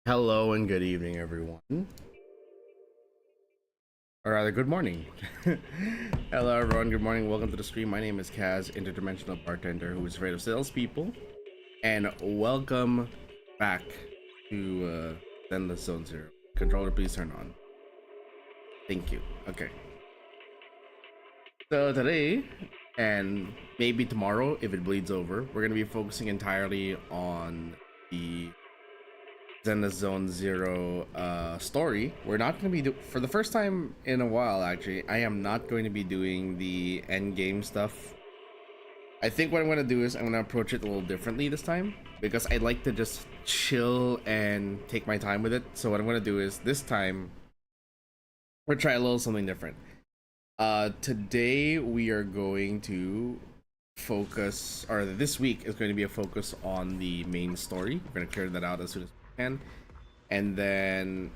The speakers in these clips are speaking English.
Hello and good evening, everyone. Or rather, good morning. Hello, everyone. Good morning. Welcome to the stream. My name is Kaz, interdimensional bartender who is afraid of salespeople. And welcome back to ZENLESS Zone Zero. Controller, please turn on. Thank you. Okay. So today, and maybe tomorrow, if it bleeds over, we're going to be focusing entirely on the ZENLESS Zone Zero story. We're not going to be for the first time in a while. Actually, I am not going to be doing the end game stuff. I think what I'm going to do is I'm going to approach it a little differently this time because I'd like to just chill and take my time with it. So what I'm going to do is this time we're try a little something different. Today we are going to focus, or this week is going to be a focus on the main story. We're going to clear that out as soon as can, and then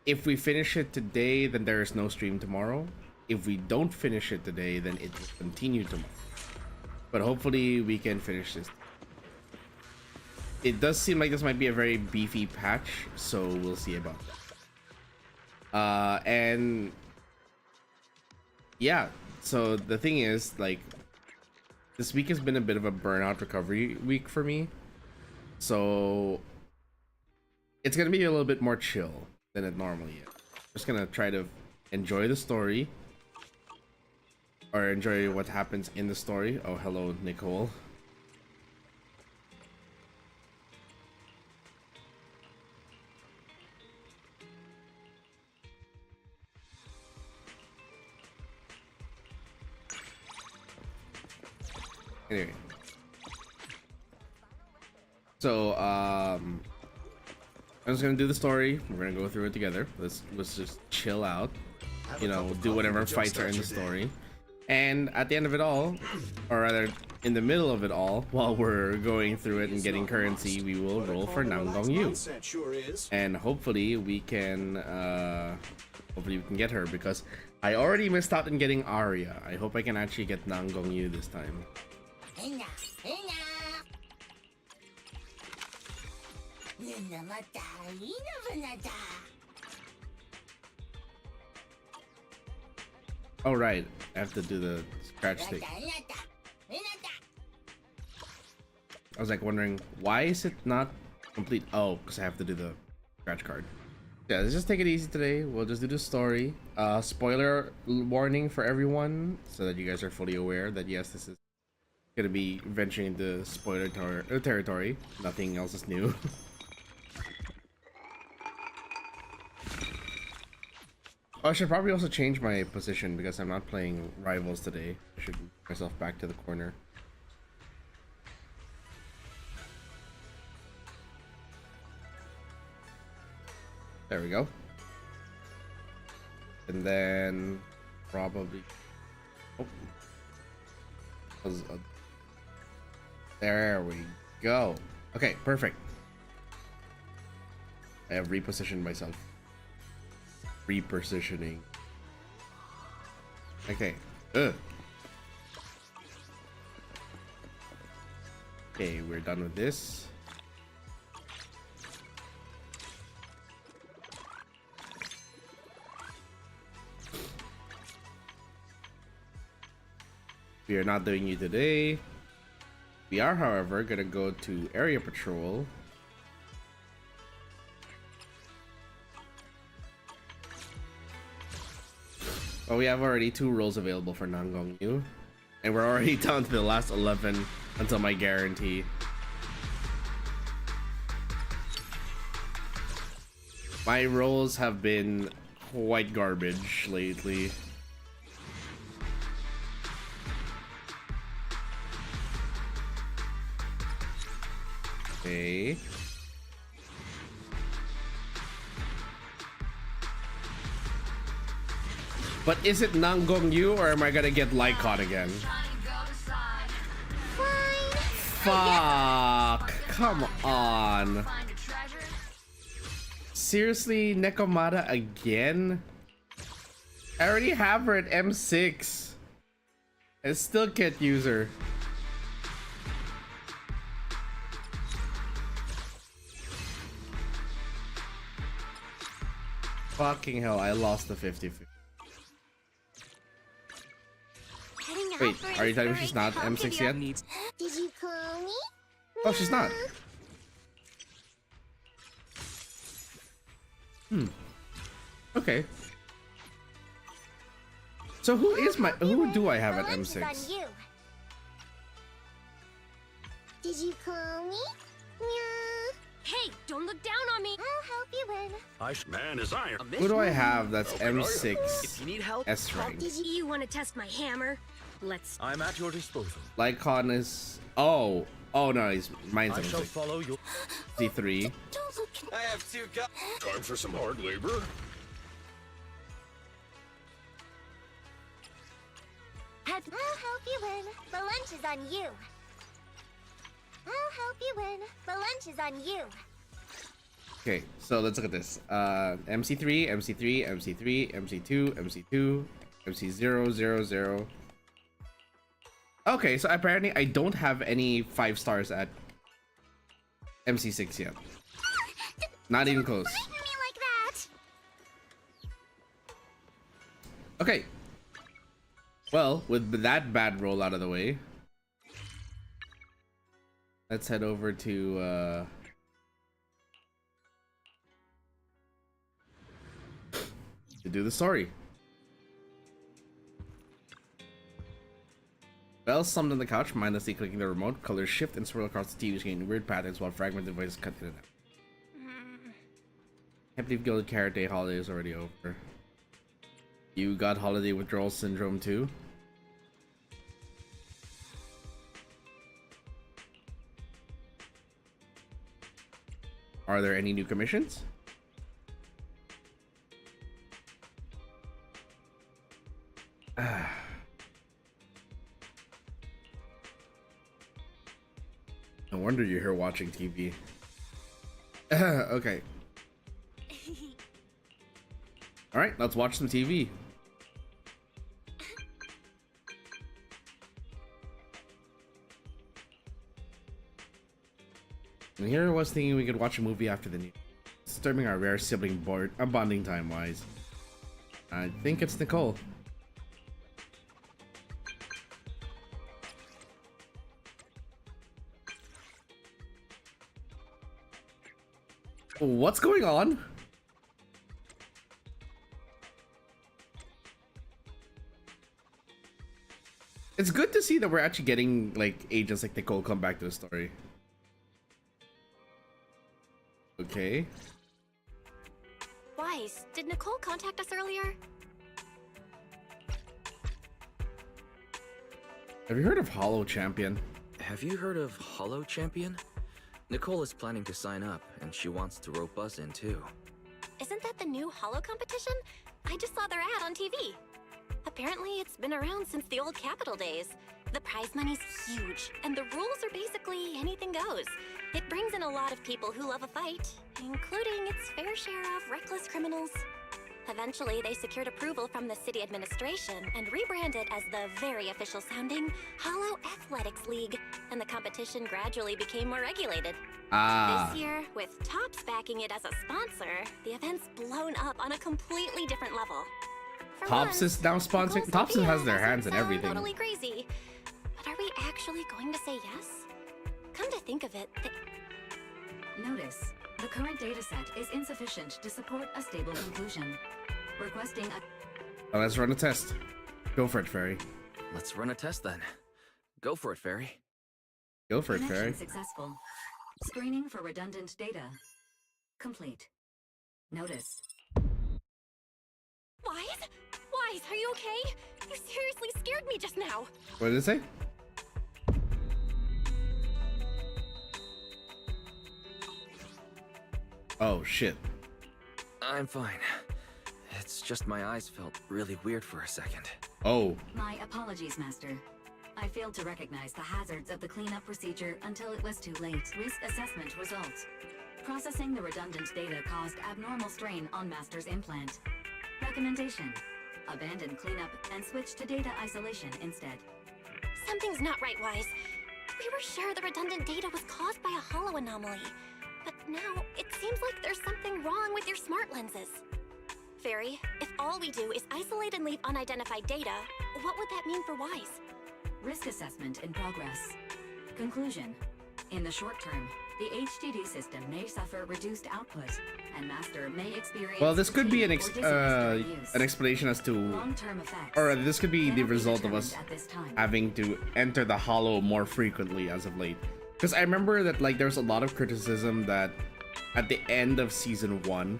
if we finish it today, then there is no stream tomorrow. If we don't finish it today, then it will continue tomorrow, but hopefully we can finish this. It does seem like this might be a very beefy patch, so we'll see about that. And yeah, so the thing is, like, this week has been a bit of a burnout recovery week for me, so it's gonna be a little bit more chill than it normally is. Just gonna try to enjoy the story, or enjoy what happens in the story. Oh, hello, Nicole. Anyway, so I'm just gonna do the story. We're gonna go through it together. Let's just chill out. You know, do whatever fights are in the story. And at the end of it all, or rather in the middle of it all, while we're going through it and getting currency, we will roll for Nanggong Yu. And hopefully we can get her, because I already missed out on getting Arya. I hope I can actually get Nanggong Yu this time. Oh right, I have to do the scratch thing. I was like wondering, why is it not complete? Oh, because I have to do the scratch card. Yeah, let's just take it easy today. We'll just do the story. Spoiler warning for everyone, so that you guys are fully aware that yes, this is gonna be venturing into spoiler territory. Nothing else is new. Oh, I should probably also change my position because I'm not playing rivals today. I should move myself back to the corner. There we go. And then probably, oh, there we go. Okay, perfect. I have repositioned myself. Repositioning. Okay. Ugh. Okay, we're done with this. We are not doing you today. We are, however, gonna go to area patrol. Well, we have already 2 roles available for Nanggong Yu, and we're already down to the last 11 until my guarantee. My roles have been quite garbage lately. Okay. But is it Nanggong Yu, or am I gonna get Lycon again? Fuck! Come on! Seriously, Nekomata again? I already have her at M6. I still can't use her. Fucking hell, I lost the 50-50. Wait, are you telling me she's not M6 yet? Did you call me? Oh, she's not. Okay. So who do I have at M6? Did you call me? Meow. Hey, don't look down on me. I'll help you win. Man is iron. Who do I have that's M6 If you need help, S rank? You want to test my hammer? Let's. I'm at your disposal. Lycon is oh no, mine's I shall M6. follow you. Z3. Don't look. I have two guns. Time for some hard labor. I'll help you win. The lunch is on you. I'll help you win. The lunch is on you. Okay, so let's look at this. MC3, MC3, MC3, MC2, MC2, MC000. Okay, so apparently I don't have any 5 stars at MC6 yet. Not even close. Threaten me like that. Okay. Well, with that bad roll out of the way, let's head over to do the story. Belle summoned on the couch, mindlessly clicking the remote. Colors shift and swirl across the TV screen in weird patterns while fragmented voices cut in and out. Can't believe Gilded Karate holiday is already over. You got holiday withdrawal syndrome too? Are there any new commissions? No wonder you're here watching TV. Okay. Alright, let's watch some TV. And here I was thinking we could watch a movie after the news. Disturbing our rare sibling bonding time wise. I think it's Nicole. What's going on? It's good to see that we're actually getting like agents like Nicole come back to the story. Okay. Wise, did Nicole contact us earlier? Have you heard of Hollow Champion? Have you heard of Hollow Champion? Nicole is planning to sign up, and she wants to rope us in too. Isn't that the new Hollow competition? I just saw their ad on TV. Apparently, it's been around since the old Capital days. The prize money's huge, and the rules are basically anything goes. It brings in a lot of people who love a fight, including its fair share of reckless criminals. Eventually, they secured approval from the city administration and rebranded as the very official sounding Hollow Athletics League, and the competition gradually became more regulated. This year, with Topps backing it as a sponsor, the event's blown up on a completely different level. For Topps once, is now sponsoring. Nicole's Topps idea has their doesn't hands in sound everything. Totally crazy, but are we actually going to say yes? Come to think of it, Notice, the current dataset is insufficient to support a stable conclusion. Requesting a... Let's run a test. Go for it, Fairy. Let's run a test then. Go for it, Fairy. Go for it, Connection Fairy. successful. Screening for redundant data. Complete. Notice. Wise? Wise, are you okay? You seriously scared me just now. What did it say? Oh, shit. I'm fine. It's just my eyes felt really weird for a second. Oh. My apologies, Master. I failed to recognize the hazards of the cleanup procedure until it was too late. Risk assessment results. Processing the redundant data caused abnormal strain on Master's implant. Recommendation: abandon cleanup and switch to data isolation instead. Something's not right, Wise. We were sure the redundant data was caused by a hollow anomaly. But now, it seems like there's something wrong with your smart lenses. Fairy. If all we do is isolate and leave unidentified data, what would that mean for Wise? Risk assessment in progress. Conclusion. In the short term, the HDD system may suffer reduced output, and Master may experience... Well, this could be an fatigue or dizziness during use. explanation as to, Long-term effects or this could be the cannot result of us determined at this time. having to enter the hollow more frequently as of late. Because I remember that like there was a lot of criticism that at the end of season 1,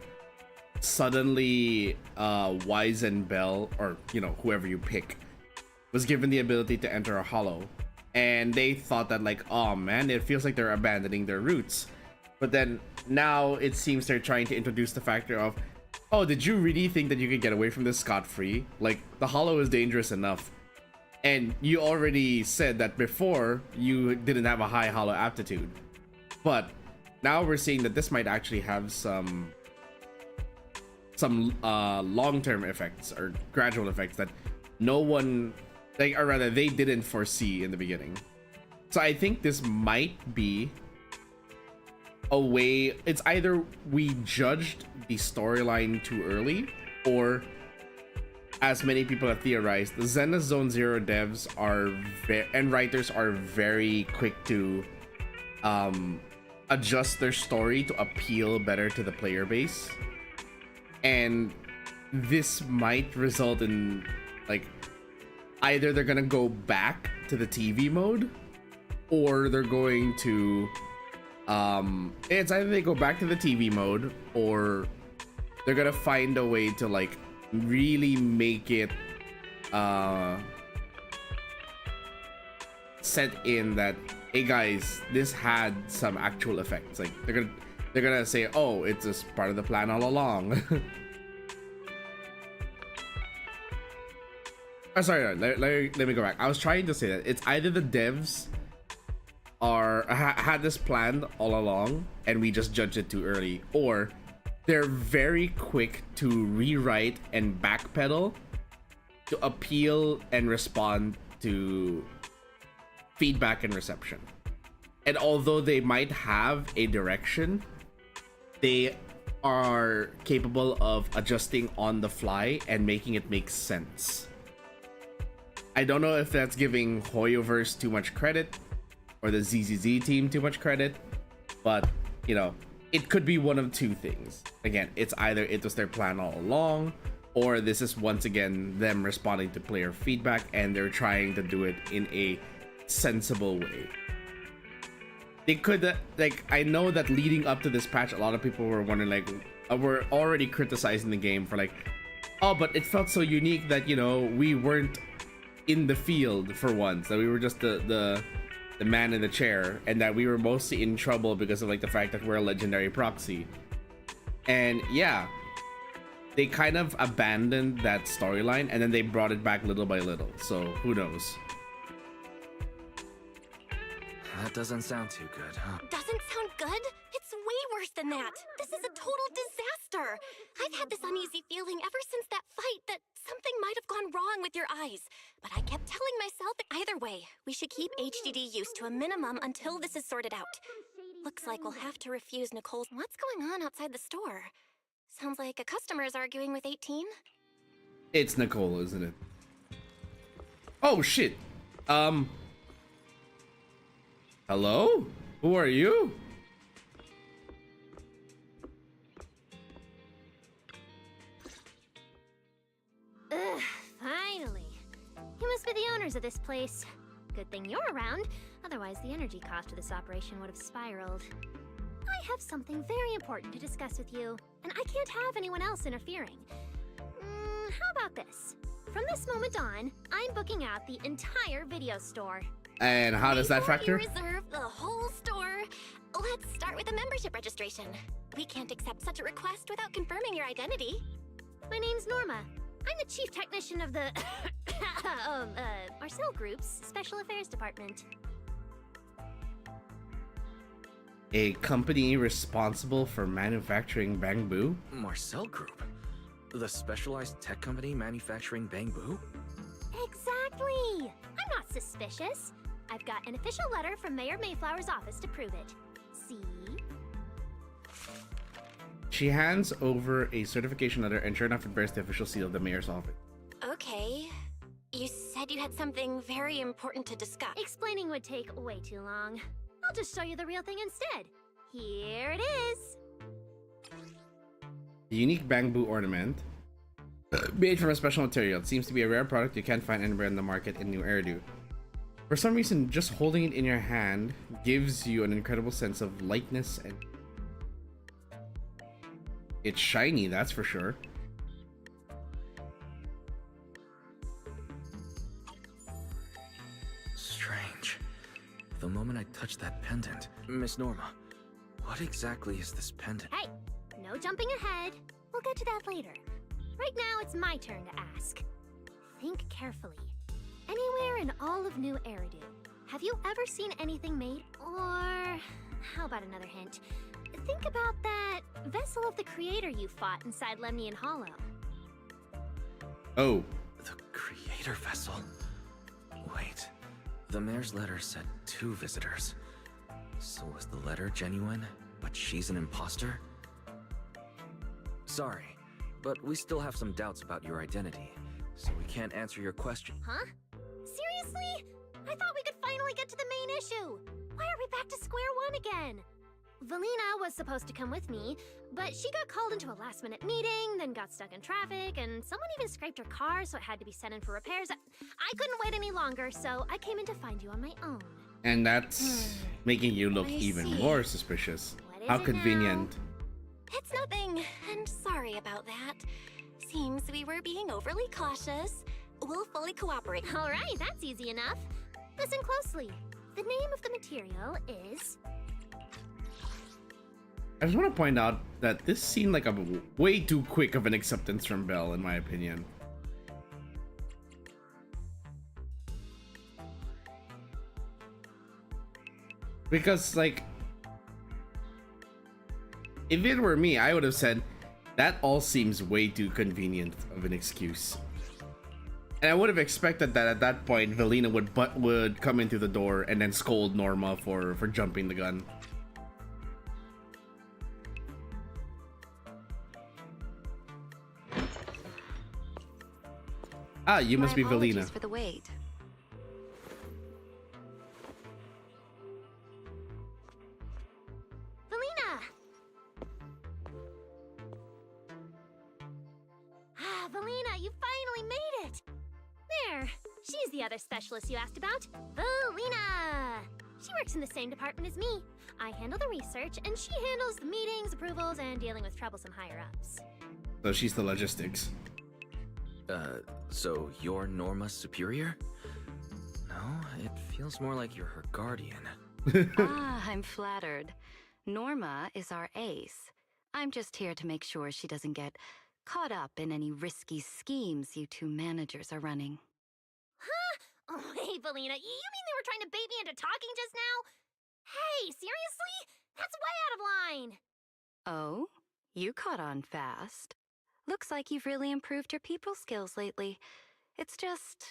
suddenly Wise and Bell, or you know, whoever you pick, was given the ability to enter a hollow. And they thought that like, oh man, it feels like they're abandoning their roots. But then now it seems they're trying to introduce the factor of, oh, did you really think that you could get away from this scot-free? Like, the hollow is dangerous enough. And you already said that before you didn't have a high hollow aptitude. But now we're seeing that this might actually have some long-term effects or gradual effects that no one, like, or rather they didn't foresee in the beginning. So I think this might be a way, it's either we judged the storyline too early, or as many people have theorized, the ZENLESS Zone Zero devs are and writers are very quick to adjust their story to appeal better to the player base, and this might result in like either they're gonna go back to the TV mode, or they're going to it's either they go back to the TV mode, or they're gonna find a way to like really make it set in that, hey guys, this had some actual effects. Like they're gonna say, oh, it's just part of the plan all along. Oh, sorry, let me go back. I was trying to say that it's either the devs had this planned all along and we just judged it too early, or they're very quick to rewrite and backpedal to appeal and respond to feedback and reception. And although they might have a direction, they are capable of adjusting on the fly and making it make sense. I don't know if that's giving Hoyoverse too much credit or the ZZZ team too much credit, but you know, it could be one of two things. Again, it's either it was their plan all along, or this is once again them responding to player feedback and they're trying to do it in a sensible way. They could, like, I know that leading up to this patch, a lot of people were wondering, like, we're already criticizing the game for like, oh, but it felt so unique that, you know, we weren't in the field for once, that we were just the man in the chair, and that we were mostly in trouble because of like the fact that we're a legendary proxy. And yeah, they kind of abandoned that storyline and then they brought it back little by little, so who knows. That doesn't sound too good, huh? Doesn't sound good? It's way worse than that. This is a total disaster. I've had this uneasy feeling ever since that fight that something might have gone wrong with your eyes. But I kept telling myself that either way, we should keep HDD use to a minimum until this is sorted out. Looks like we'll have to refuse Nicole's. What's going on outside the store? Sounds like a customer is arguing with 18. It's Nicole, isn't it? Oh shit. Hello? Who are you? Ugh, finally. You must be the owners of this place. Good thing you're around, otherwise the energy cost of this operation would have spiraled. I have something very important to discuss with you, and I can't have anyone else interfering. How about this? From this moment on, I'm booking out the entire video store. And how does that Before factor? you reserve the whole store, let's start with the membership registration. We can't accept such a request without confirming your identity. My name's Norma. I'm the chief technician of the Marcel Group's Special Affairs Department. A company responsible for manufacturing bamboo? Marcel Group? The specialized tech company manufacturing bamboo? Exactly! I'm not suspicious. I've got an official letter from Mayor Mayflower's office to prove it. See? She hands over a certification letter, and sure enough, it bears the official seal of the mayor's office. Okay. You said you had something very important to discuss. Explaining would take way too long. I'll just show you the real thing instead. Here it is. The unique bamboo ornament, made from a special material. It seems to be a rare product you can't find anywhere in the market in New Eridu. For some reason, just holding it in your hand gives you an incredible sense of lightness, and it's shiny, that's for sure. Strange. The moment I touched that pendant... Miss Norma, what exactly is this pendant? Hey, no jumping ahead. We'll get to that later. Right now, it's my turn to ask. Think carefully. Anywhere in all of New Eridu, have you ever seen anything made? Or how about another hint? Think about that vessel of the creator you fought inside Lemnian Hollow. Oh, The creator vessel? Wait, the mayor's letter said 2 visitors. So was the letter genuine, but she's an imposter? Sorry, but we still have some doubts about your identity, so we can't answer your question. Huh? Seriously? I thought we could finally get to the main issue. Why are we back to square one again? Valina was supposed to come with me, but she got called into a last-minute meeting, then got stuck in traffic, and someone even scraped her car, so it had to be sent in for repairs. I couldn't wait any longer, so I came in to find you on my own. and that's making you look I even see. more suspicious. What is How it convenient. It's nothing, and sorry about that. Seems we were being overly cautious. We'll fully cooperate. All right, that's easy enough. Listen closely. The name of the material is... I just want to point out that this seemed like a way too quick of an acceptance from Belle, in my opinion. Because, like, if it were me, I would have said, that all seems way too convenient of an excuse. And I would have expected that at that point, Valina would come into the door and then scold Norma for jumping the gun. Ah, you must be My Valina. apologies for the wait. Valina! Ah, Valina, you finally made it! There, she's the other specialist you asked about. Valina! She works in the same department as me. I handle the research, and she handles the meetings, approvals, and dealing with troublesome higher-ups. So she's the logistics. So you're Norma's superior? No, it feels more like you're her guardian. Ah, I'm flattered. Norma is our ace. I'm just here to make sure she doesn't get caught up in any risky schemes you 2 managers are running. Huh? Oh, wait, Valina, you mean they were trying to bait me into talking just now? Hey, seriously? That's way out of line! Oh? You caught on fast. Looks like you've really improved your people skills lately. It's just...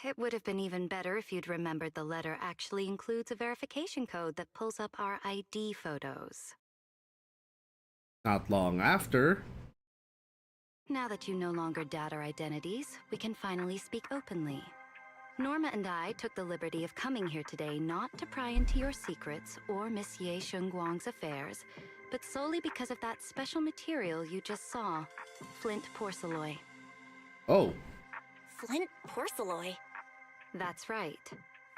it would have been even better if you'd remembered the letter actually includes a verification code that pulls up our ID photos. Not long after. Now that you no longer doubt our identities, we can finally speak openly. Norma and I took the liberty of coming here today not to pry into your secrets or Miss Ye Shengguang's affairs, but solely because of that special material you just saw, flint porcelain. Oh, Flint porcelain. That's right.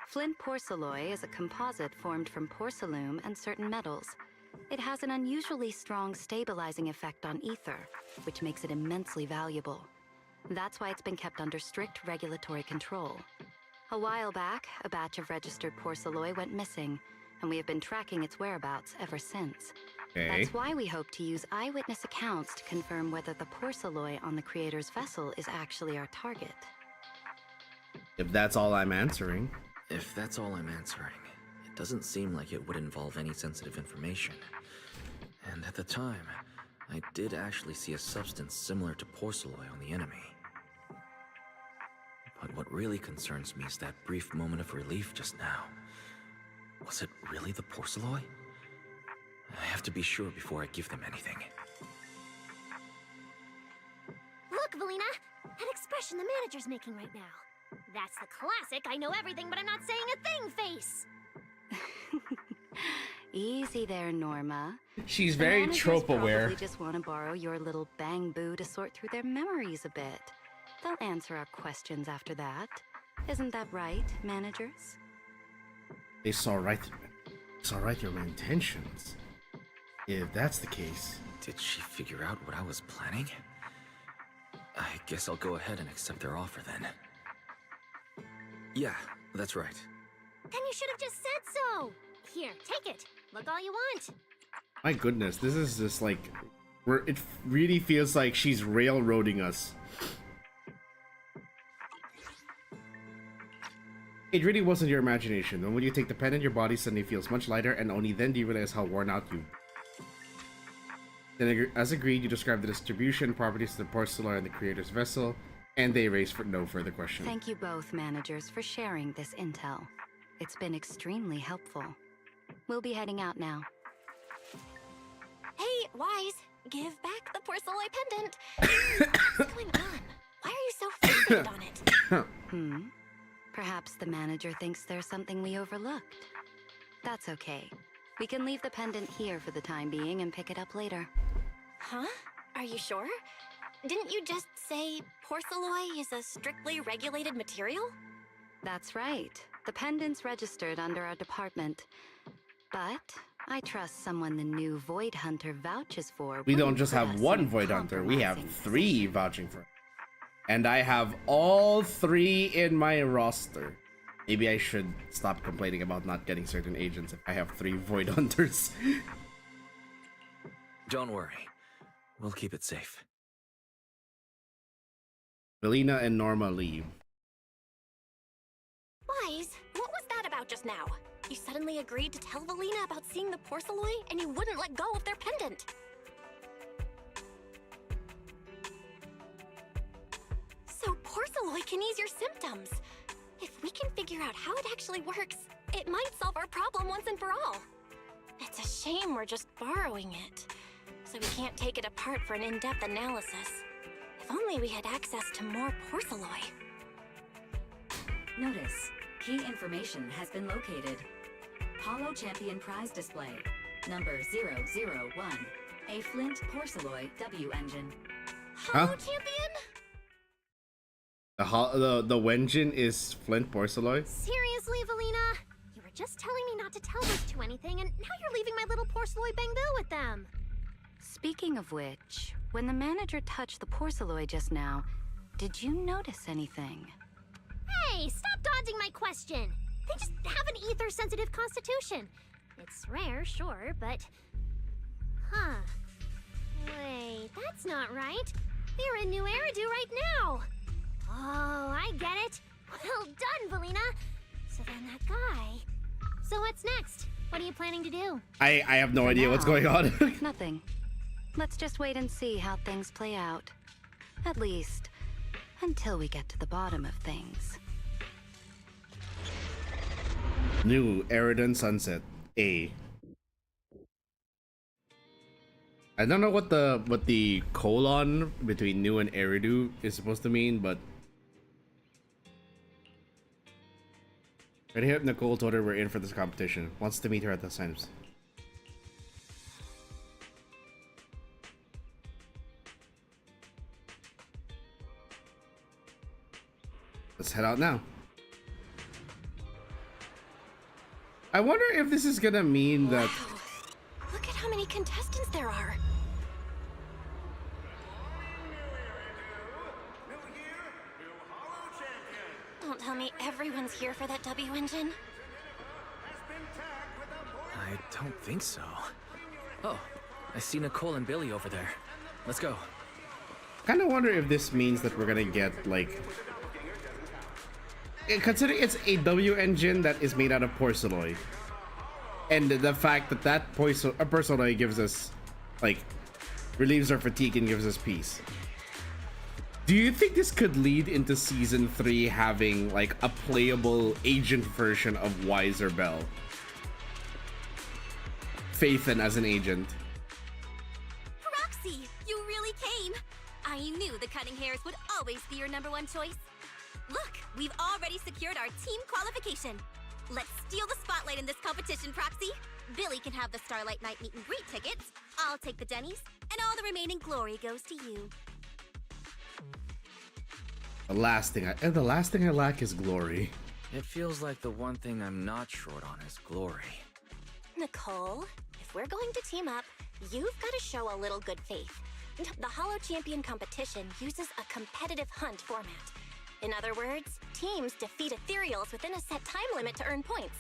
Flint porcelain is a composite formed from porcelain and certain metals. It has an unusually strong stabilizing effect on ether, which makes it immensely valuable. That's why it's been kept under strict regulatory control. A while back, a batch of registered porcelain went missing, and we have been tracking its whereabouts ever since. okay. That's why we hope to use eyewitness accounts to confirm whether the porcelain on the creator's vessel is actually our target. If that's all I'm answering. If that's all I'm answering, it doesn't seem like it would involve any sensitive information. And at the time, I did actually see a substance similar to porcelain on the enemy. But what really concerns me is that brief moment of relief just now. Was it really the porcelain? I have to be sure before I give them anything. Valina! That expression the manager's making right now. That's the classic I know everything but I'm not saying a thing face! Easy there, Norma. She's The very managers trope aware. Probably just want to borrow your little bang boo to sort through their memories a bit. They'll answer our questions after that. Isn't that right, managers? They saw right through my intentions. If that's the case. Did she figure out what I was planning? I guess I'll go ahead and accept their offer then. Yeah, that's right. Then you should have just said so! Here, take it. Look all you want. My goodness, this is just like, it really feels like she's railroading us. It really wasn't your imagination. And when you take the pendant, your body suddenly feels much lighter, and only then do you realize how worn out you. Then, as agreed, you describe the distribution properties of the porcelain and the creator's vessel, and they raise for no further question. Thank you both, managers, for sharing this intel. It's been extremely helpful. We'll be heading out now. Hey, Wise, give back the porcelain pendant. What's going on? Why are you so fixated on it? Perhaps the manager thinks there's something we overlooked. That's okay. We can leave the pendant here for the time being and pick it up later. Huh? Are you sure? Didn't you just say porcelain is a strictly regulated material? That's right. The pendant's registered under our department. But I trust someone the new Void Hunter vouches for. We don't wouldn't just put have us one in a Void Hunter, we have compromising 3 position. vouching for it. And I have all 3 in my roster. Maybe I should stop complaining about not getting certain agents if I have 3 Void Hunters. Don't worry. We'll keep it safe. Valina and Norma leave. Wise, what was that about just now? You suddenly agreed to tell Valina about seeing the porcelain, and you wouldn't let go of their pendant. So porcelain can ease your symptoms. If we can figure out how it actually works, it might solve our problem once and for all. It's a shame we're just borrowing it, so we can't take it apart for an in-depth analysis. If only we had access to more porcelain. Notice, key information has been located. Holo Champion Prize Display, number 001, a Flint Porceloid W engine. Hello, Huh? champion? The Wenjin is Flint Porcelain? Seriously, Valina? You were just telling me not to tell those two anything, and now you're leaving my little porcelain bang-boo with them. Speaking of which, when the manager touched the porcelain just now, did you notice anything? Hey, stop dodging my question. They just have an ether-sensitive constitution. It's rare, sure, but... Huh. Wait, that's not right. They're in New Eridu right now. Oh, I get it. Well done, Valina. So then that guy... So what's next? What are you planning to do? I have no For idea what's now, going on. Nothing. Let's just wait and see how things play out. At least, until we get to the bottom of things. New Eridan Sunset A. I don't know what the colon between New and Eridu is supposed to mean, but right here, Nicole told her we're in for this competition. Wants to meet her at the times. Let's head out now. I wonder if this is gonna mean that Wow. Look at how many contestants there are. Don't tell me everyone's here for that W engine. I don't think so. Oh, I see Nicole and Billy over there. Let's go. kind of wonder if this means that we're gonna get like, considering it's a W engine that is made out of porcelain, and the fact that that porcelain gives us like relieves our fatigue and gives us peace. Do you think this could lead into season 3 having like a playable agent version of Wiser Bell? Faithen as an agent. Roxy, you really came. I knew the Cutting Hairs would always be your #1 choice. Look, we've already secured our team qualification. Let's steal the spotlight in this competition, Proxy. Billy can have the Starlight Night meet and greet tickets. I'll take the Denny's, and all the remaining glory goes to you. The last thing I lack is glory. It feels like the one thing I'm not short on is glory. Nicole, if we're going to team up, you've got to show a little good faith. The Hollow Champion competition uses a competitive hunt format. In other words, teams defeat ethereals within a set time limit to earn points.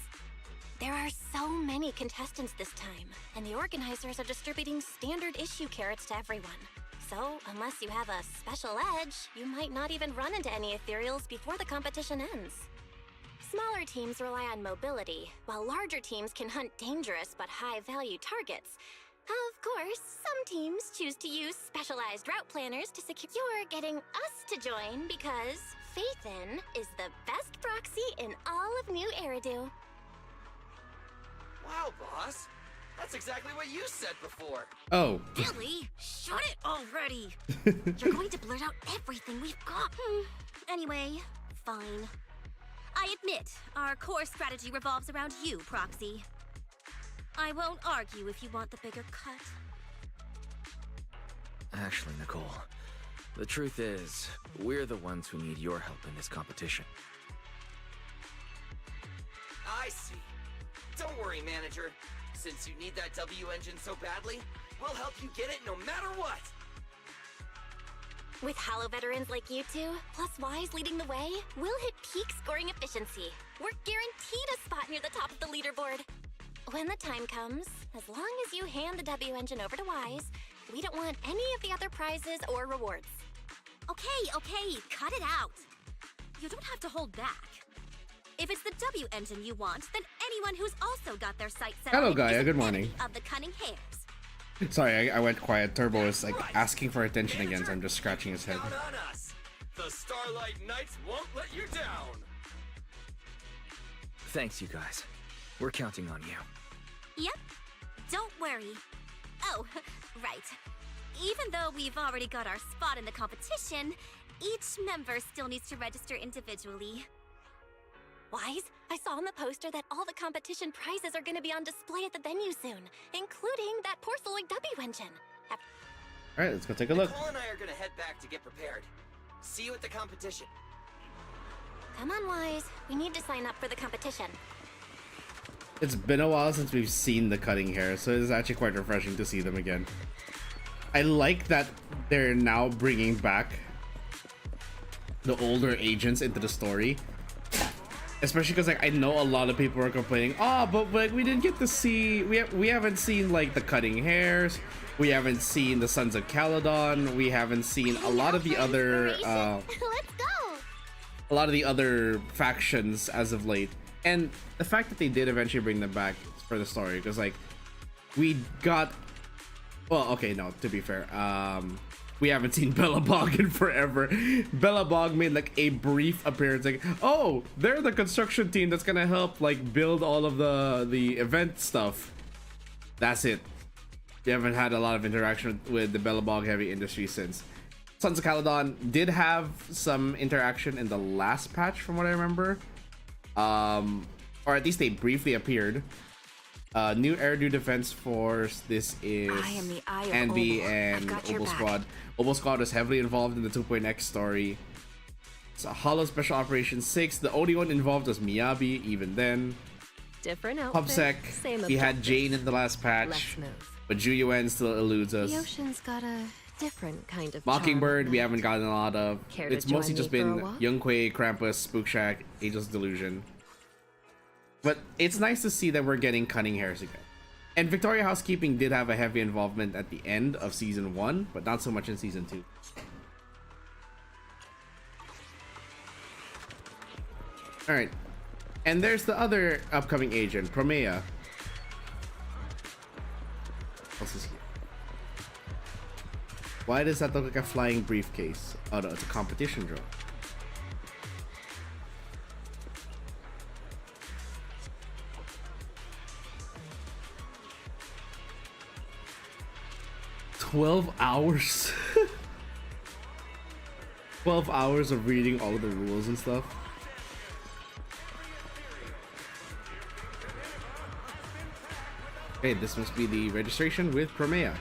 There are so many contestants this time, and the organizers are distributing standard issue carrots to everyone. So, unless you have a special edge, you might not even run into any ethereals before the competition ends. Smaller teams rely on mobility, while larger teams can hunt dangerous but high-value targets. Of course, some teams choose to use specialized route planners to secure. You're getting us to join because Faithin is the best proxy in all of New Eridu. Wow, boss. That's exactly what you said before. Oh. Billy, shut it already! You're going to blurt out everything we've got. Anyway, fine. I admit, our core strategy revolves around you, Proxy. I won't argue if you want the bigger cut. Actually, Nicole, the truth is, we're the ones who need your help in this competition. I see. Don't worry, manager. Since you need that W engine so badly, we'll help you get it no matter what. With Hollow veterans like you two, plus Wise leading the way, we'll hit peak scoring efficiency. We're guaranteed a spot near the top of the leaderboard. When the time comes, as long as you hand the W engine over to Wise, we don't want any of the other prizes or rewards. Okay, cut it out. You don't have to hold back. If it's the W engine you want, then anyone who's also got their sights set Hello, on it Gaia. is Good an morning. enemy of the Cunning Hairs. Sorry, I went quiet. Turbo is like asking for attention again, so I'm just scratching his head. Count on us. The Starlight Knights won't let you down. Thanks, you guys. We're counting on you. Yep, don't worry. Oh, right. Even though we've already got our spot in the competition, each member still needs to register individually. Wise, I saw on the poster that all the competition prizes are going to be on display at the venue soon, including that porcelain W engine. Alright, let's go take a look. Nicole and I are gonna head back to get prepared. See you at the competition. Come on, Wise. We need to sign up for the competition. It's been a while since we've seen the Cutting Hair, so it's actually quite refreshing to see them again. I like that they're now bringing back the older agents into the story. Especially because like I know a lot of people are complaining, but like we didn't get to see, we haven't seen like the Cutting Hairs, we haven't seen the Sons of Caledon, we haven't seen a lot of the other Let's go. a lot of the other factions as of late. And the fact that they did eventually bring them back for the story, because like we got, well, okay, no, to be fair, we haven't seen Bellabog in forever. Bellabog made like a brief appearance, like, oh, they're the construction team that's gonna help like build all of the event stuff. That's it. We haven't had a lot of interaction with the Bellabog heavy industry since. Sons of Caledon did have some interaction in the last patch, from what I remember. Or at least they briefly appeared. New Eridu Defense Force. This is I am the Eye of Envy Obo. and I've got your Obo back. Squad. Obo Squad was heavily involved in the 2.x story. It's a Hollow Special Operations 6. The only one involved was Miyabi, even then. Different outfit, Pubsec, same he had objective. Jane in the last patch, Less smooth. but Juyuan still eludes us. The ocean's got a different kind of Mockingbird, charm. we haven't gotten a lot of. Care to It's mostly join just me for a been walk? Youngquay, Krampus, Spook Shack, Angel's Delusion. But it's nice to see that we're getting Cunning Hairs again. And Victoria Housekeeping did have a heavy involvement at the end of Season 1, but not so much in Season 2. Alright. And there's the other upcoming agent, Promea. What else is here? Why does that look like a flying briefcase? Oh no, it's a competition drone. $12 hours. 12 hours of reading all of the rules and stuff. Okay, this must be the registration with Promea.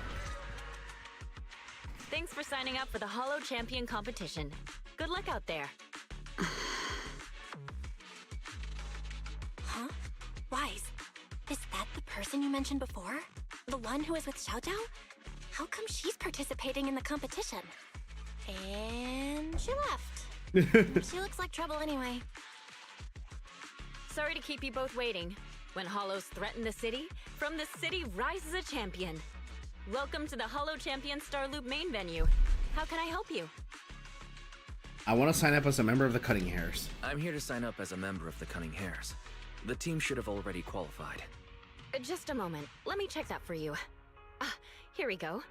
Thanks for signing up for the Hollow Champion competition. Good luck out there. Huh? Wise, is that the person you mentioned before? The one who was with Xiao Zhao? How come she's participating in the competition? And she left. She looks like trouble anyway. Sorry to keep you both waiting. When Hollows threaten the city, from the city rises a champion. Welcome to the Hollow Champion Star Loop main venue. How can I help you? I want to sign up as a member of the Cutting Hairs. I'm here to sign up as a member of the Cunning Hares. The team should have already qualified. Just a moment. Let me check that for you. Ah, here we go.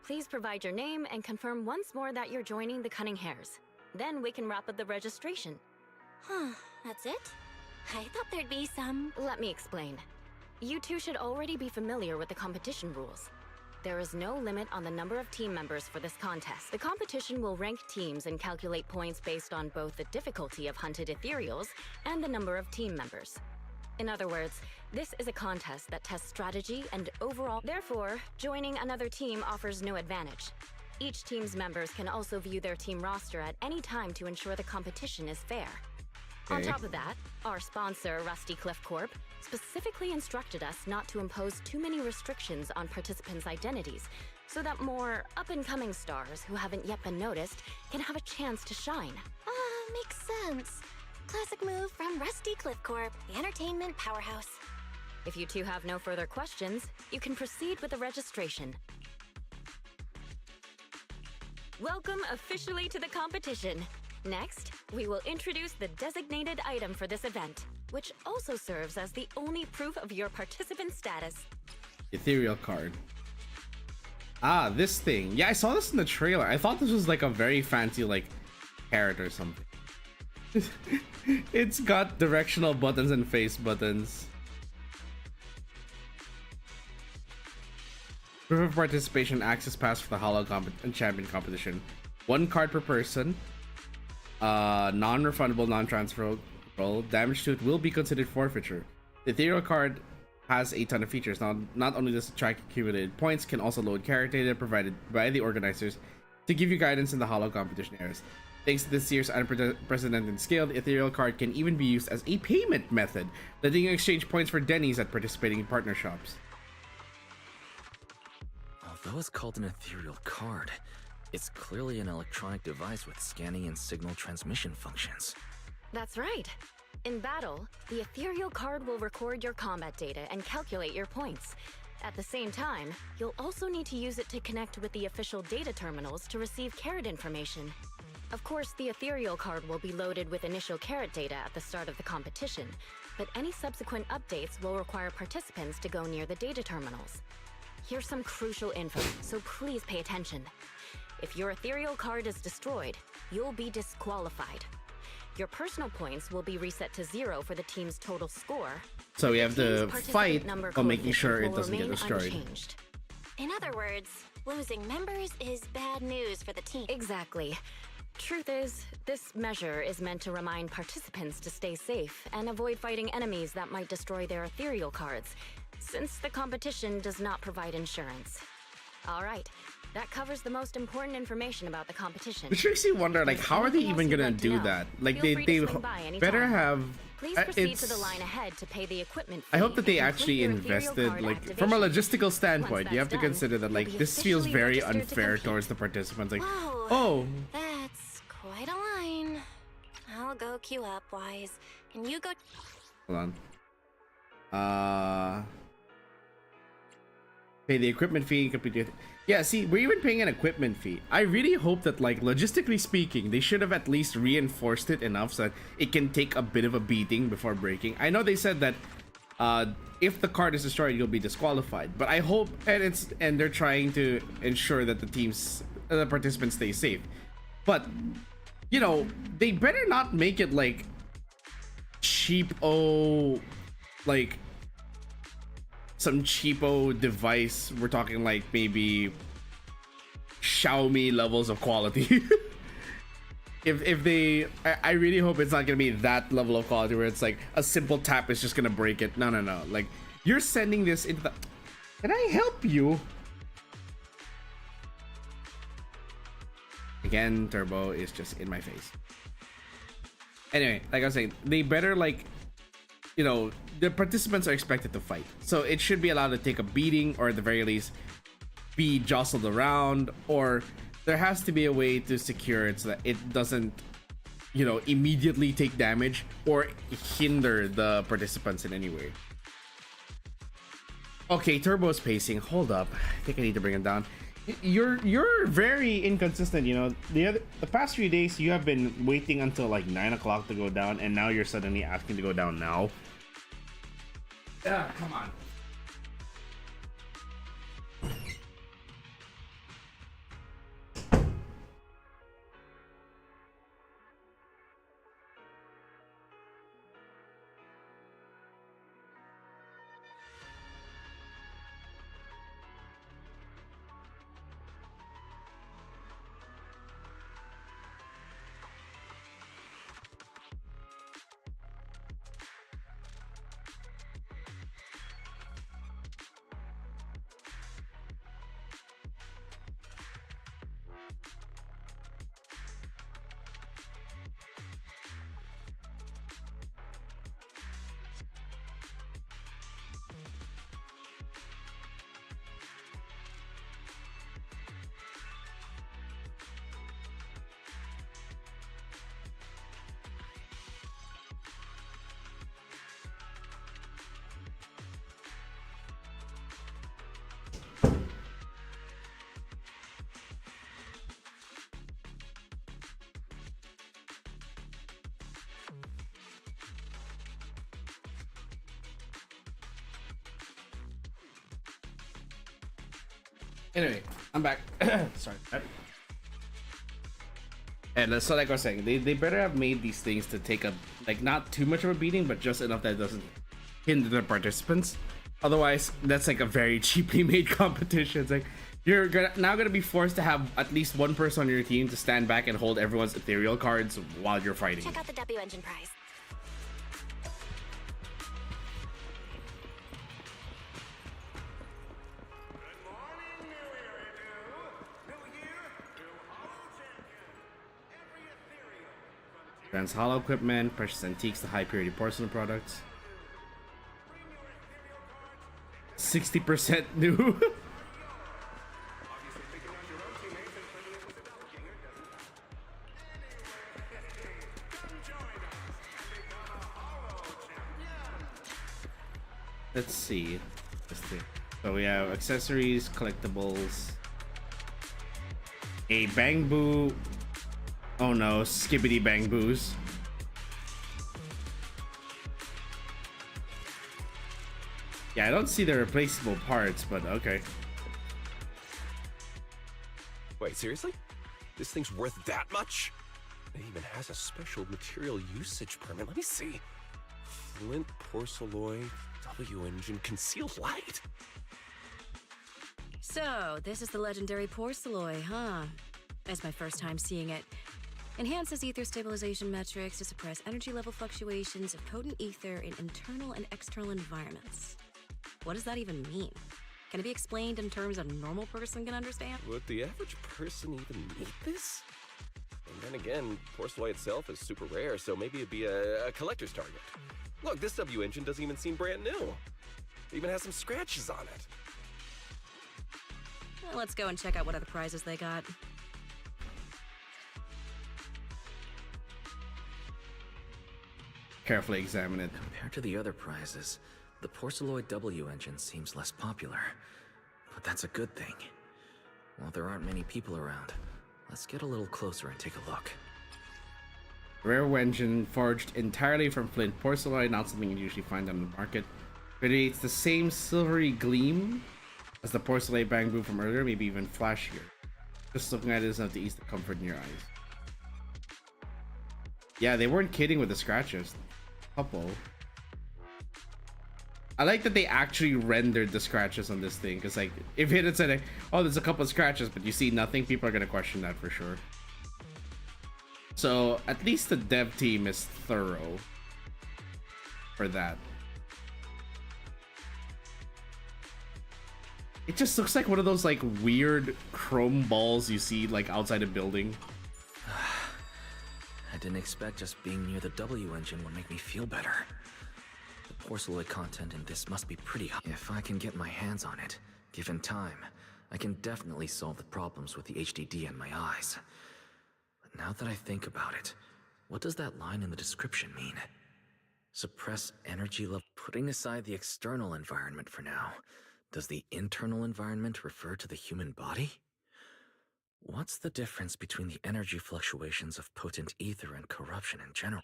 Please provide your name and confirm once more that you're joining the Cunning Hares. Then we can wrap up the registration. Huh, that's it? I thought there'd be some... Let me explain. You two should already be familiar with the competition rules. There is no limit on the number of team members for this contest. The competition will rank teams and calculate points based on both the difficulty of hunted ethereals and the number of team members. In other words, this is a contest that tests strategy and overall. Therefore, joining another team offers no advantage. Each team's members can also view their team roster at any time to ensure the competition is fair. On top of that, our sponsor, Rusty Cliff Corp, specifically instructed us not to impose too many restrictions on participants' identities, so that more up-and-coming stars who haven't yet been noticed can have a chance to shine. Makes sense. Classic move from Rusty Cliff Corp, the entertainment powerhouse. If you two have no further questions, you can proceed with the registration. Welcome officially to the competition. Next, we will introduce the designated item for this event, which also serves as the only proof of your participant status. Ethereal card. Ah, this thing. Yeah, I saw this in the trailer. I thought this was like a very fancy like carrot or something. It's got directional buttons and face buttons. Proof of participation, access pass for the Hollow Champion competition. 1 card per person. Non-refundable, non-transferable. Damage to it will be considered forfeiture. The ethereal card has a ton of features. Now, not only does it track accumulated points, can also load character data provided by the organizers to give you guidance in the Hollow competition areas. Thanks to this year's unprecedented scale, the ethereal card can even be used as a payment method, letting you exchange points for Denny's at participating partner shops. Although it's called an ethereal card, it's clearly an electronic device with scanning and signal transmission functions. That's right. In battle, the ethereal card will record your combat data and calculate your points. At the same time, you'll also need to use it to connect with the official data terminals to receive carrot information. Of course, the ethereal card will be loaded with initial carrot data at the start of the competition, but any subsequent updates will require participants to go near the data terminals. Here's some crucial info, so please pay attention. If your ethereal card is destroyed, you'll be disqualified. Your personal points will be reset to 0 for the team's total score. So we have to fight while making sure it doesn't get destroyed. Unchanged. In other words, losing members is bad news for the team. Exactly. Truth is, this measure is meant to remind participants to stay safe and avoid fighting enemies that might destroy their ethereal cards, since the competition does not provide insurance. All right. That covers the most important information about the competition. Which makes you wonder, like, how are they even gonna do that? Like, they better have. Please proceed to the line ahead to pay the equipment fee. I hope that they actually invested, like, from a logistical standpoint. You have to consider that, like, this feels very unfair towards the participants. Like, Whoa, oh, that's quite a line. I'll go queue up, Wise, and you go. hold on. Pay the equipment fee and complete it. Yeah, see, we're even paying an equipment fee. I really hope that, like, logistically speaking, they should have at least reinforced it enough so that it can take a bit of a beating before breaking. I know they said that if the card is destroyed, you'll be disqualified. But I hope, and they're trying to ensure that the participants stay safe. But, you know, they better not make it like cheapo, like some cheapo device. We're talking like maybe Xiaomi levels of quality. if they, I really hope it's not gonna be that level of quality where it's like a simple tap is just gonna break it. No, like you're sending this into the, can I help you? Again, Turbo is just in my face. Anyway, like I was saying, they better, like, you know, the participants are expected to fight, so it should be allowed to take a beating, or at the very least be jostled around, or there has to be a way to secure it so that it doesn't, you know, immediately take damage or hinder the participants in any way. Okay, Turbo's pacing. Hold up, I think I need to bring him down. You're very inconsistent. You know, the past few days you have been waiting until like 9 o'clock to go down, and now you're suddenly asking to go down now. Yeah, come on. Anyway, I'm back. Sorry. And so like I was saying, they better have made these things to take a, like, not too much of a beating, but just enough that it doesn't hinder the participants. Otherwise, that's like a very cheaply made competition. It's like you're now gonna be forced to have at least one person on your team to stand back and hold everyone's ethereal cards while you're fighting. Check out the W Engine prize. Trans hollow equipment, precious antiques to high purity porcelain products. 60% new. Let's see. So we have accessories, collectibles, a bang boo. Oh no, skibbity bang boos. Yeah, I don't see the replaceable parts, but okay. Wait, seriously? This thing's worth that much? It even has a special material usage permit. Let me see. Flint porcelain, W engine, concealed light. So, this is the legendary porcelain, huh? It's my first time seeing it. Enhances ether stabilization metrics to suppress energy level fluctuations of potent ether in internal and external environments. What does that even mean? Can it be explained in terms a normal person can understand? Would the average person even need this? And then again, porcelain itself is super rare, so maybe it'd be a collector's target. Look, this W engine doesn't even seem brand new. It even has some scratches on it. Well, let's go and check out what other prizes they got. Carefully examine it. Compared to the other prizes, the porcelain W engine seems less popular. But that's a good thing. While there aren't many people around, let's get a little closer and take a look. Rare engine forged entirely from flint porcelain, not something you usually find on the market. Radiates the same silvery gleam as the porcelain bang boo from earlier, maybe even flashier. Just looking at it is enough to ease the comfort in your eyes. Yeah, they weren't kidding with the scratches. Couple. I like that they actually rendered the scratches on this thing, because like if it had said, oh, there's a couple of scratches but you see nothing, people are gonna question that for sure. So at least the dev team is thorough for that. It just looks like one of those like weird chrome balls you see like outside a building. I didn't expect just being near the W engine would make me feel better. The porcelain content in this must be pretty high. If I can get my hands on it, given time, I can definitely solve the problems with the HDD in my eyes. But now that I think about it, what does that line in the description mean? Suppress energy level. Putting aside the external environment for now, does the internal environment refer to the human body? What's the difference between the energy fluctuations of potent ether and corruption in general?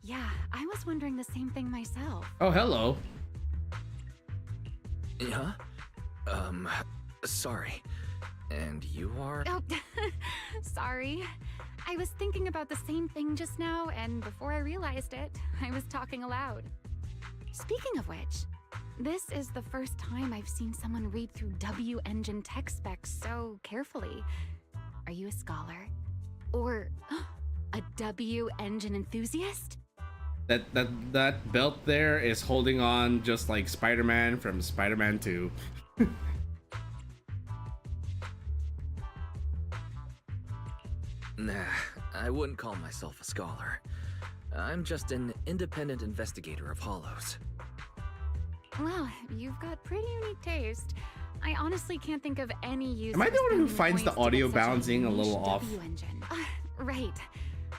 Yeah, I was wondering the same thing myself. Oh, hello. Huh? Sorry. And you are? Oh, sorry. I was thinking about the same thing just now, and before I realized it, I was talking aloud. Speaking of which, this is the first time I've seen someone read through W engine tech specs so carefully. Are you a scholar? Or a W engine enthusiast? That belt there is holding on just like Spider-Man from Spider-Man 2. Nah, I wouldn't call myself a scholar. I'm just an independent investigator of hollows. Well, you've got pretty unique taste. I honestly can't think of any use. Am I the one who finds the audio balancing a little off? Right.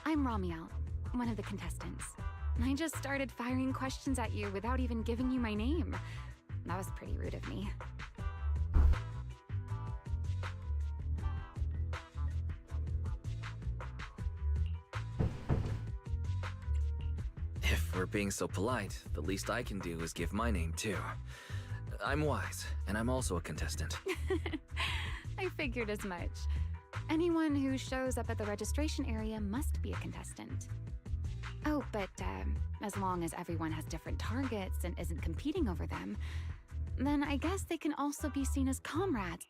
I'm Ramiel, one of the contestants. I just started firing questions at you without even giving you my name. That was pretty rude of me. If we're being so polite, the least I can do is give my name too. I'm Wise, and I'm also a contestant. I figured as much. Anyone who shows up at the registration area must be a contestant. Oh, but as long as everyone has different targets and isn't competing over them, then I guess they can also be seen as comrades.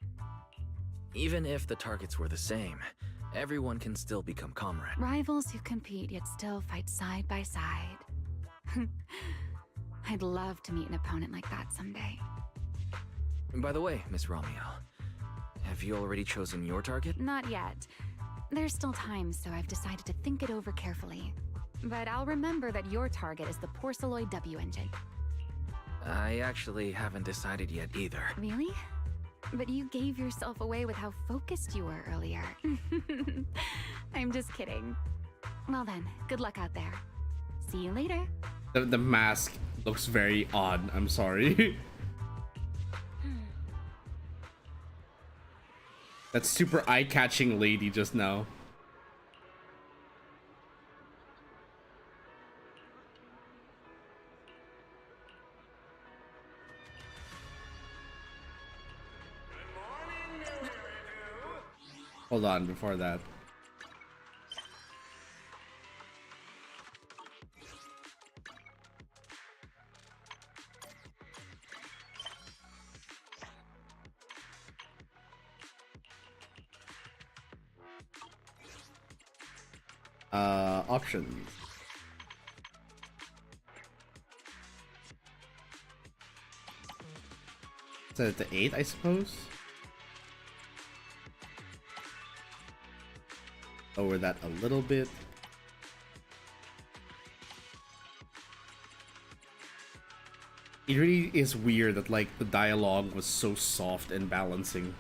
Even if the targets were the same, everyone can still become comrades. Rivals who compete yet still fight side by side. I'd love to meet an opponent like that someday. By the way, Miss Ramiel, have you already chosen your target? Not yet. There's still time, so I've decided to think it over carefully. But I'll remember that your target is the porcelain W engine. I actually haven't decided yet either. Really? But you gave yourself away with how focused you were earlier. I'm just kidding. Well then, good luck out there. See you later. The mask looks very odd. I'm sorry. That super eye-catching lady just now. Hold on, before that. Options. Set it to 8, I suppose. Lower that a little bit. It really is weird that like the dialogue was so soft and balancing.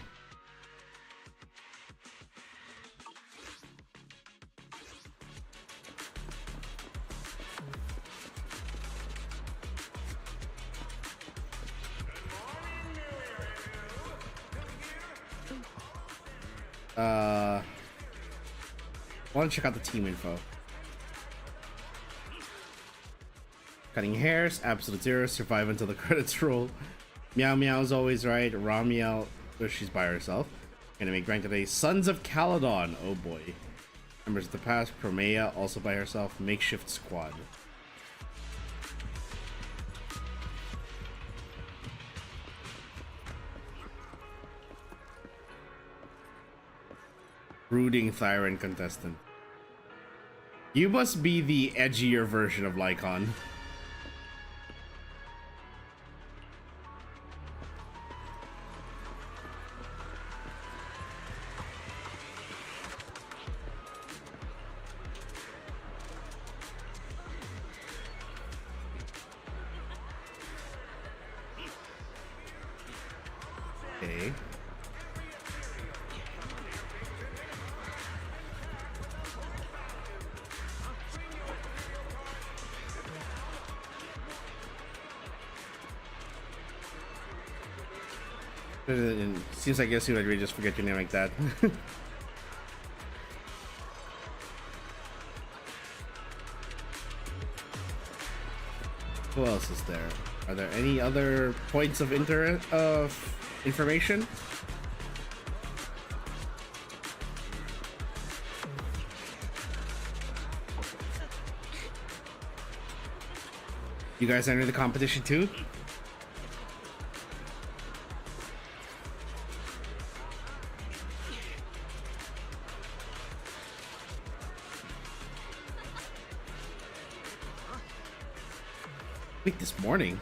Why don't you check out the team info? Cutting hairs, absolute zero, survive until the credits roll. Meow Meow's always right. Ramiel, she's by herself. Gonna make rank today. Sons of Caledon, oh boy. Members of the past, Chromea, also by herself. Makeshift squad. Brooding Thyran contestant. You must be the edgier version of Lycon. Okay. It seems like you would just forget your name like that. Who else is there? Are there any other points of information? You guys enter the competition too? Wait, this morning?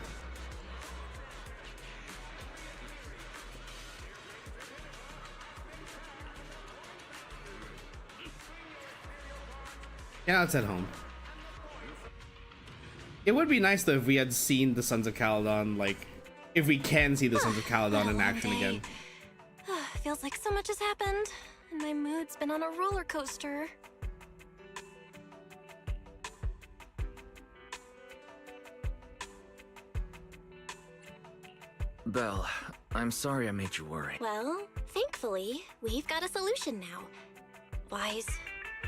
Yeah, it's at home. It would be nice though if we had seen the Sons of Caledon, like, if we can see the Sons of Caledon in action again. Feels like so much has happened, and my mood's been on a roller coaster. Belle, I'm sorry I made you worry. Well, thankfully, we've got a solution now. Wise,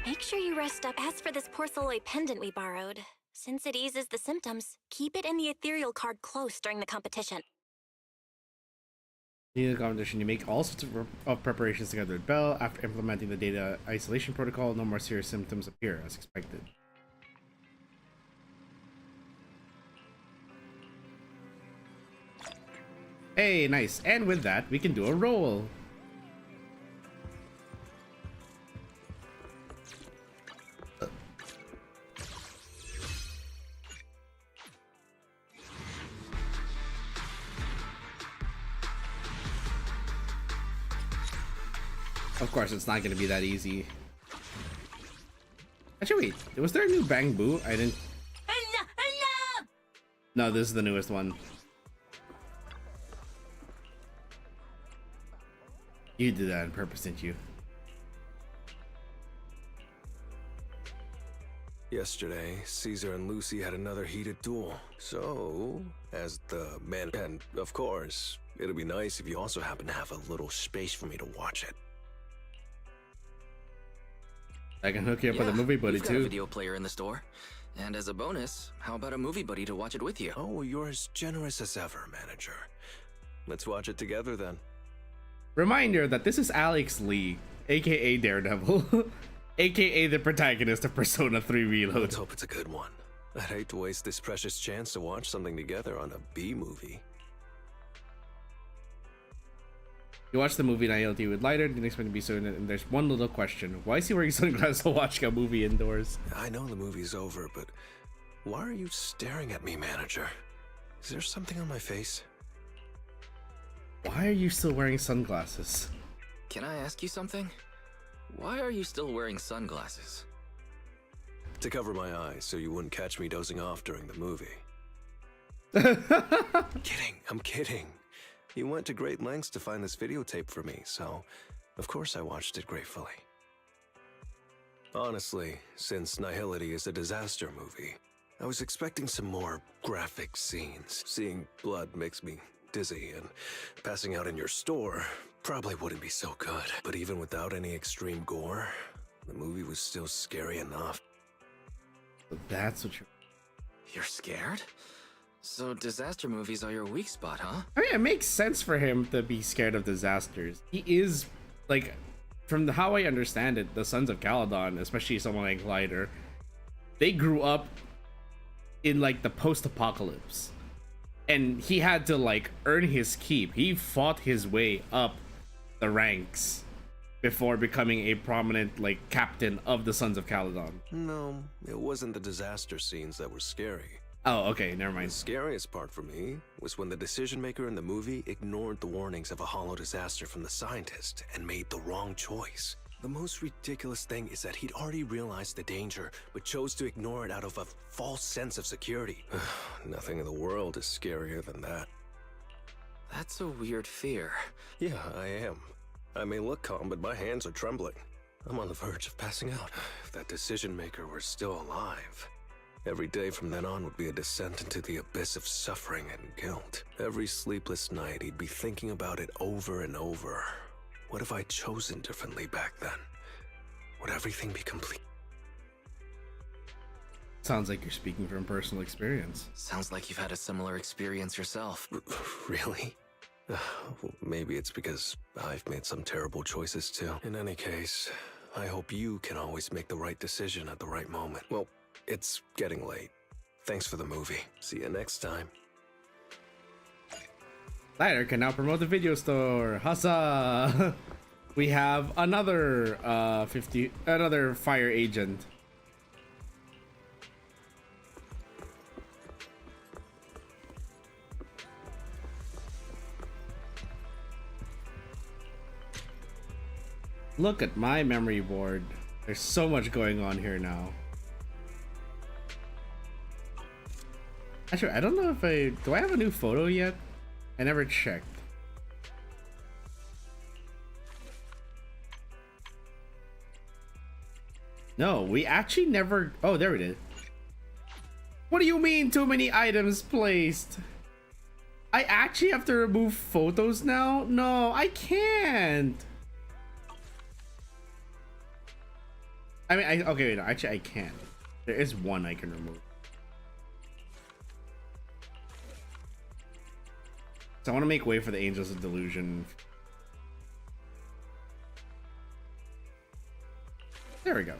make sure you rest up. As for this porcelain pendant we borrowed, since it eases the symptoms, keep it in the ethereal card close during the competition. In the competition, you make all sorts of preparations together with Belle. After implementing the data isolation protocol, no more serious symptoms appear, as expected. Hey, nice. And with that, we can do a roll. Of course, it's not going to be that easy. Actually, wait. Was there a new Bang Boo? I didn't... No, this is the newest one. You did that on purpose, didn't you? Yesterday, Caesar and Lucy had another heated duel. So, as the man, and of course, it'll be nice if you also happen to have a little space for me to watch it. I can hook you up with a movie buddy we've got too. A video player in the store. And as a bonus, how about a movie buddy to watch it with you? Oh, you're as generous as ever, manager. Let's watch it together then. Reminder that this is Alex Lee, aka Daredevil, aka the protagonist of Persona 3 Reload. Let's hope it's a good one. I'd hate to waste this precious chance to watch something together on a B movie. You watch the movie in ILT with lighter, didn't expect to be soon, and there's one little question. Why is he wearing sunglasses while watching a movie indoors? I know the movie's over, but why are you staring at me, manager? Is there something on my face? Why are you still wearing sunglasses? Can I ask you something? Why are you still wearing sunglasses? To cover my eyes so you wouldn't catch me dozing off during the movie. I'm kidding. You went to great lengths to find this videotape for me, so of course I watched it gratefully. Honestly, since Nihility is a disaster movie, I was expecting some more graphic scenes. Seeing blood makes me dizzy, and passing out in your store probably wouldn't be so good. But even without any extreme gore, the movie was still scary enough. But that's what You're scared? So disaster movies are your weak spot, huh? I mean, it makes sense for him to be scared of disasters. He is, like, from how I understand it, the Sons of Caledon, especially someone like Glider, they grew up in, like, the post-apocalypse. And he had to, like, earn his keep. He fought his way up the ranks before becoming a prominent like captain of the Sons of Caledon. No, it wasn't the disaster scenes that were scary. Oh, okay, never mind. The scariest part for me was when the decision maker in the movie ignored the warnings of a hollow disaster from the scientist and made the wrong choice. The most ridiculous thing is that he'd already realized the danger, but chose to ignore it out of a false sense of security. Nothing in the world is scarier than that. That's a weird fear. Yeah, I am. I may look calm, but my hands are trembling. I'm on the verge of passing out. If that decision maker were still alive, every day from then on would be a descent into the abyss of suffering and guilt. Every sleepless night, he'd be thinking about it over and over. What if I'd chosen differently back then? Would everything be complete? Sounds like you're speaking from personal experience. Sounds like you've had a similar experience yourself. Really? Well, maybe it's because I've made some terrible choices too. In any case, I hope you can always make the right decision at the right moment. Well, it's getting late. Thanks for the movie. See you next time. Lighter can now promote the video store. Hussa! We have another another fire agent. Look at my memory board. There's so much going on here now. Actually, I don't know if do I have a new photo yet? I never checked. No, we actually never. Oh, there it is. What do you mean too many items placed? I actually have to remove photos now? No, I can't. I mean, okay, wait, no, actually I can. There is one I can remove. So I want to make way for the Angels of Delusion. There we go.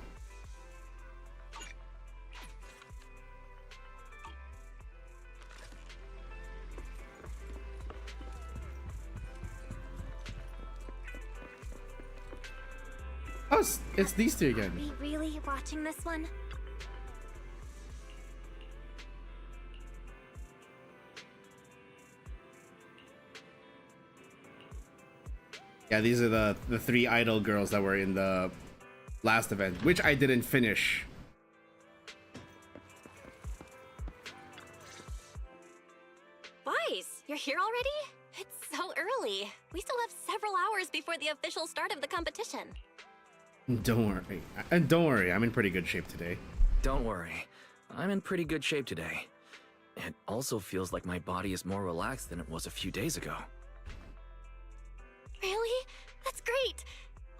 Oh, it's these two again. Are we really watching this one? Yeah, these are the three idol girls that were in the last event, which I didn't finish. Wise, you're here already? It's so early. We still have several hours before the official start of the competition. Don't worry. And don't worry, I'm in pretty good shape today. Don't worry. I'm in pretty good shape today. It also feels like my body is more relaxed than it was a few days ago. Really? That's great.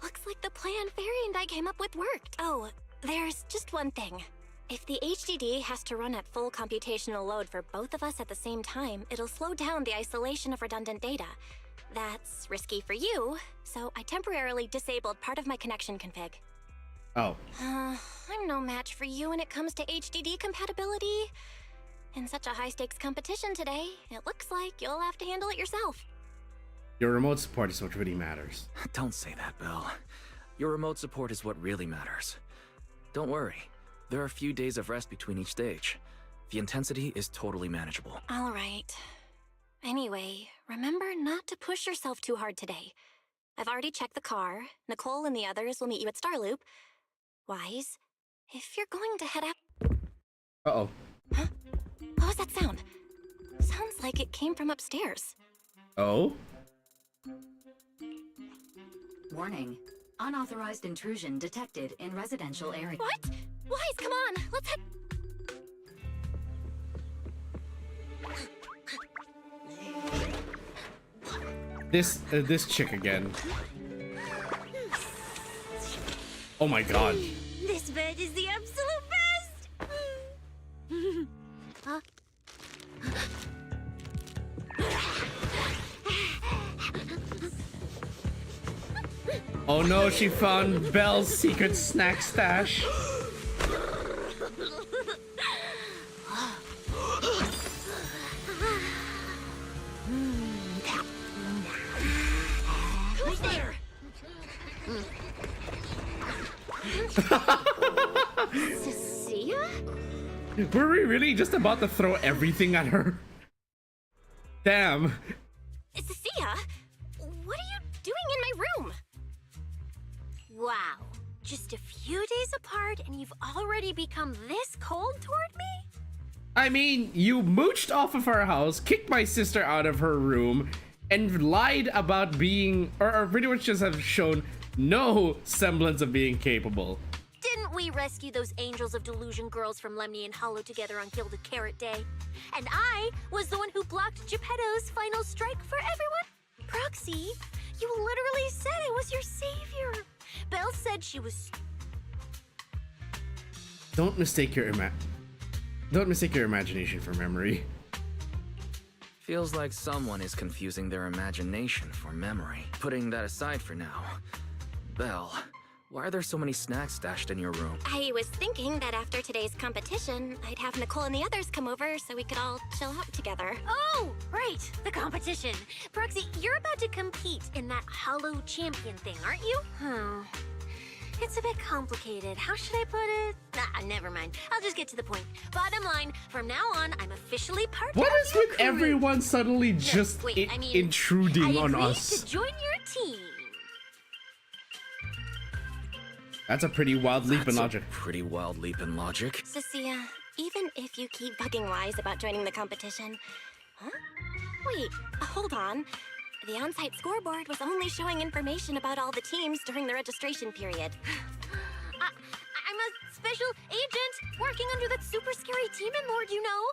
Looks like the plan Fairy and I came up with worked. Oh, there's just one thing. If the HDD has to run at full computational load for both of us at the same time, it'll slow down the isolation of redundant data. That's risky for you, so I temporarily disabled part of my connection config. Oh. I'm no match for you when it comes to HDD compatibility. In such a high-stakes competition today, it looks like you'll have to handle it yourself. Your remote support is what really matters. Don't say that, Belle. Your remote support is what really matters. Don't worry. There are a few days of rest between each stage. The intensity is totally manageable. All right. Anyway, remember not to push yourself too hard today. I've already checked the car. Nicole and the others will meet you at Starloop. Wise, if you're going to head out... Uh-oh. Huh? What was that sound? Sounds like it came from upstairs. Oh? Warning. Unauthorized intrusion detected in residential area. What? Wise, come on! Let's head... This chick again. Oh my god. This bed is the absolute best! Huh? Oh no, she found Belle's secret snack stash. Who's there? Were we really just about to throw everything at her? Damn. Cecilia, what are you doing in my room? Wow. Just a few days apart and you've already become this cold toward me? I mean, you mooched off of our house, kicked my sister out of her room, and lied about being, or pretty much just have shown no semblance of being capable. Didn't we rescue those Angels of Delusion girls from Lemnian Hollow together on Gilded Carrot Day? And I was the one who blocked Geppetto's final strike for everyone? Proxy, you literally said I was your savior. Belle said she was... Don't mistake your imagination for memory. Feels like someone is confusing their imagination for memory. Putting that aside for now. Belle, why are there so many snacks stashed in your room? I was thinking that after today's competition, I'd have Nicole and the others come over so we could all chill out together. Oh, right, the competition. Proxy, you're about to compete in that Hollow Champion thing, aren't you? It's a bit complicated. How should I put it? Never mind. I'll just get to the point. Bottom line, from now on, I'm officially part of What your is with crew. everyone suddenly just intruding on us? To join your team. That's a pretty wild leap in logic. Pretty wild leap in logic. Cecilia, even if you keep bugging Wise about joining the competition... Huh? Wait, hold on. The on-site scoreboard was only showing information about all the teams during the registration period. I'm a special agent working under that super scary demon lord, you know.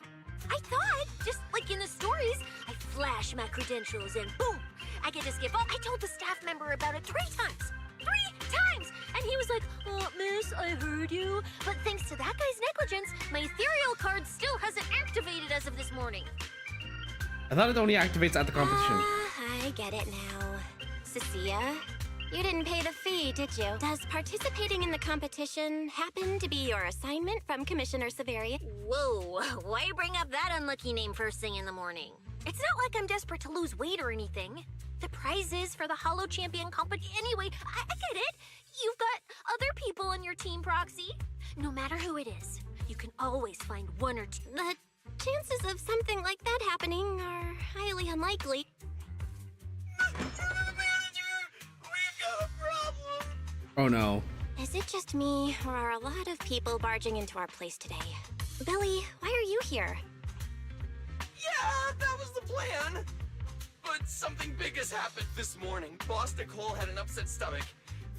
I thought, just like in the stories, I flash my credentials and boom, I get to skip off. I told the staff member about it 3 times. 3 times! And he was like, oh, miss, I heard you. But thanks to that guy's negligence, my ethereal card still hasn't activated as of this morning. I thought it only activates at the competition. I get it now. Cecilia, you didn't pay the fee, did you? Does participating in the competition happen to be your assignment from Commissioner Severian? Whoa, why bring up that unlucky name first thing in the morning? It's not like I'm desperate to lose weight or anything. The prizes for the Hollow Champion competition. Anyway, I get it. You've got other people on your team, Proxy. No matter who it is, you can always find one or two. The chances of something like that happening are highly unlikely. Oh no. Is it just me, or are a lot of people barging into our place today? Billy, why are you here? Yeah, that was the plan. But something big has happened this morning. Boss Nicole had an upset stomach.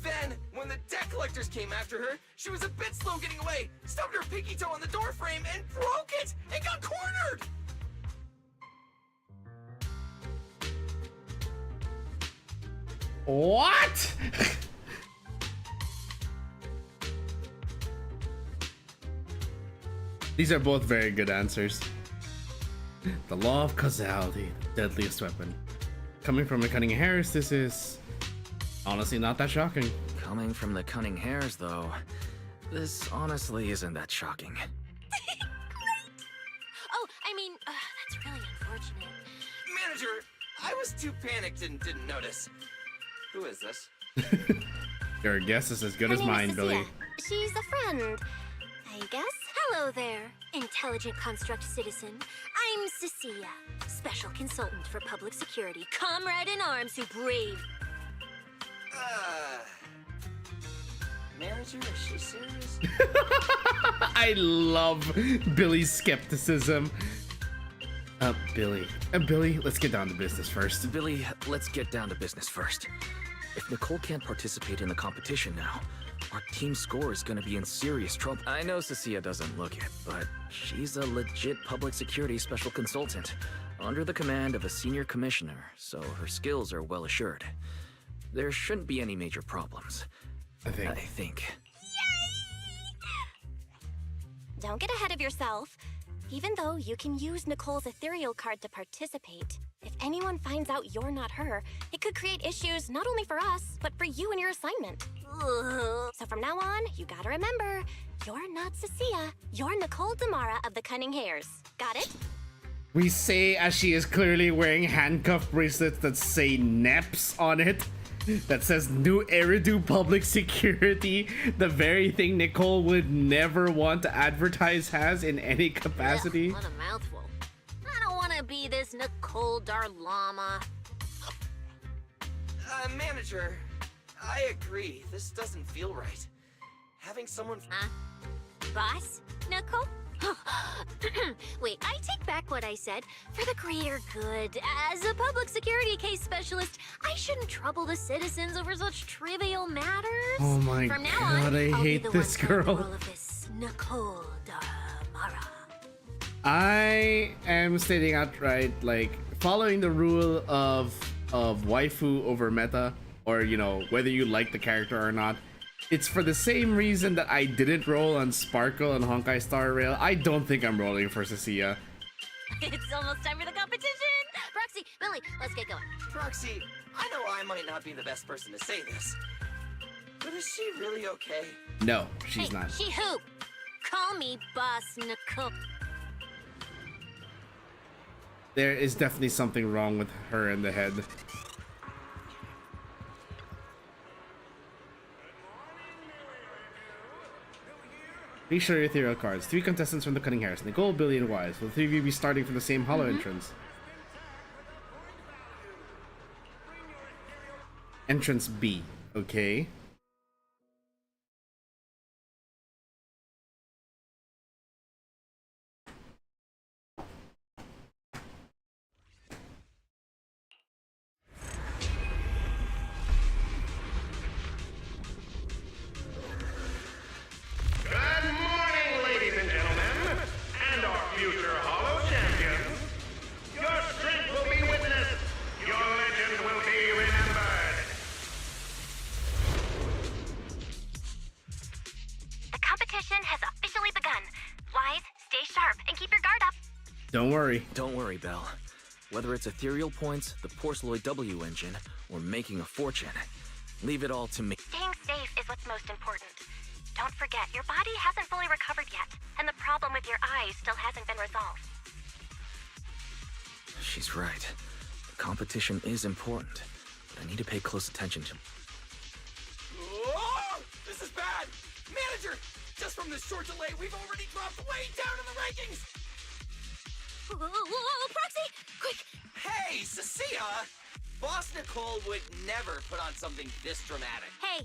Then, when the debt collectors came after her, she was a bit slow getting away, stubbed her pinky toe on the door frame, and broke it, and got cornered! What? These are both very good answers. The law of causality, the deadliest weapon. Coming from the Cunning Harris, this is honestly not that shocking. Coming from the Cunning Hares, though, this honestly isn't that shocking. Oh, I mean, that's really unfortunate. Manager, I was too panicked and didn't notice. Who is this? Your guess is as good Her as name is mine, Cecilia. Billy. She's a friend, I guess. Hello there, intelligent construct citizen. I'm Cecilia, special consultant for public security, comrade in arms who brave. Manager, is she serious? I love Billy's skepticism. Billy, let's get down to business first. Billy, let's get down to business first. If Nicole can't participate in the competition now, our team score is gonna be in serious trouble. I know Cecilia doesn't look it, but she's a legit public security special consultant, under the command of a senior commissioner, so her skills are well assured. There shouldn't be any major problems. I think. Don't get ahead of yourself. Even though you can use Nicole's ethereal card to participate, if anyone finds out you're not her, it could create issues not only for us, but for you and your assignment. So from now on, you gotta remember, you're not Cecilia, you're Nicole Damara of the Cunning Hares. Got it? We say as she is clearly wearing handcuff bracelets that say NEPS on it. That says new Eridu public security, the very thing Nicole would never want to advertise has in any capacity. Ugh, what a mouthful. I don't want to be this Nicole Darlama. Manager, I agree. This doesn't feel right. Having someone... Boss? Nicole? Wait, I take back what I said. For the greater good, as a public security case specialist, I shouldn't trouble the citizens over such trivial matters. Oh my From now god, on, I I'll be hate the this one playing the girl. role of this Nicole Damara. I am stating outright, like, following the rule of waifu over meta, or, you know, whether you like the character or not. It's for the same reason that I didn't roll on Sparkle and Honkai Star Rail. I don't think I'm rolling for Cecilia. It's almost time for the competition! Proxy, Billy, let's get going. Proxy, I know I might not be the best person to say this, but is she really okay? No, she's Hey, not. She who? Call me Boss Nicole. There is definitely something wrong with her in the head. Please show your ethereal cards. 3 contestants from the Cunning Hairs. Nicole, Billy, and Wise. Will 3 of you be starting from the same hollow entrance? Entrance B. Okay. Good morning, ladies and gentlemen, and our future Hollow champions. Your strength will be witnessed. Your legend will be remembered. The competition has officially begun. Wise, stay sharp and keep your guard up. Don't worry. Don't worry, Belle. Whether it's ethereal points, the Porceloid W engine, or making a fortune, leave it all to me. Staying safe is what's most important. Don't forget, your body hasn't fully recovered yet, and the problem with your eyes still hasn't been resolved. She's right. The competition is important, but I need to pay close attention to... Oh, this is bad! Manager, just from this short delay, we've already dropped way down in the rankings! Whoa, Proxy! Quick! Hey, Cecilia! Boss Nicole would never put on something this dramatic. Hey,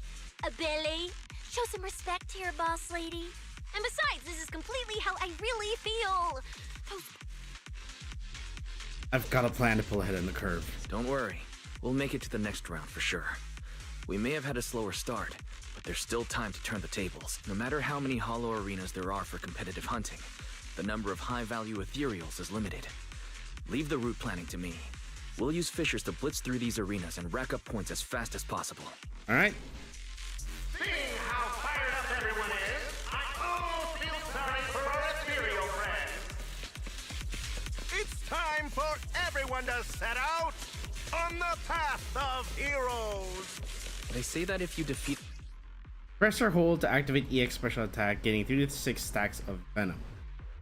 Billy, show some respect to your boss lady. And besides, this is completely how I really feel. I've got a plan to pull ahead in the curve. Don't worry. We'll make it to the next round for sure. We may have had a slower start, but there's still time to turn the tables. No matter how many hollow arenas there are for competitive hunting, the number of high-value ethereals is limited. Leave the route planning to me. We'll use fishers to blitz through these arenas and rack up points as fast as possible. All right. Seeing how fired up everyone is, I almost feel sorry for our ethereal friends. It's time for everyone to set out on the path of heroes. They say that if you defeat... Press or hold to activate EX special attack, gaining 3 to 6 stacks of venom.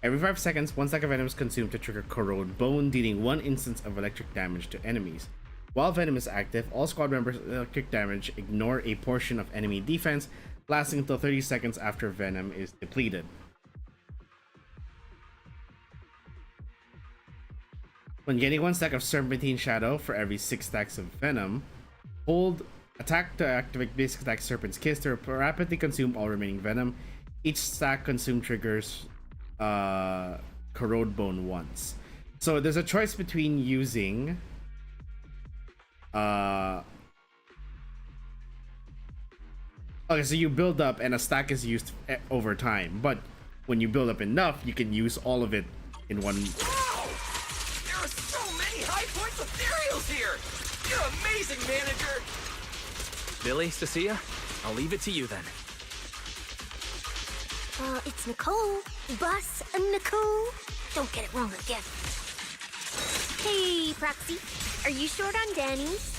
Every 5 seconds, 1 stack of venom is consumed to trigger Corrode Bone, dealing 1 instance of electric damage to enemies. While venom is active, all squad members with electric damage ignore a portion of enemy defense, lasting until 30 seconds after venom is depleted. When getting 1 stack of Serpentine Shadow for every 6 stacks of venom, hold attack to activate basic attack Serpent's Kiss to rapidly consume all remaining venom. Each stack consumed triggers Corrode Bone once. So there's a choice between using okay, so you build up and a stack is used over time, but when you build up enough, you can use all of it in one. Wow! There are so many high points ethereals here! You're amazing, manager! Billy, Cecilia, I'll leave it to you then. It's Nicole. Boss Nicole. Don't get it wrong again. Hey, Proxy. Are you short on Danny's?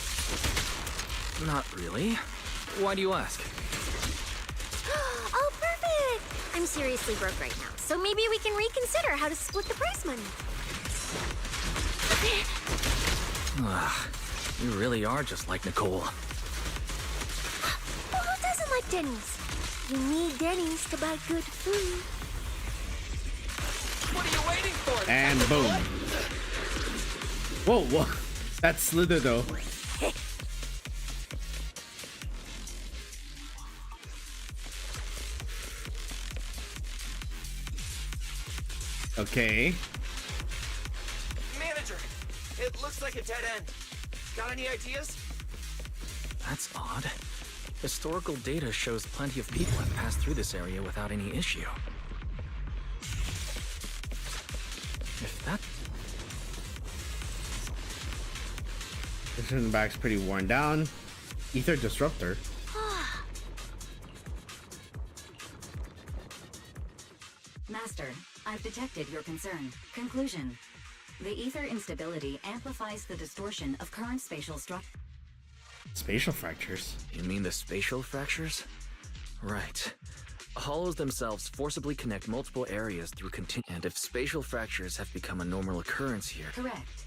Not really. Why do you ask? Oh, perfect! I'm seriously broke right now, so maybe we can reconsider how to split the prize money. Ugh, you really are just like Nicole. Denny's. You need Denny's to buy good food. What are you waiting for? And boom. Whoa, whoa. That's Slither though. Okay. Manager, it looks like a dead end. Got any ideas? That's odd. Historical data shows plenty of people have passed through this area without any issue. If that... This back's pretty worn down. Ether disruptor. Master, I've detected your concern. Conclusion. The ether instability amplifies the distortion of current spatial structure. Spatial fractures? You mean the spatial fractures? Right. Hollows themselves forcibly connect multiple areas through and if spatial fractures have become a normal occurrence here... Correct.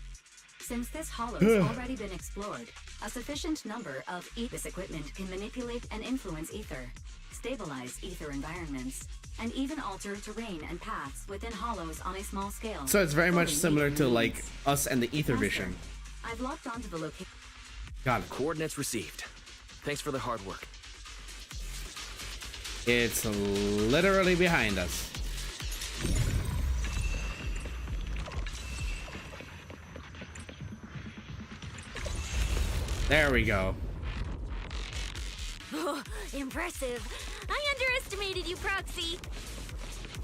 Since this hollow's already been explored, a sufficient number of this equipment can manipulate and influence ether, stabilize ether environments, and even alter terrain and paths within hollows on a small scale. So it's very much similar to like us and the ether vision. I've locked onto the location. Got it. Coordinates received. Thanks for the hard work. It's literally behind us. There we go. Oh, impressive. I underestimated you, Proxy.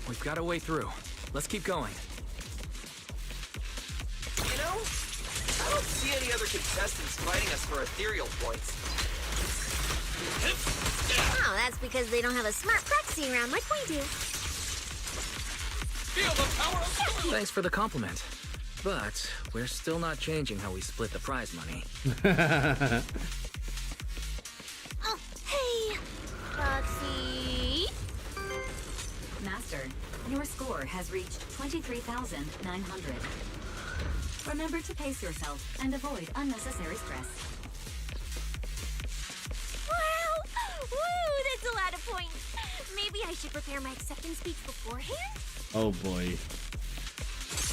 We've got a way through. Let's keep going. You know, I don't see any other contestants fighting us for ethereal points. Oh, that's because they don't have a smart proxy around like we do. Feel the power of Thanks for the compliment. But we're still not changing how we split the prize money. Oh, hey, Proxy. Master, your score has reached 23,900. Remember to pace yourself and avoid unnecessary stress. Wow! Woo, that's a lot of points. Maybe I should prepare my acceptance speech beforehand? Oh boy.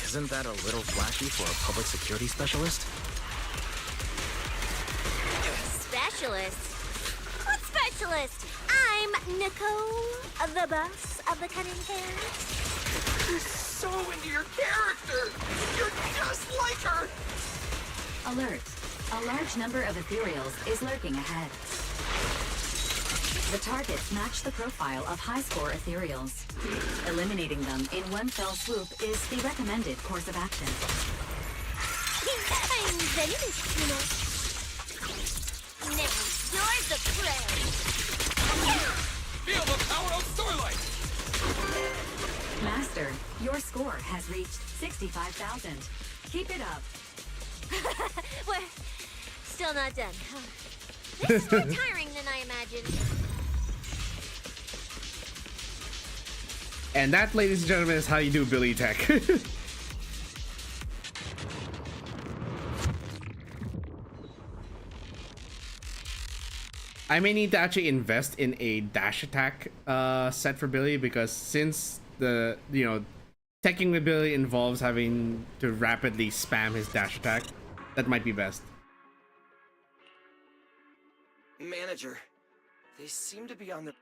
Isn't that a little flashy for a public security specialist? Specialist? What specialist? I'm Nicole, the boss of the Cunning Hair. You're so into your character! You're just like her! Alert. A large number of ethereals is lurking ahead. The targets match the profile of high-score ethereals. Eliminating them in one fell swoop is the recommended course of action. I'm venomous, you know. Now, you're the prey. Feel the power of Starlight! Master, your score has reached 65,000. Keep it up. We're still not done. This is more tiring than I imagined. And that, ladies and gentlemen, is how you do Billy Tech. I may need to actually invest in a dash attack set for Billy, because since the, teching with Billy involves having to rapidly spam his dash attack, that might be best. Manager, they seem to be on the...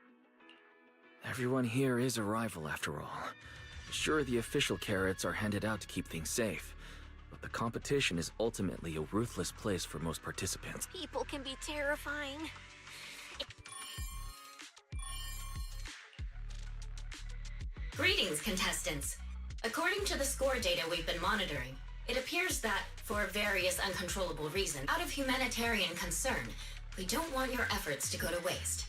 Everyone here is a rival after all. Sure, the official carrots are handed out to keep things safe, but the competition is ultimately a ruthless place for most participants. People can be terrifying. Greetings, contestants. According to the score data we've been monitoring, it appears that, for various uncontrollable reasons, out of humanitarian concern, we don't want your efforts to go to waste.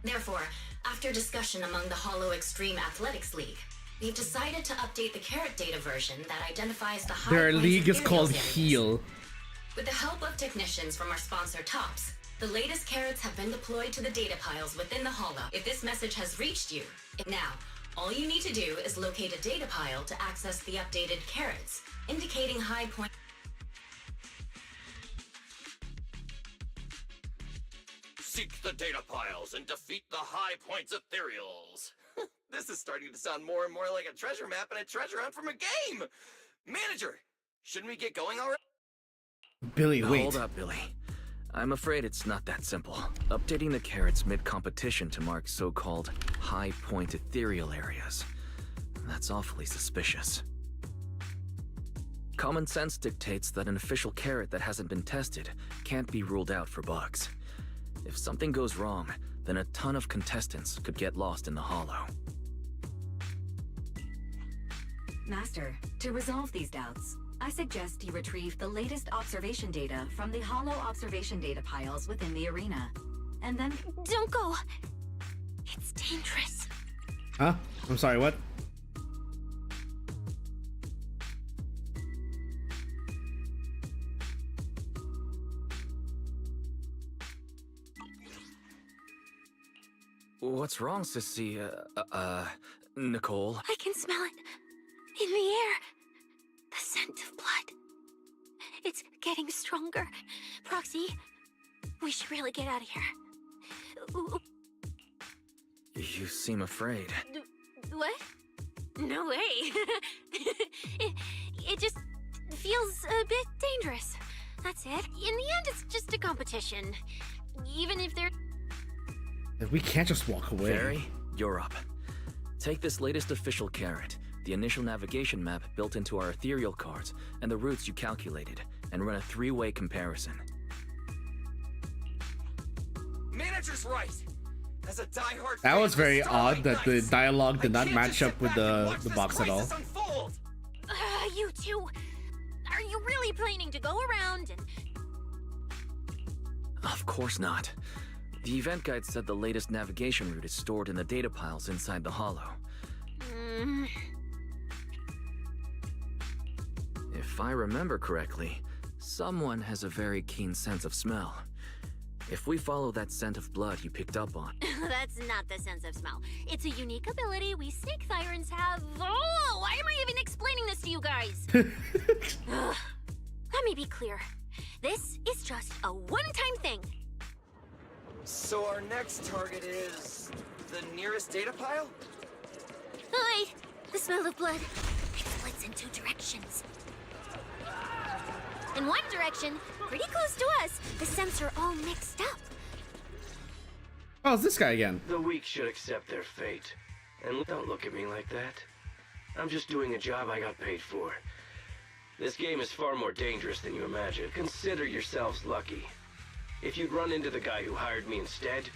Therefore, after discussion among the Hollow Extreme Athletics League, we've decided to update the carrot data version that identifies the high Their points league is of called areas. Heal. With the help of technicians from our sponsor Tops, the latest carrots have been deployed to the data piles within the Hollow. If this message has reached you, now, all you need to do is locate a data pile to access the updated carrots, indicating high point. Seek the data piles and defeat the High Points Ethereals. This is starting to sound more and more like a treasure map and a treasure hunt from a game. Manager, shouldn't we get going already? Billy, wait. Hold up, Billy. I'm afraid it's not that simple. Updating the carrots mid-competition to mark so-called high-point ethereal areas. That's awfully suspicious. Common sense dictates that an official carrot that hasn't been tested can't be ruled out for bugs. If something goes wrong, then a ton of contestants could get lost in the hollow. Master, to resolve these doubts, I suggest you retrieve the latest observation data from the hollow observation data piles within the arena. And then... Don't go! It's dangerous. Huh? I'm sorry, what? What's wrong, Sissy? Nicole? I can smell it in the air. The scent of blood. It's getting stronger. Proxy, we should really get out of here. Ooh. You seem afraid. What? No way. it just feels a bit dangerous. That's it. In the end, it's just a competition. Even if they're... We can't just walk away. Fairy, you're up. Take this latest official carrot, the initial navigation map built into our ethereal cards, and the routes you calculated, and run a 3-way comparison. Manager's right. As a diehard That fan was of the very Starlight odd that the Knights, dialogue did I not can't match just up sit with back and the watch this box at all. crisis unfold. You two, are you really planning to go around and... Of course not. The event guide said the latest navigation route is stored in the data piles inside the hollow. If I remember correctly, someone has a very keen sense of smell. If we follow that scent of blood you picked up on... That's not the sense of smell. It's a unique ability we snake sirens have. Oh, why am I even explaining this to you guys? Ugh. Let me be clear. This is just a one-time thing. So our next target is the nearest data pile? Hi, the smell of blood. It splits in 2 directions. In one direction, pretty close to us, the scents are all mixed up. Oh, it's this guy again. The weak should accept their fate. And don't look at me like that. I'm just doing a job I got paid for. This game is far more dangerous than you imagine. Consider yourselves lucky. If you'd run into the guy who hired me instead...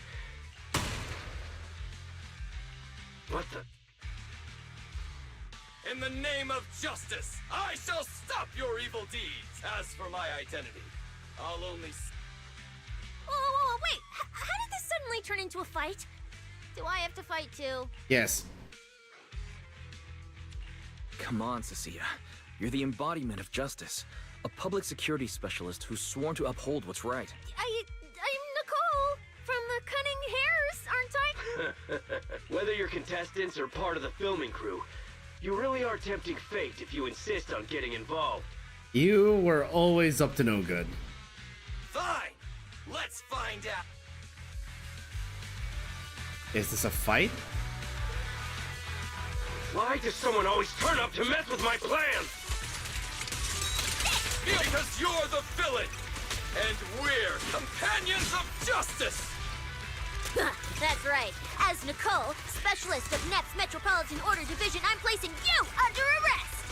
What the... In the name of justice, I shall stop your evil deeds. As for my identity, I'll only... Whoa, wait! How did this suddenly turn into a fight? Do I have to fight too? Yes. Come on, Cecilia. You're the embodiment of justice. A public security specialist who's sworn to uphold what's right. I'm Nicole from the Cunning Hares, aren't I? Whether you're contestants or part of the filming crew, you really are tempting fate if you insist on getting involved. You were always up to no good. Fine! Let's find out! Is this a fight? Why does someone always turn up to mess with my plans? Because you're the villain! And we're companions of justice! That's right. As Nicole, specialist of NEP's Metropolitan Order Division, I'm placing you under arrest!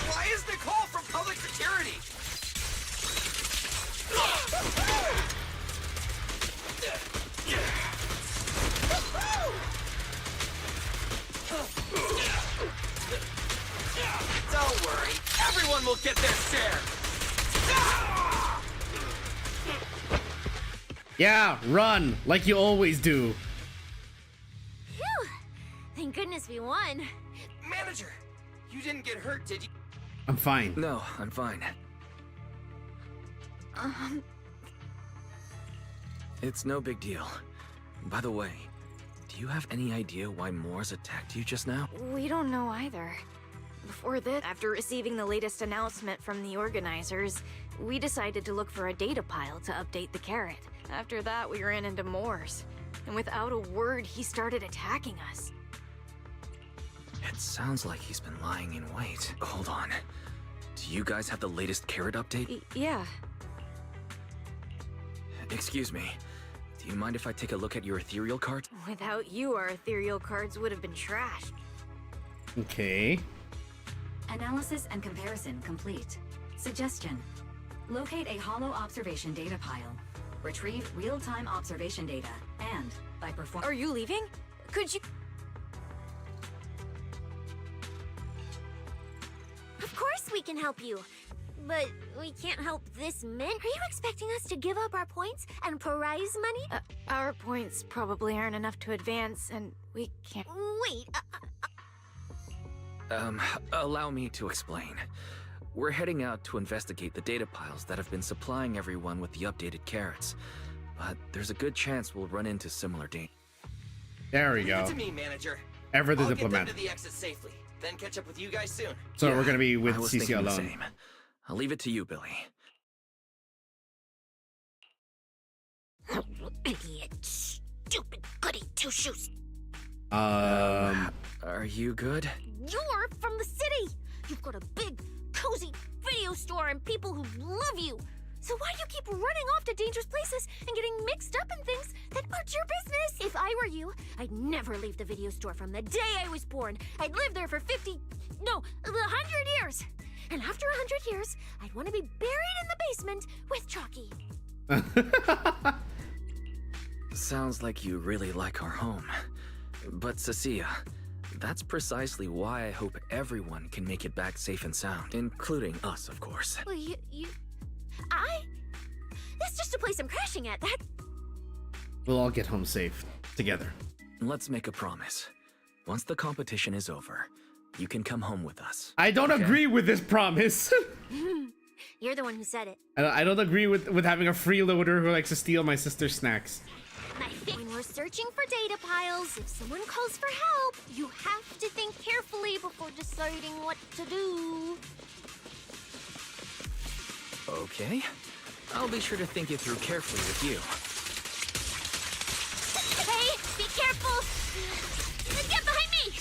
Why is Nicole from public security? Don't worry, everyone will get their share! Yeah, run, like you always do. Phew! Thank goodness we won. Manager, you didn't get hurt, did you? I'm fine. No, I'm fine. It's no big deal. By the way, do you have any idea why Moors attacked you just now? We don't know either. Before this, after receiving the latest announcement from the organizers, we decided to look for a data pile to update the carrot. After that, we ran into Morse, and without a word, he started attacking us. It sounds like he's been lying in wait. Hold on. Do you guys have the latest carrot update? Yeah. Excuse me. Do you mind if I take a look at your ethereal cards? Without you, our ethereal cards would have been trashed. Okay. Analysis and comparison complete. Suggestion. Locate a hollow observation data pile. Retrieve real-time observation data, and by performing... Are you leaving? Could you... Of course we can help you. But we can't help this mint. Are you expecting us to give up our points and prize money? Our points probably aren't enough to advance, and we can't... Wait, Allow me to explain. We're heading out to investigate the data piles that have been supplying everyone with the updated carrots. But there's a good chance we'll run into similar dangers. There we go. Leave it to me, manager. Ever the I'll diplomat. get them to the exit safely, then catch up with you guys soon. So we're gonna be with I was CC thinking the alone. same. I'll leave it to you, Billy. Idiot, stupid goody two-shoes. Are you good? You're from the city. You've got a big, cozy video store and people who love you. So why do you keep running off to dangerous places and getting mixed up in things that aren't your business? If I were you, I'd never leave the video store from the day I was born. I'd live there for 100 years. And after 100 years, I'd want to be buried in the basement with Chalky. Sounds like you really like our home. But Cecilia, that's precisely why I hope everyone can make it back safe and sound, including us, of course. Well, that's just a place I'm crashing at. We'll all get home safe together. Let's make a promise. Once the competition is over, you can come home with us. I don't agree with this promise. You're the one who said it. I don't agree with having a freeloader who likes to steal my sister's snacks. I think when we're searching for data piles, if someone calls for help, you have to think carefully before deciding what to do. Okay. I'll be sure to think it through carefully with you. Hey, be careful! Get behind me!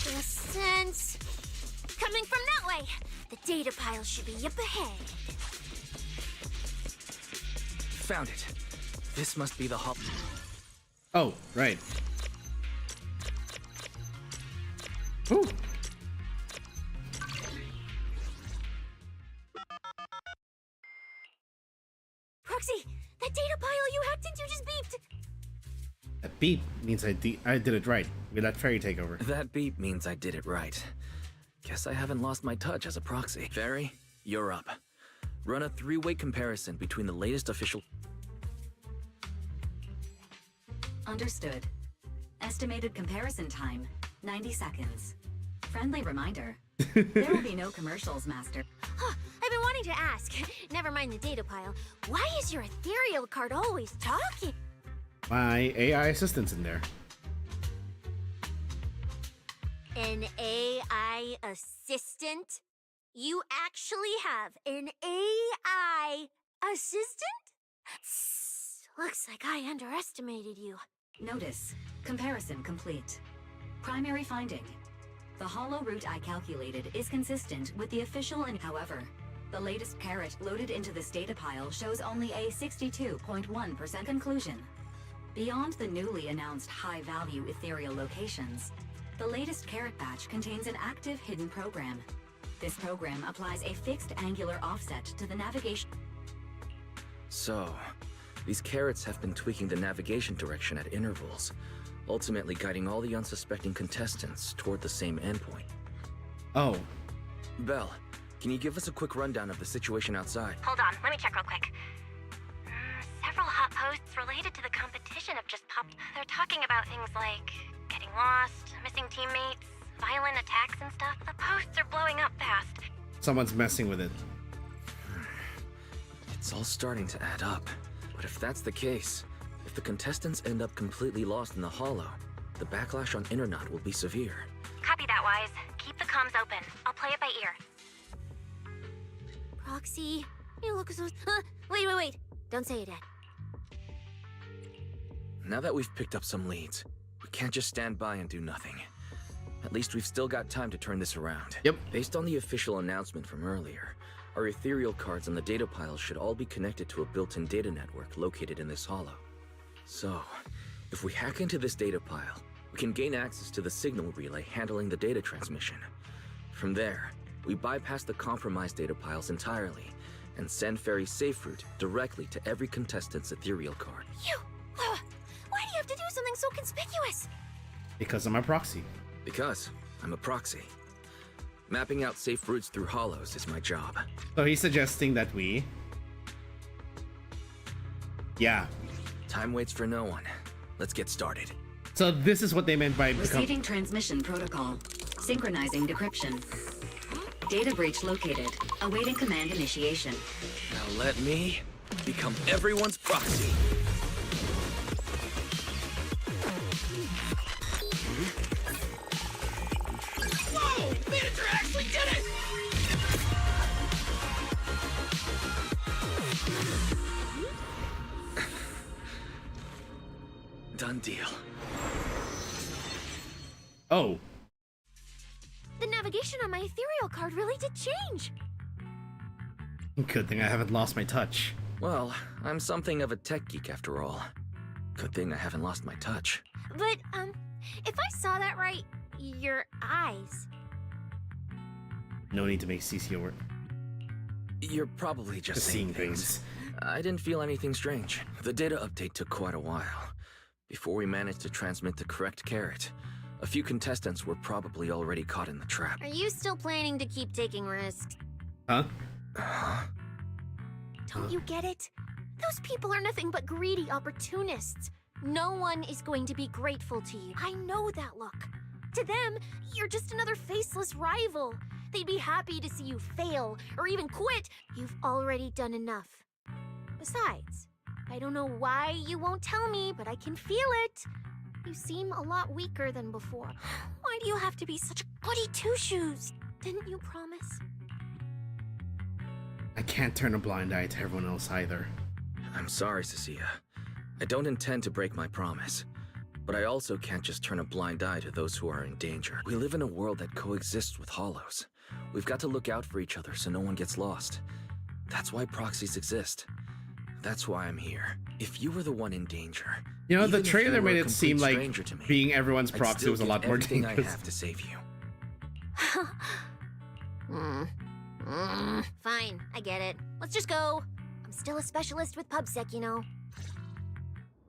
The sense coming from that way. The data pile should be up ahead. Found it. This must be the hub. Oh, right. Ooh. Proxy, that data pile you hacked into just beeped. That beep means I did it right. We let Fairy take over. That beep means I did it right. Guess I haven't lost my touch as a proxy. Fairy, you're up. Run a three-way comparison between the latest official... Understood. Estimated comparison time, 90 seconds. Friendly reminder. There will be no commercials, Master. Huh, I've been wanting to ask. Never mind the data pile. Why is your ethereal card always talking? My AI assistant's in there. An AI assistant? You actually have an AI assistant? Looks like I underestimated you. Notice. Comparison complete. Primary finding. The hollow route I calculated is consistent with the official and however, the latest carrot loaded into this data pile shows only a 62.1% conclusion. Beyond the newly announced high-value ethereal locations, the latest carrot batch contains an active hidden program. This program applies a fixed angular offset to the navigation. So, these carrots have been tweaking the navigation direction at intervals, ultimately guiding all the unsuspecting contestants toward the same endpoint. Oh. Belle, can you give us a quick rundown of the situation outside? Hold on, let me check real quick. Several hot posts related to the competition have just popped. They're talking about things like getting lost, missing teammates, violent attacks and stuff. The posts are blowing up fast. Someone's messing with it. It's all starting to add up. But if that's the case, if the contestants end up completely lost in the hollow, the backlash on Internet will be severe. Copy that wise. Keep the comms open. I'll play it by ear. Proxy, you look so... Wait. Don't say it yet. Now that we've picked up some leads, we can't just stand by and do nothing. At least we've still got time to turn this around. Yep. Based on the official announcement from earlier, our ethereal cards and the data piles should all be connected to a built-in data network located in this hollow. So, if we hack into this data pile, we can gain access to the signal relay handling the data transmission. From there, we bypass the compromised data piles entirely and send Fairy's safe route directly to every contestant's ethereal card. Why do you have to do something so conspicuous? Because I'm a proxy. Because I'm a proxy. Mapping out safe routes through hollows is my job. So he's suggesting that we... Yeah. Time waits for no one. Let's get started. So this is what they meant by... Receiving transmission protocol. Synchronizing decryption. Data breach located. Awaiting command initiation. Now let me become everyone's proxy. Whoa! Manager actually did it! Done deal. Oh. The navigation on my ethereal card really did change. Good thing I haven't lost my touch. Well, I'm something of a tech geek after all. Good thing I haven't lost my touch. But, if I saw that right, your eyes. No need to make CC work. You're probably just seeing things. I didn't feel anything strange. The data update took quite a while. Before we managed to transmit the correct carrot, a few contestants were probably already caught in the trap. Are you still planning to keep taking risks? Huh? Don't you get it? Those people are nothing but greedy opportunists. No one is going to be grateful to you. I know that look. To them, you're just another faceless rival. They'd be happy to see you fail or even quit. You've already done enough. Besides, I don't know why you won't tell me, but I can feel it. You seem a lot weaker than before. Why do you have to be such a goody two-shoes? Didn't you promise? I can't turn a blind eye to everyone else either. I'm sorry, Cecilia. I don't intend to break my promise. But I also can't just turn a blind eye to those who are in danger. We live in a world that coexists with hollows. We've got to look out for each other so no one gets lost. That's why proxies exist. That's why I'm here. If you were the one in danger... You know, the even if trailer you were made a it seem complete like stranger to me, being everyone's I'd proxy still was a give lot more everything dangerous. I have to save you. Fine, I get it. Let's just go. I'm still a specialist with PubSec, you know.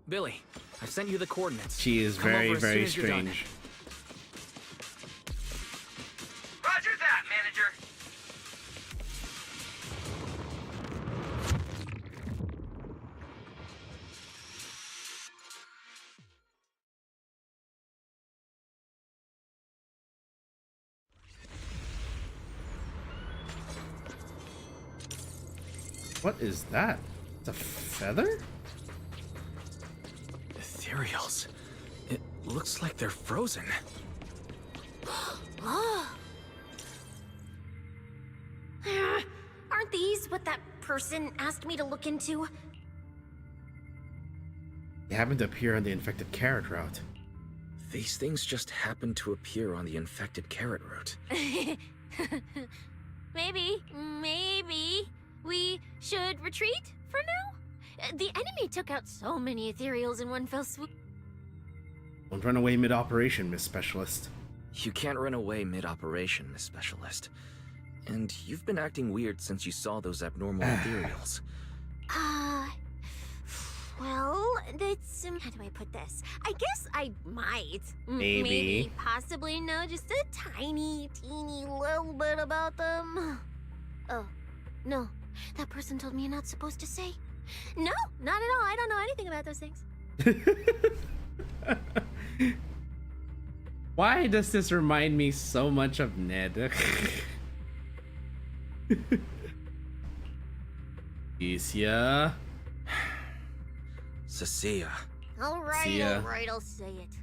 Billy, I've sent you the coordinates. She is Come very, over as soon very as you're done. strange. Roger that, manager. What is that? It's a feather? Ethereals. It looks like they're frozen. Aren't these what that person asked me to look into? They happen to appear on the infected carrot route. These things just happen to appear on the infected carrot route. Maybe we should retreat for now? The enemy took out so many ethereals in one fell swoop. Don't run away mid-operation, Miss Specialist. You can't run away mid-operation, Miss Specialist. And you've been acting weird since you saw those abnormal ethereals. Well, that's, how do I put this? I guess I might. Maybe. Possibly know just a teeny little bit about them. Oh, no. That person told me you're not supposed to say. No, not at all. I don't know anything about those things. Why does this remind me so much of Ned? Isia. Cecilia. All right, I'll say it.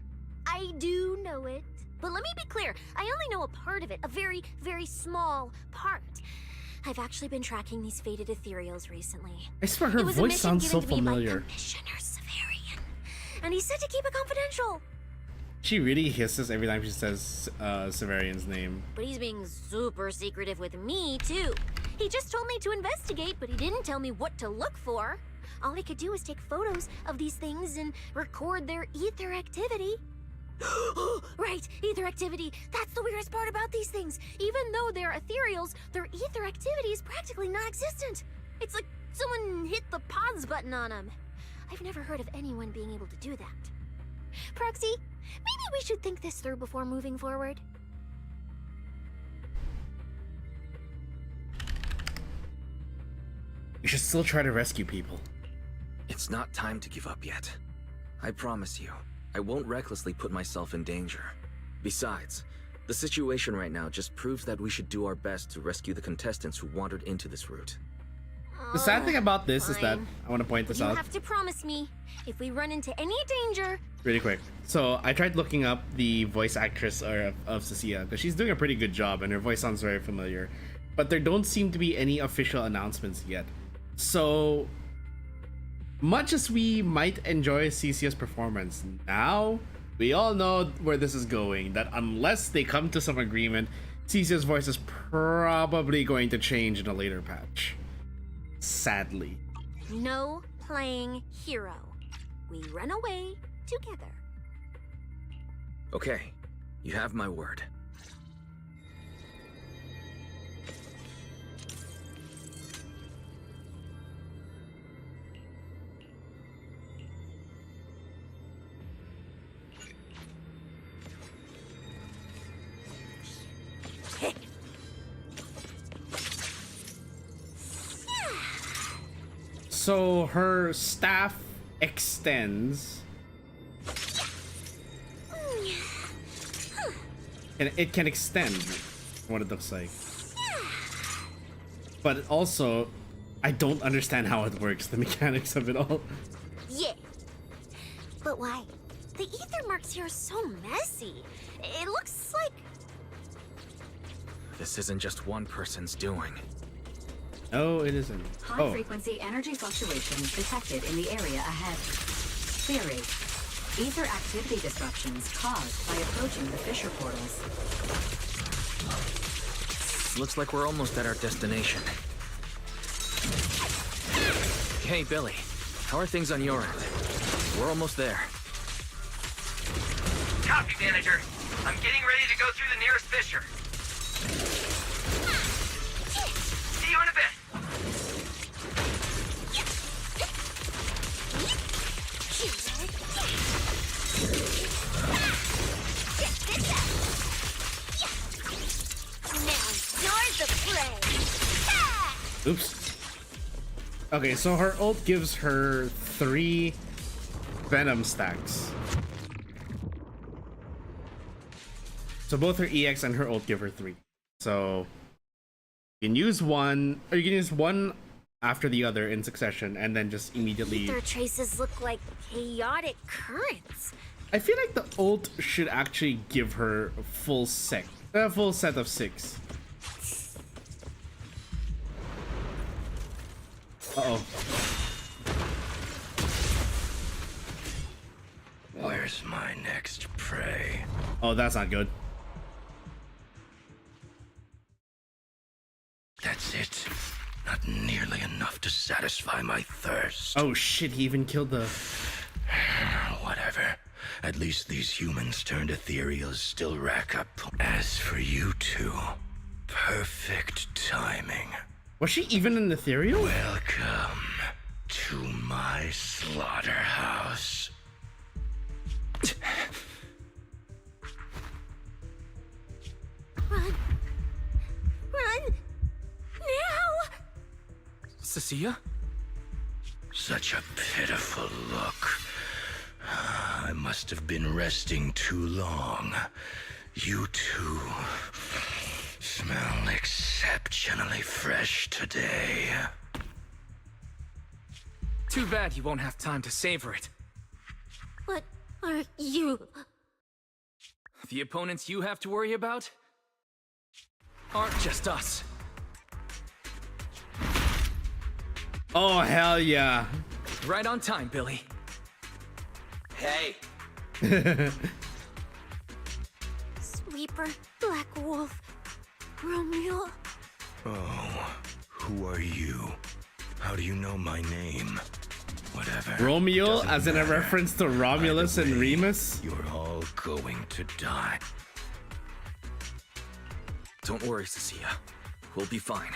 I do know it. But let me be clear, I only know a part of it, a very, very small part. I've actually been tracking these faded ethereals recently. I swear her voice sounds so familiar. Commissioner Severian, and he said to keep it confidential. She really hisses every time she says Severian's name. But he's being super secretive with me, too. He just told me to investigate, but he didn't tell me what to look for. All he could do was take photos of these things and record their ether activity. Right, ether activity. That's the weirdest part about these things. Even though they're ethereals, their ether activity is practically non-existent. It's like someone hit the pause button on them. I've never heard of anyone being able to do that. Proxy, maybe we should think this through before moving forward. You should still try to rescue people. It's not time to give up yet. I promise you, I won't recklessly put myself in danger. Besides, the situation right now just proves that we should do our best to rescue the contestants who wandered into this route. The sad thing about this is that, Fine. I want to point this You out have to promise me, if we run into any danger... really quick. So I tried looking up the voice actress of Cecilia, because she's doing a pretty good job and her voice sounds very familiar. But there don't seem to be any official announcements yet. So, much as we might enjoy Cecia's performance now, we all know where this is going. That unless they come to some agreement, Cecia's voice is probably going to change in a later patch. Sadly. No playing hero. We run away together. Okay, you have my word. So her staff extends. And it can extend, what it looks like. But also, I don't understand how it works, the mechanics of it all. Yeah. But why? The ether marks here are so messy. It looks like... This isn't just one person's doing. No, it isn't. High-frequency energy fluctuations detected in the area ahead. Theory: ether activity disruptions caused by approaching the fissure portals. Looks like we're almost at our destination. Hey, Billy. How are things on your end? We're almost there. Copy, manager. I'm getting ready to go through the nearest fissure. See you in a bit. Oops. Okay, so her ult gives her 3 venom stacks. So both her EX and her ult give her 3. So you can use one, or you can use one after the other in succession, and then just immediately. Ether traces look like chaotic currents. I feel like the ult should actually give her a full set of 6. Uh-oh. Where's my next prey? Oh, that's not good. That's it. Not nearly enough to satisfy my thirst. Oh shit, he even killed the... Whatever. At least these humans turned ethereals still rack up. As for you two, perfect timing. Was she even an ethereal? Welcome to my slaughterhouse. Run! Run! Now! Cecilia? Such a pitiful look. I must have been resting too long. You two smell exceptionally fresh today. Too bad you won't have time to savor it. What are you? The opponents you have to worry about aren't just us. Oh, hell yeah. Right on time, Billy. Hey. Sweeper, Black Wolf, Romeo. Oh, who are you? How do you know my name? Whatever. Romeo, Doesn't as in a matter. reference to Romulus Either and way, Remus? You're all going to die. Don't worry, Cecilia. We'll be fine.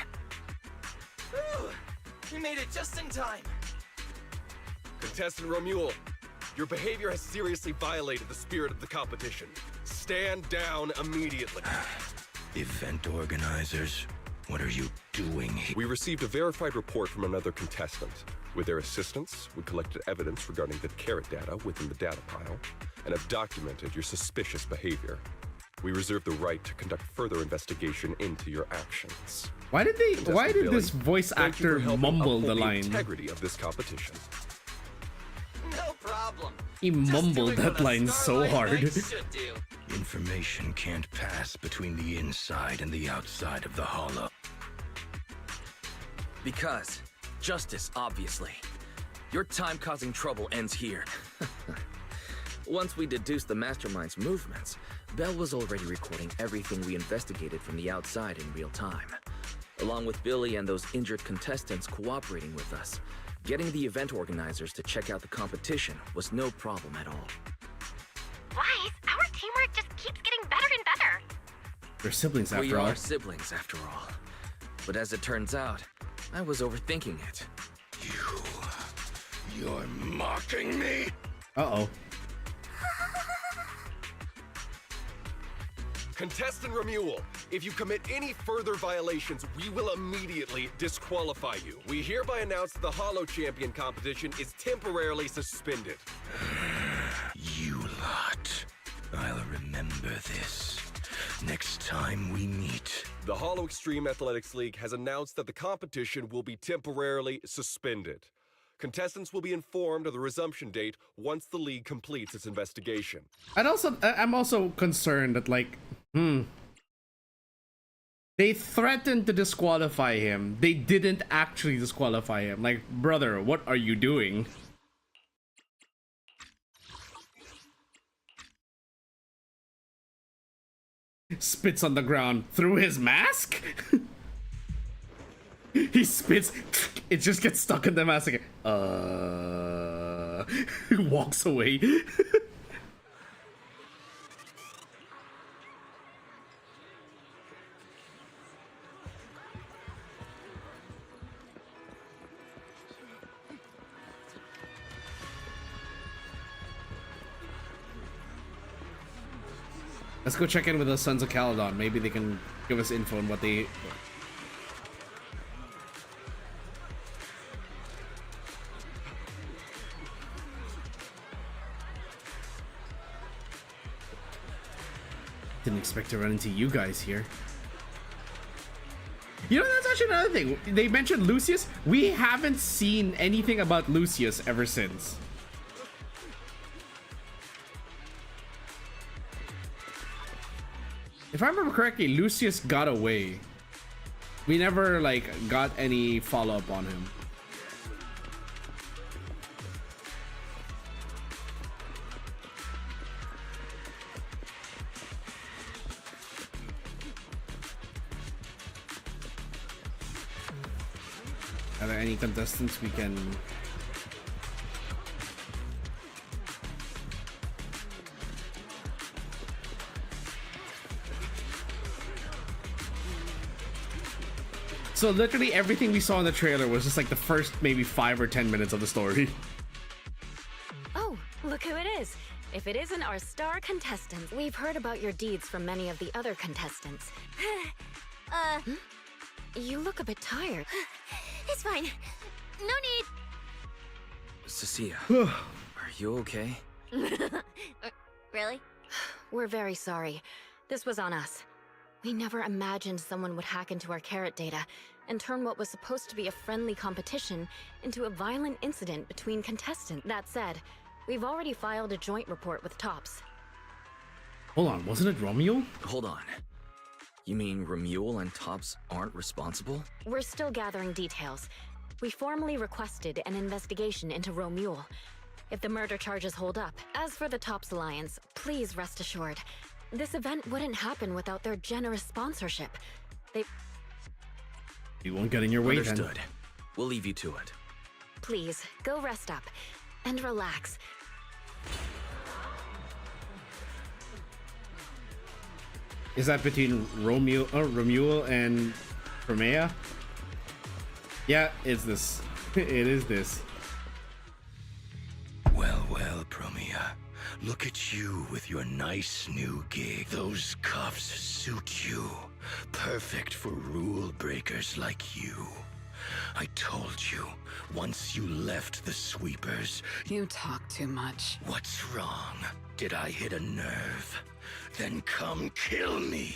Whew, we made it just in time. Contestant Romuald, your behavior has seriously violated the spirit of the competition. Stand down immediately. Event organizers, what are you doing here? We received a verified report from another contestant. With their assistance, we collected evidence regarding the carrot data within the data pile and have documented your suspicious behavior. We reserve the right to conduct further investigation into your actions. Why did this voice thank you actor for helping mumble uphold the line? integrity of this competition. No problem. He mumbled that line so hard. Information can't pass between the inside and the outside of the hollow. Because justice, obviously. Your time causing trouble ends here. Once we deduced the mastermind's movements, Bell was already recording everything we investigated from the outside in real time. Along with Billy and those injured contestants cooperating with us, getting the event organizers to check out the competition was no problem at all. Wise, our teamwork just keeps getting better and better. They're siblings after We all. are siblings after all. But as it turns out, I was overthinking it. You're mocking me? Uh-oh. Contestant Romuald, if you commit any further violations, we will immediately disqualify you. We hereby announce that the Hollow Champion competition is temporarily suspended. You lot. I'll remember this. Next time we meet. The Hollow Extreme Athletics League has announced that the competition will be temporarily suspended. Contestants will be informed of the resumption date once the league completes its investigation. I'm also concerned that, like, they threatened to disqualify him. They didn't actually disqualify him. Like, brother, what are you doing? Spits on the ground through his mask? He spits, it just gets stuck in the mask again. He walks away. Let's go check in with the Sons of Caledon. Maybe they can give us info on what they... Didn't expect to run into you guys here. You know, that's actually another thing. They mentioned Lucius. We haven't seen anything about Lucius ever since. If I remember correctly, Lucius got away. We never, like, got any follow-up on him. Are there any contestants we can... So literally everything we saw in the trailer was just like the first maybe 5 or 10 minutes of the story. Oh, look who it is. If it isn't our star contestant, we've heard about your deeds from many of the other contestants. You look a bit tired. It's fine. No need. Cecilia, are you okay? Really? We're very sorry. This was on us. We never imagined someone would hack into our carrot data and turn what was supposed to be a friendly competition into a violent incident between contestants. That said, we've already filed a joint report with Tops. Hold on, wasn't it Romeo? Hold on. You mean Romuald and Tops aren't responsible? We're still gathering details. We formally requested an investigation into Romuald, if the murder charges hold up. As for the Tops Alliance, please rest assured, this event wouldn't happen without their generous sponsorship. You won't get in your way. Understood. We'll leave you to it. Please, go rest up and relax. Is that between Romuald and Romea? Yeah, it's this. It is this. Well, Promia. Look at you with your nice new gig. Those cuffs suit you. Perfect for rule breakers like you. I told you, once you left the sweepers... You talk too much. What's wrong? Did I hit a nerve? Then come kill me.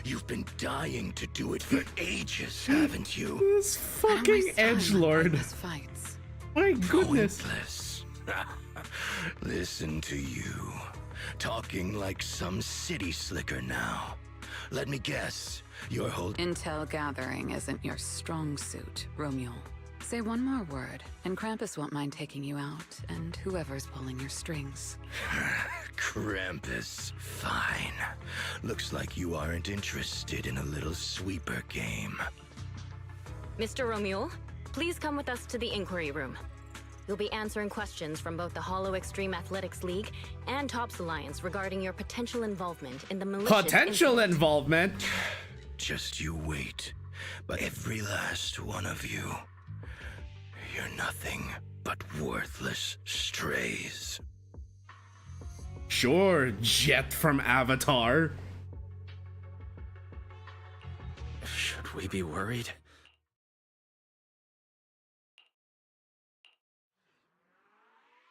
You've been dying to do it for ages, haven't you? This fucking edgelord. Fights. My goodness. Pointless. Listen to you. Talking like some city slicker now. Let me guess. Your whole intel gathering isn't your strong suit, Romuald. Say one more word, and Krampus won't mind taking you out, and whoever's pulling your strings. Krampus. Fine. Looks like you aren't interested in a little sweeper game. Mr. Romuald, please come with us to the inquiry room. You'll be answering questions from both the Hollow Extreme Athletics League and Tops Alliance regarding your potential involvement in the malicious potential incident. Involvement? Just you wait. But every last one of you, you're nothing but worthless strays. Sure, Jet from Avatar. Should we be worried?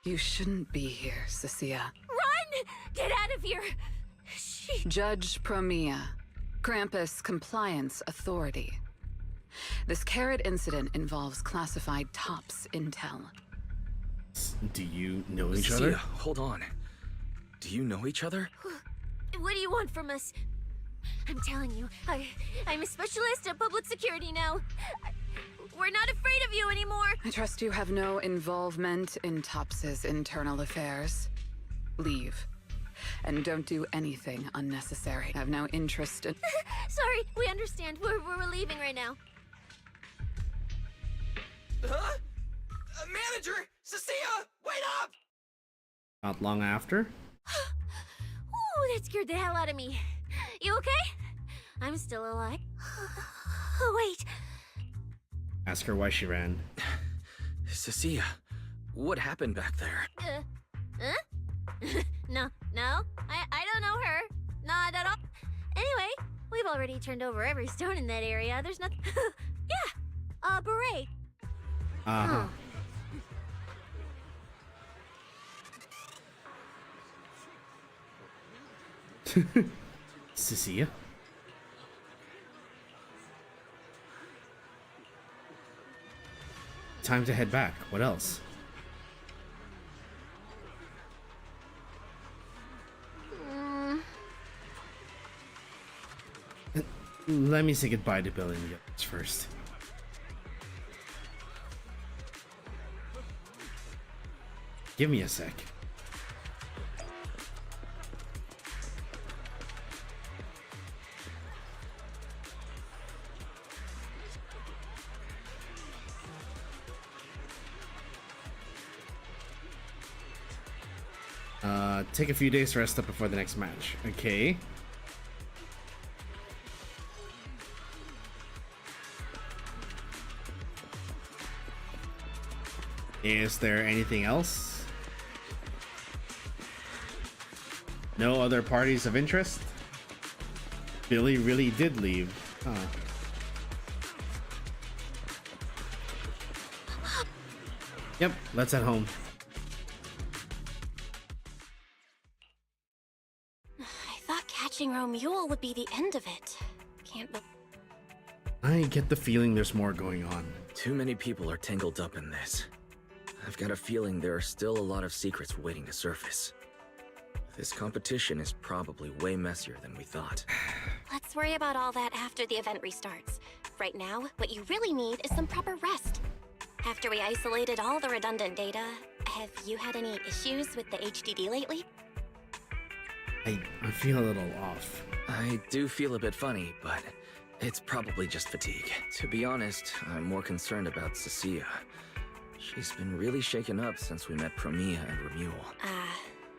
You shouldn't be here, Cecilia. Run! Get out of here! Judge Promia, Krampus Compliance Authority. This carrot incident involves classified Tops intel. Do you know each Cecilia, other? Hold on. Do you know each other? What do you want from us? I'm telling you, I'm a specialist at public security now. We're not afraid of you anymore. I trust you have no involvement in Tops's internal affairs. Leave. And don't do anything unnecessary. I have no interest in... Sorry, we understand. We're leaving right now. Huh? Manager! Cecilia! Wait up! Not long after? Ooh, that scared the hell out of me. You okay? I'm still alive. Oh, wait. Ask her why she ran. Cecilia, what happened back there? No, I don't know her. Not at all. Anyway, we've already turned over every stone in that area. There's nothing. Yeah, a beret. Uh-huh. Cecilia? Time to head back. What else? Let me say goodbye to Bill and the others first. Give me a sec. Take a few days to rest up before the next match. Okay. Is there anything else? No other parties of interest? Billy really did leave. Huh. Yep, let's head home. Catching Romuald would be the end of it. Can't be. I get the feeling there's more going on. Too many people are tangled up in this. I've got a feeling there are still a lot of secrets waiting to surface. This competition is probably way messier than we thought. Let's worry about all that after the event restarts. Right now, what you really need is some proper rest. After we isolated all the redundant data, have you had any issues with the HDD lately? I feel a little off. I do feel a bit funny, but it's probably just fatigue. To be honest, I'm more concerned about Cecilia. She's been really shaken up since we met Promia and Remuel.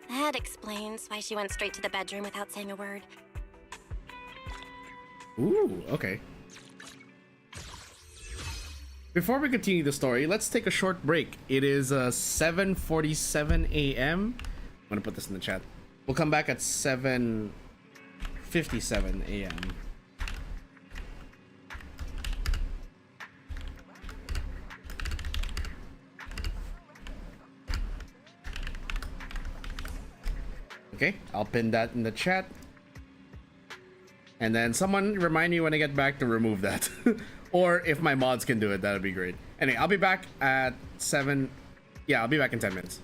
That explains why she went straight to the bedroom without saying a word. Ooh, okay. Before we continue the story, let's take a short break. It is 7:47 a.m. I'm gonna put this in the chat. We'll come back at 7:57 a.m. Okay, I'll pin that in the chat. And then someone remind me when I get back to remove that. Or if my mods can do it, that'd be great. Anyway, I'll be back at 7. Yeah, I'll be back in 10 minutes.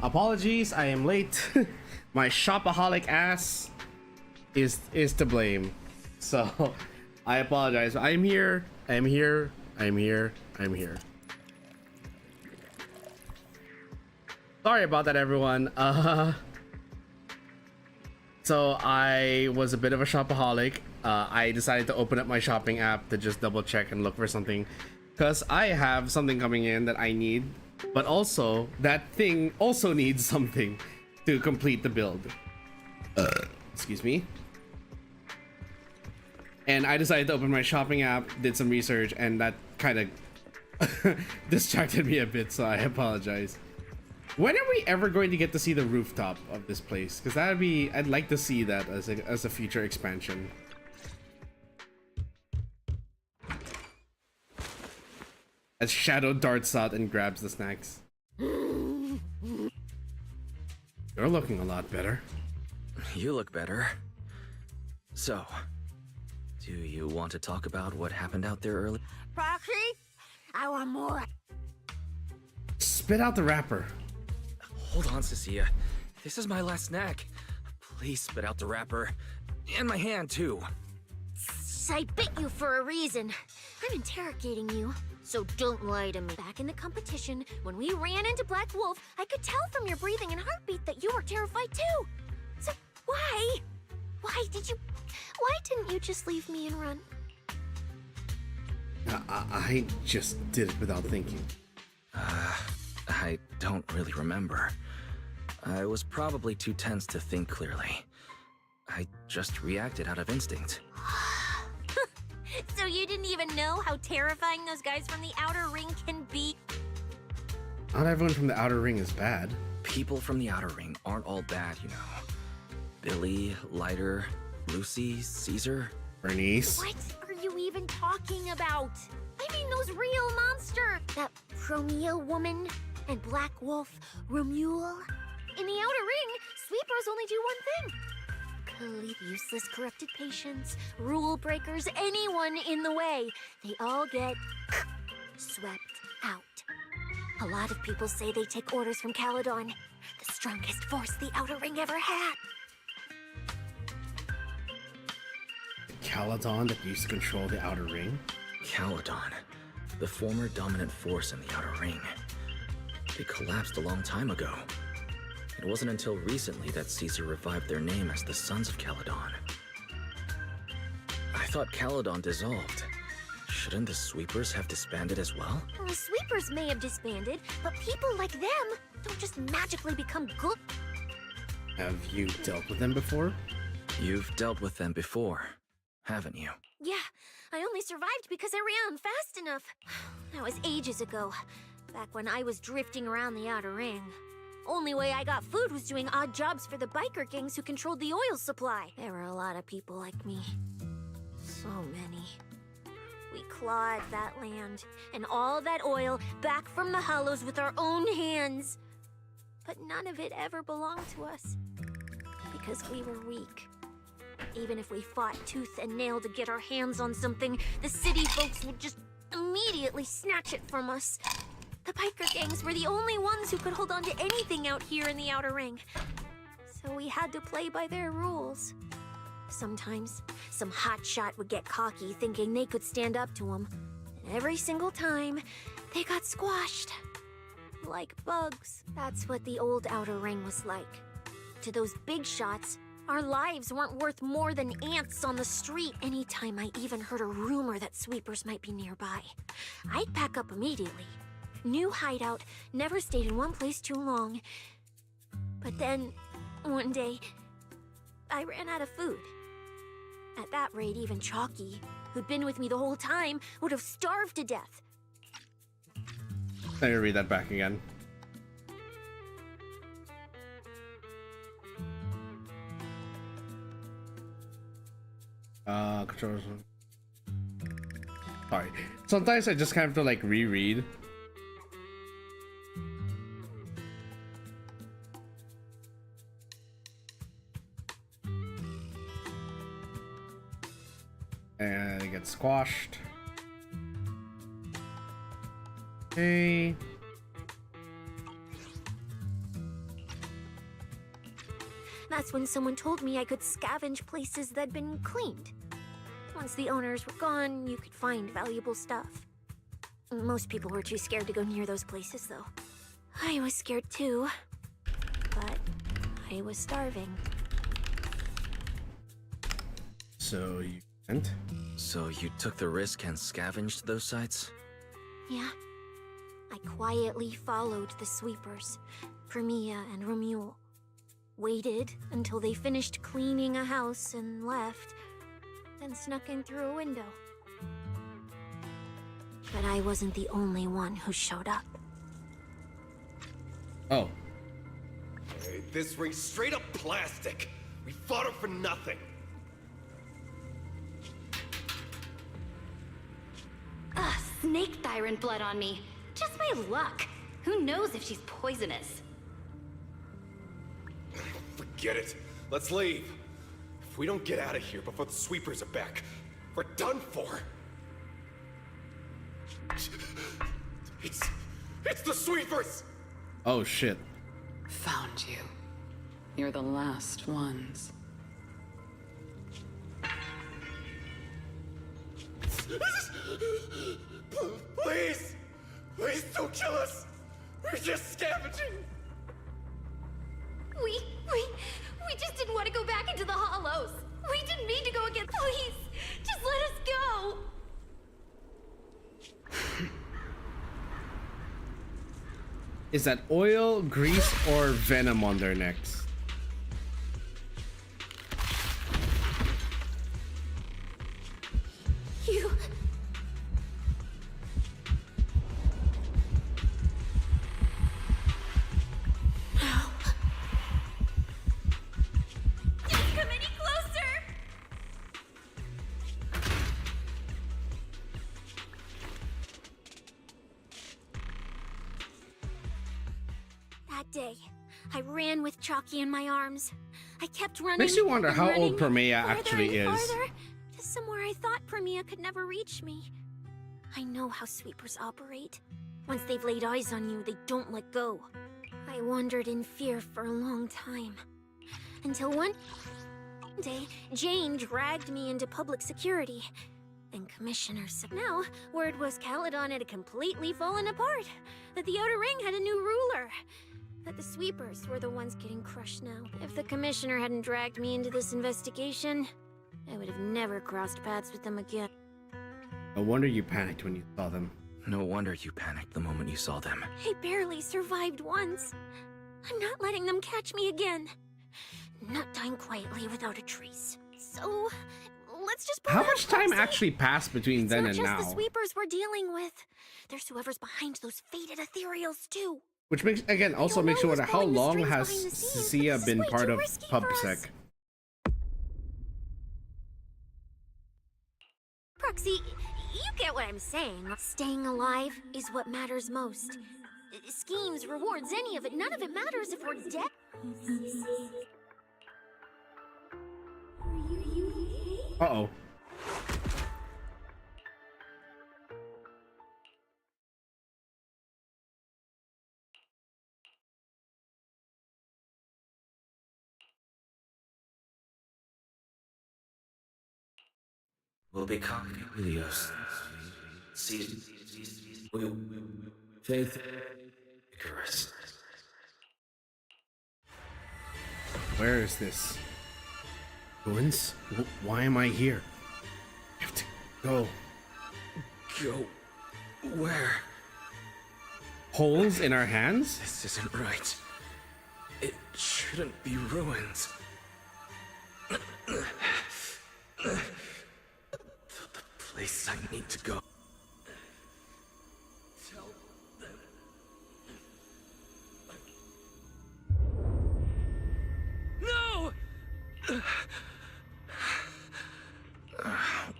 Apologies, I am late. My shopaholic ass is to blame. So I apologize. I'm here. I'm here. I'm here. I'm here. Sorry about that, everyone. So I was a bit of a shopaholic. I decided to open up my shopping app to just double check and look for something, because I have something coming in that I need, but also that thing also needs something to complete the build. Excuse me. And I decided to open my shopping app, did some research, and that kind of distracted me a bit, so I apologize. When are we ever going to get to see the rooftop of this place? Because that'd be, I'd like to see that as a future expansion. As Shadow darts out and grabs the snacks. You're looking a lot better. You look better. So, do you want to talk about what happened out there early? Proxy, I want more. Spit out the wrapper. Hold on, Cecilia. This is my last snack. Please spit out the wrapper. And my hand, too. I bit you for a reason. I'm interrogating you, so don't lie to me. Back in the competition, when we ran into Black Wolf, I could tell from your breathing and heartbeat that you were terrified too. So why? Why didn't you just leave me and run? I just did it without thinking. I don't really remember. I was probably too tense to think clearly. I just reacted out of instinct. So you didn't even know how terrifying those guys from the outer ring can be? Not everyone from the outer ring is bad. People from the outer ring aren't all bad, you know. Billy, Lighter, Lucy, Caesar. Bernice. What are you even talking about? I mean those real monsters! That Promeo woman and Black Wolf, Romuald. In the outer ring, sweepers only do one thing. Leave useless corrupted patients, rule breakers, anyone in the way. They all get swept out. A lot of people say they take orders from Caladon, the strongest force the outer ring ever had. Caladon that used to control the outer ring? Caladon, the former dominant force in the outer ring. It collapsed a long time ago. It wasn't until recently that Caesar revived their name as the Sons of Caladon. I thought Caladon dissolved. Shouldn't the Sweepers have disbanded as well? Well, the Sweepers may have disbanded, but people like them don't just magically become good. Have you dealt with them before? You've dealt with them before, haven't you? Yeah, I only survived because I ran fast enough. That was ages ago, back when I was drifting around the outer ring. Only way I got food was doing odd jobs for the biker gangs who controlled the oil supply. There were a lot of people like me. So many. We clawed that land and all that oil back from the hollows with our own hands. But none of it ever belonged to us. Because we were weak. Even if we fought tooth and nail to get our hands on something, the city folks would just immediately snatch it from us. The biker gangs were the only ones who could hold on to anything out here in the outer ring. So we had to play by their rules. Sometimes, some hotshot would get cocky thinking they could stand up to them. And every single time, they got squashed. Like bugs. That's what the old outer ring was like. To those big shots, our lives weren't worth more than ants on the street. Anytime I even heard a rumor that sweepers might be nearby, I'd pack up immediately. New hideout, never stayed in one place too long. But then, one day, I ran out of food. At that rate, even Chalky, who'd been with me the whole time, would have starved to death. Let me read that back again. Controls. Sorry. Sometimes I just kind of have to like reread. And it gets squashed. Okay. That's when someone told me I could scavenge places that'd been cleaned. Once the owners were gone, you could find valuable stuff. Most people were too scared to go near those places, though. I was scared too, but I was starving. So you went? So you took the risk and scavenged those sites? Yeah. I quietly followed the sweepers, Premia and Romuald. Waited until they finished cleaning a house and left, then snuck in through a window. But I wasn't the only one who showed up. Oh. Hey, this ring's straight up plastic. We fought her for nothing. Ugh, snake tyrant blood on me. Just my luck. Who knows if she's poisonous? Forget it. Let's leave. If we don't get out of here before the sweepers are back, we're done for. It's the sweepers! Oh shit. Found you. You're the last ones. Please! Please don't kill us! We're just scavenging! We just didn't want to go back into the hollows. We didn't mean to go again. Please, just let us go. Is that oil, grease, or venom on their necks? You... Don't come any closer! That day, I ran with Chalky in my arms. I kept running. Makes you wonder and how running old Premia farther actually and is. farther to somewhere I thought Premia could never reach me. I know how sweepers operate. Once they've laid eyes on you, they don't let go. I wandered in fear for a long time. Until one day, Jane dragged me into public security. And Commissioner said, now, word was Caledon had completely fallen apart. That the Outer Ring had a new ruler. That the sweepers were the ones getting crushed now. If the Commissioner hadn't dragged me into this investigation, I would have never crossed paths with them again. No wonder you panicked when you saw them. No wonder you panicked the moment you saw them. I barely survived once. I'm not letting them catch me again. Not dying quietly without a trace. So, let's just How much time actually passed between then and It's not now? just the sweepers we're dealing with. There's whoever's behind those faded ethereals too. Which makes, again, also makes you wonder how long has Sia been part of PubSec? Proxy, you get what I'm saying. Staying alive is what matters most. Schemes, rewards, any of it, none of it matters if we're dead. Uh-oh. We'll be copying videos. Season. Faith. Icarus. Where is this? Ruins? Why am I here? I have to go. Go. Where? Holes in our hands? This isn't right. It shouldn't be ruins. The place I need to go. Tell them. No!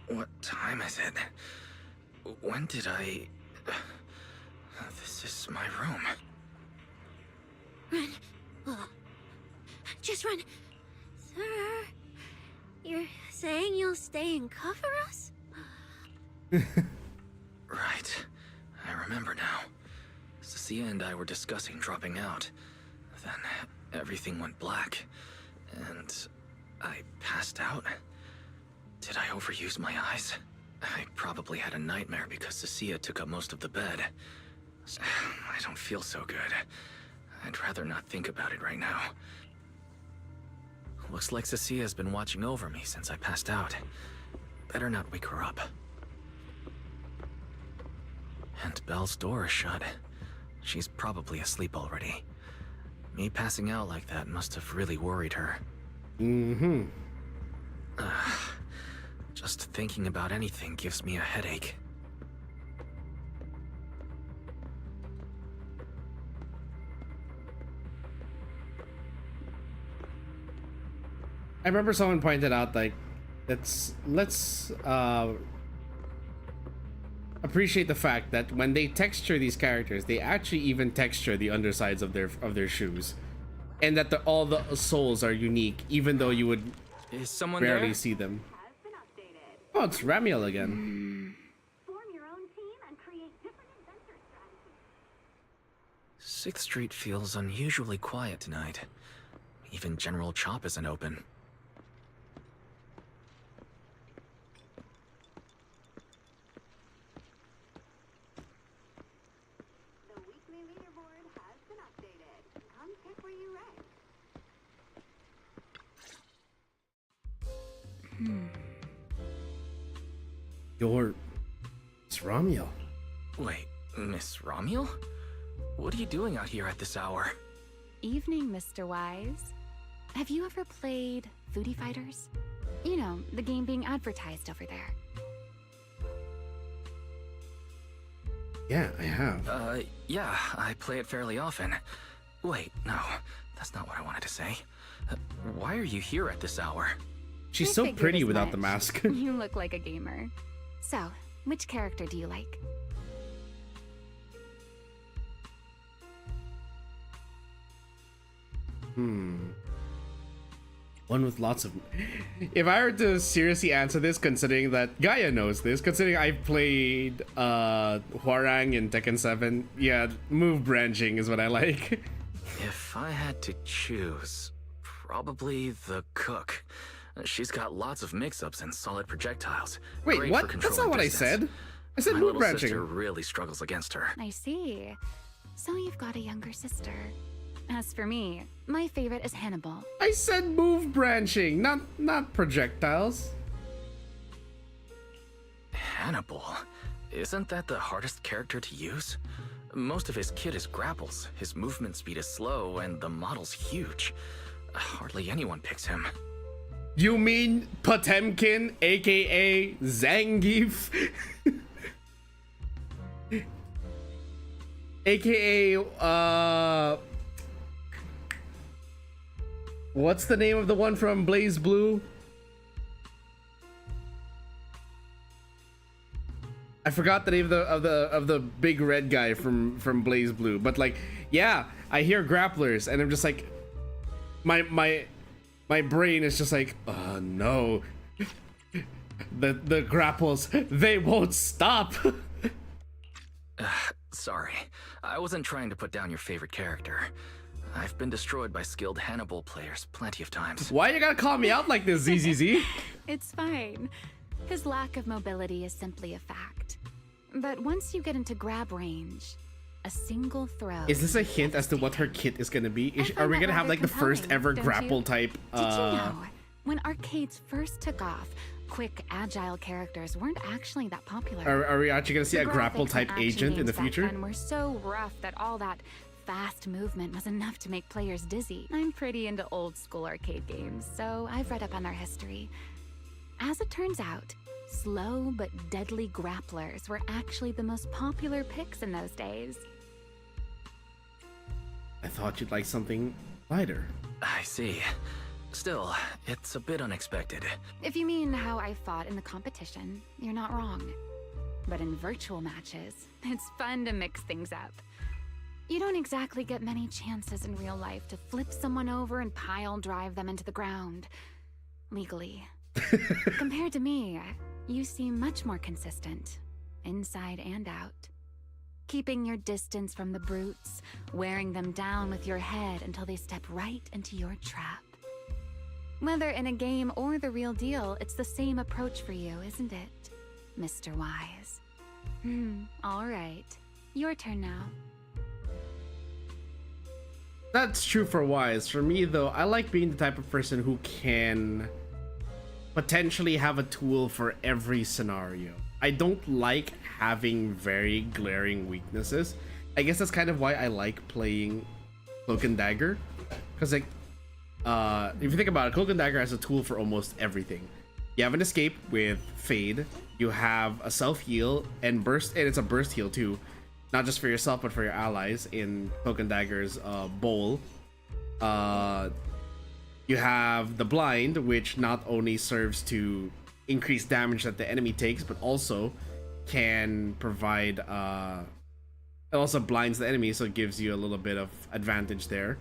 What time is it? When did I... This is my room. Run. Just run. Sir, you're saying you'll stay and cover us? Right. I remember now. Cecilia and I were discussing dropping out. Then everything went black. And I passed out? Did I overuse my eyes? I probably had a nightmare because Cecilia took up most of the bed. I don't feel so good. I'd rather not think about it right now. Looks like Cecilia's been watching over me since I passed out. Better not wake her up. And Belle's door is shut. She's probably asleep already. Me passing out like that must have really worried her. Mm-hmm. Just thinking about anything gives me a headache. I remember someone pointed out, like, let's appreciate the fact that when they texture these characters, they actually even texture the undersides of their shoes, and that all the soles are unique, even though you would rarely see them. Oh, it's Ramiel again. Sixth Street feels unusually quiet tonight. Even General Chop isn't open. It's Ramiel. Wait, Miss Ramiel? What are you doing out here at this hour? Evening, Mr. Wise. Have you ever played Foodie Fighters? You know, the game being advertised over there. Yeah, I have. Yeah, I play it fairly often. Wait, no, that's not what I wanted to say. Why are you here at this hour? She's I so figured pretty as without much. the mask. You look like a gamer. So, which character do you like? One with lots of... If I were to seriously answer this, considering that Gaia knows this, considering I've played Hwarang in Tekken 7, yeah, move branching is what I like. If I had to choose, probably the cook. She's got lots of mix-ups and solid projectiles. Wait, Great what? for That's not controlling what I distance. said. I said My move little branching. sister really struggles against her. I see. So you've got a younger sister. As for me, my favorite is Hannibal. I said move branching, not projectiles. Hannibal? Isn't that the hardest character to use? Most of his kit is grapples, his movement speed is slow, and the model's huge. Hardly anyone picks him. You mean Potemkin, aka Zangief? AKA, what's the name of the one from Blaze Blue? I forgot the name of the big red guy from Blaze Blue, but like, yeah, I hear grapplers, and I'm just like, my brain is just like, oh no, the grapples, they won't stop. Sorry, I wasn't trying to put down your favorite character. I've been destroyed by skilled Hannibal players plenty of times. Why you gotta call me out like this, ZZZ? It's fine. His lack of mobility is simply a fact. But once you get into grab range, a single throw... Is this a hint as to what her kit is gonna be? Are we gonna have like the first ever grapple type? Did you know, when arcades first took off, quick, agile characters weren't actually that popular. Are we actually gonna see The a grapple graphics and type action agent in the games back future? then were so rough that all that fast movement was enough to make players dizzy. I'm pretty into old school arcade games, so I've read up on their history. As it turns out, slow but deadly grapplers were actually the most popular picks in those days. I thought you'd like something lighter. I see. Still, it's a bit unexpected. If you mean how I fought in the competition, you're not wrong. But in virtual matches, it's fun to mix things up. You don't exactly get many chances in real life to flip someone over and pile drive them into the ground. Legally. Compared to me, you seem much more consistent, inside and out. Keeping your distance from the brutes, wearing them down with your head until they step right into your trap. Whether in a game or the real deal, it's the same approach for you, isn't it, Mr. Wise? All right. Your turn now. That's true for Wise. For me, though, I like being the type of person who can potentially have a tool for every scenario. I don't like having very glaring weaknesses. I guess that's kind of why I like playing Cloak and Dagger. Because, like, if you think about it, Cloak and Dagger has a tool for almost everything. You have an escape with Fade. You have a self-heal and burst, and it's a burst heal too. Not just for yourself, but for your allies in Cloak and Dagger's bowl. You have the blind, which not only serves to increase damage that the enemy takes, but also can provide it also blinds the enemy, so it gives you a little bit of advantage there.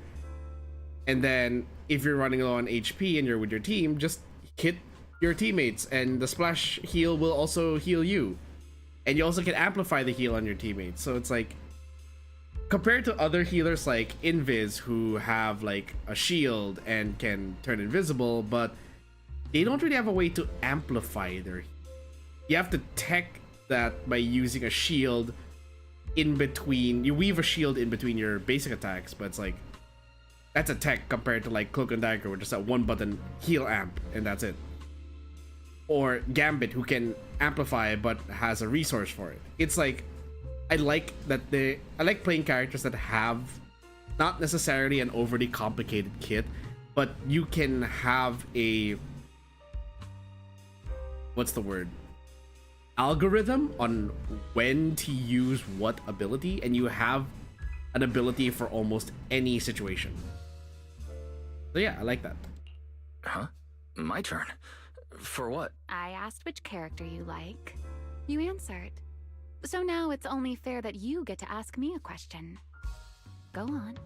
And then if you're running low on HP and you're with your team, just hit your teammates, and the splash heal will also heal you. And you also can amplify the heal on your teammates. So it's like, compared to other healers like Invis, who have like a shield and can turn invisible, but they don't really have a way to amplify their heal. You have to tech that by using a shield in between. You weave a shield in between your basic attacks, but it's like, that's a tech compared to like Cloak and Dagger, which is a one button heal amp, and that's it. Or Gambit, who can amplify but has a resource for it. It's like, I like playing characters that have not necessarily an overly complicated kit, but you can have a, what's the word, algorithm on when to use what ability, and you have an ability for almost any situation. So yeah, I like that. Huh? My turn? For what? I asked which character you like. You answered. So now it's only fair that you get to ask me a question. Go on.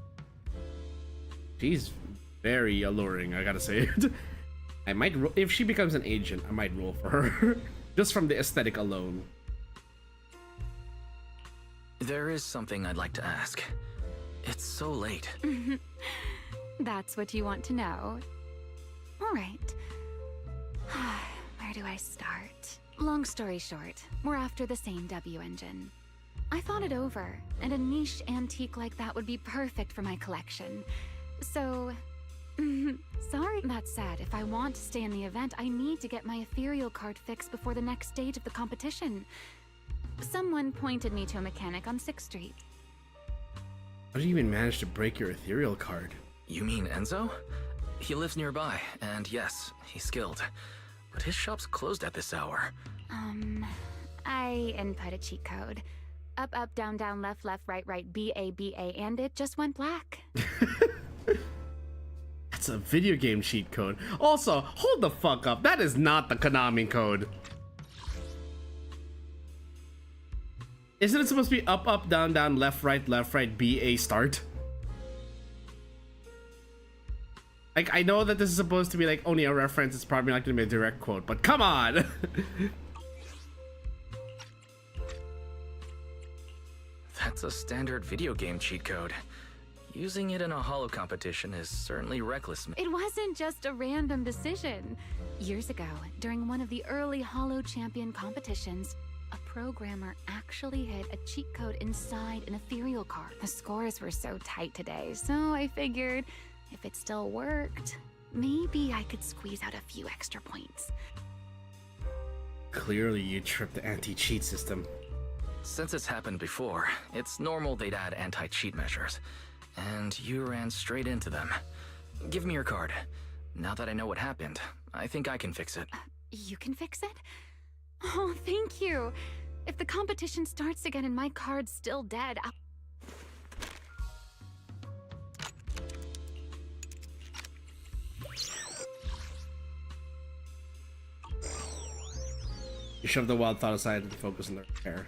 She's very alluring, I gotta say it. I might if she becomes an agent, I might roll for her. Just from the aesthetic alone. There is something I'd like to ask. It's so late. That's what you want to know. All right. Where do I start? Long story short, we're after the same W engine. I thought it over, and a niche antique like that would be perfect for my collection. So, sorry. That said, if I want to stay in the event, I need to get my ethereal card fixed before the next stage of the competition. Someone pointed me to a mechanic on 6th Street. How did you even manage to break your ethereal card? You mean Enzo? He lives nearby, and yes, he's skilled. But his shop's closed at this hour. I input a cheat code. Up, up, down, down, left, left, right, right, B-A, B-A, and it just went black. That's a video game cheat code. Also, hold the fuck up. That is not the Konami code. Isn't it supposed to be up, up, down, down, left, right, B-A, start? Like, I know that this is supposed to be like only a reference, it's probably not gonna be a direct quote, but come on! That's a standard video game cheat code. Using it in a holo competition is certainly reckless. It wasn't just a random decision. Years ago, during one of the early holo champion competitions, a programmer actually hid a cheat code inside an ethereal card. The scores were so tight today, so I figured, if it still worked, maybe I could squeeze out a few extra points. Clearly you tripped the anti-cheat system. Since it's happened before, it's normal they'd add anti-cheat measures. And you ran straight into them. Give me your card. Now that I know what happened, I think I can fix it. You can fix it? Oh, thank you. If the competition starts again and my card's still dead, I'll... You shove the wild thought aside and focus on the repair.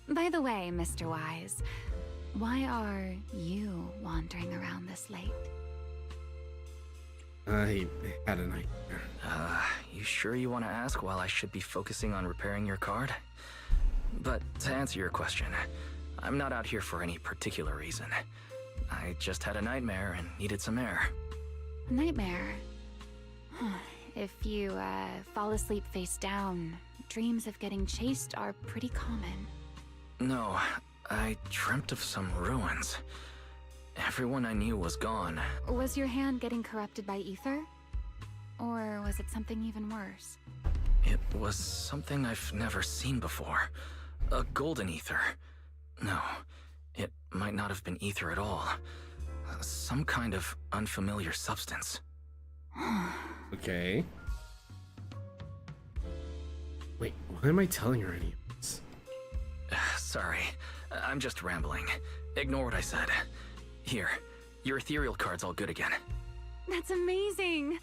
By the way, Mr. Wise, why are you wandering around this late? I had a nightmare. You sure you want to ask while I should be focusing on repairing your card? But to answer your question, I'm not out here for any particular reason. I just had a nightmare and needed some air. Nightmare. If you fall asleep face down, dreams of getting chased are pretty common. No, I dreamt of some ruins. Everyone I knew was gone. Was your hand getting corrupted by ether? Or was it something even worse? It was something I've never seen before. A golden ether. No, it might not have been ether at all. Some kind of unfamiliar substance. Okay. Wait, why am I telling her any of this? Sorry, I'm just rambling. Ignore what I said. Here, your ethereal card's all good again. That's amazing!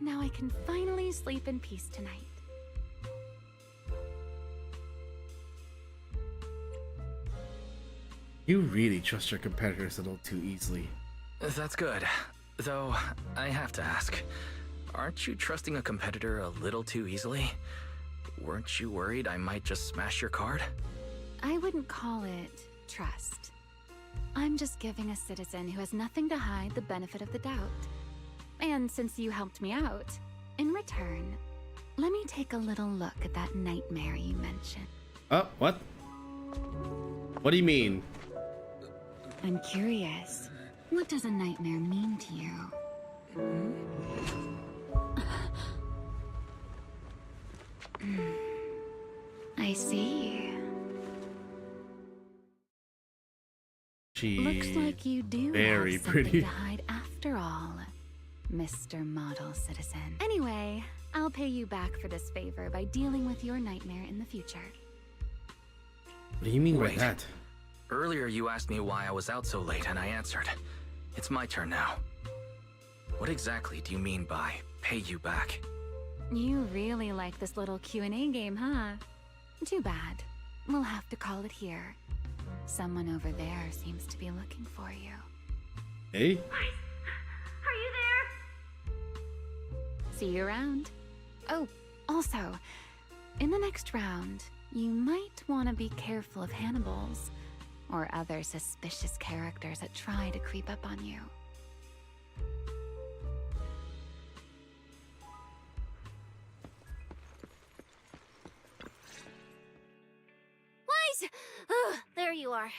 Now I can finally sleep in peace tonight. You really trust your competitors a little too easily. That's good. Though, I have to ask, aren't you trusting a competitor a little too easily? Weren't you worried I might just smash your card? I wouldn't call it trust. I'm just giving a citizen who has nothing to hide the benefit of the doubt. And since you helped me out, in return, let me take a little look at that nightmare you mentioned. Oh, what? What do you mean? I'm curious. What does a nightmare mean to you? I see. She looks like you do very have something pretty to hide after all, Mr. Model Citizen. Anyway, I'll pay you back for this favor by dealing with your nightmare in the future. What do you mean Wait. by that? Earlier you asked me why I was out so late and I answered. It's my turn now. What exactly do you mean by pay you back? You really like this little Q&A game, huh? Too bad. We'll have to call it here. Someone over there seems to be looking for you. Hey? Are you there? See you around. Oh, also, in the next round, you might want to be careful of Hannibals or other suspicious characters that try to creep up on you. Wise! Oh, there you are.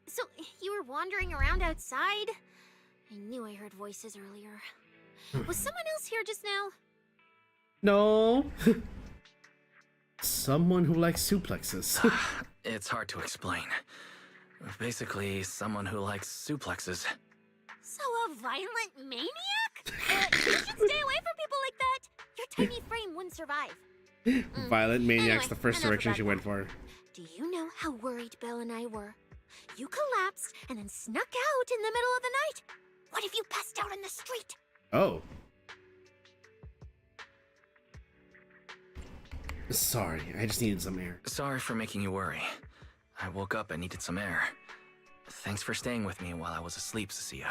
So, you were wandering around outside? I knew I heard voices earlier. Was someone else here just now? No. Someone who likes suplexes. It's hard to explain. Basically, someone who likes suplexes. So a violent maniac? You should stay away from people like that. Your tiny frame wouldn't survive. Violent maniac's Anyway, the first enough direction about she went that. for. Do you know how worried Belle and I were? You collapsed and then snuck out in the middle of the night. What if you passed out in the street? Oh. Sorry, I just needed some air. Sorry for making you worry. I woke up and needed some air. Thanks for staying with me while I was asleep, Cecilia.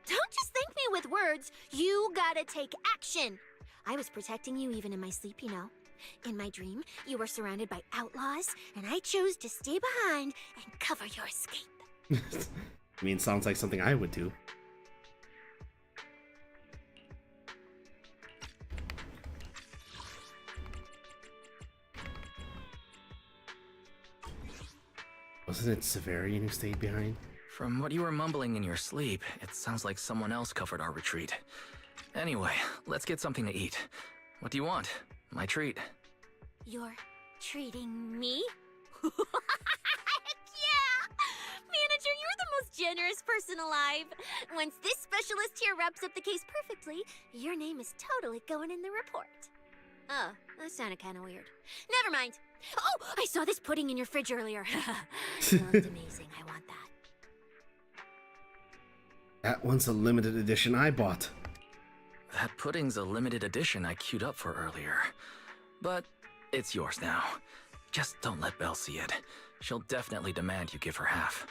Don't just thank me with words. You gotta take action. I was protecting you even in my sleep, you know. In my dream, you were surrounded by outlaws, and I chose to stay behind and cover your escape. I mean, sounds like something I would do. Wasn't it Severian who stayed behind? From what you were mumbling in your sleep, it sounds like someone else covered our retreat. Anyway, let's get something to eat. What do you want? My treat. You're treating me? Heck yeah! Manager, you're the most generous person alive. Once this specialist here wraps up the case perfectly, your name is totally going in the report. Oh, that sounded kind of weird. Never mind. Oh, I saw this pudding in your fridge earlier. It looked amazing. I want that. That one's a limited edition I bought. That pudding's a limited edition I queued up for earlier. But it's yours now. Just don't let Belle see it. She'll definitely demand you give her half.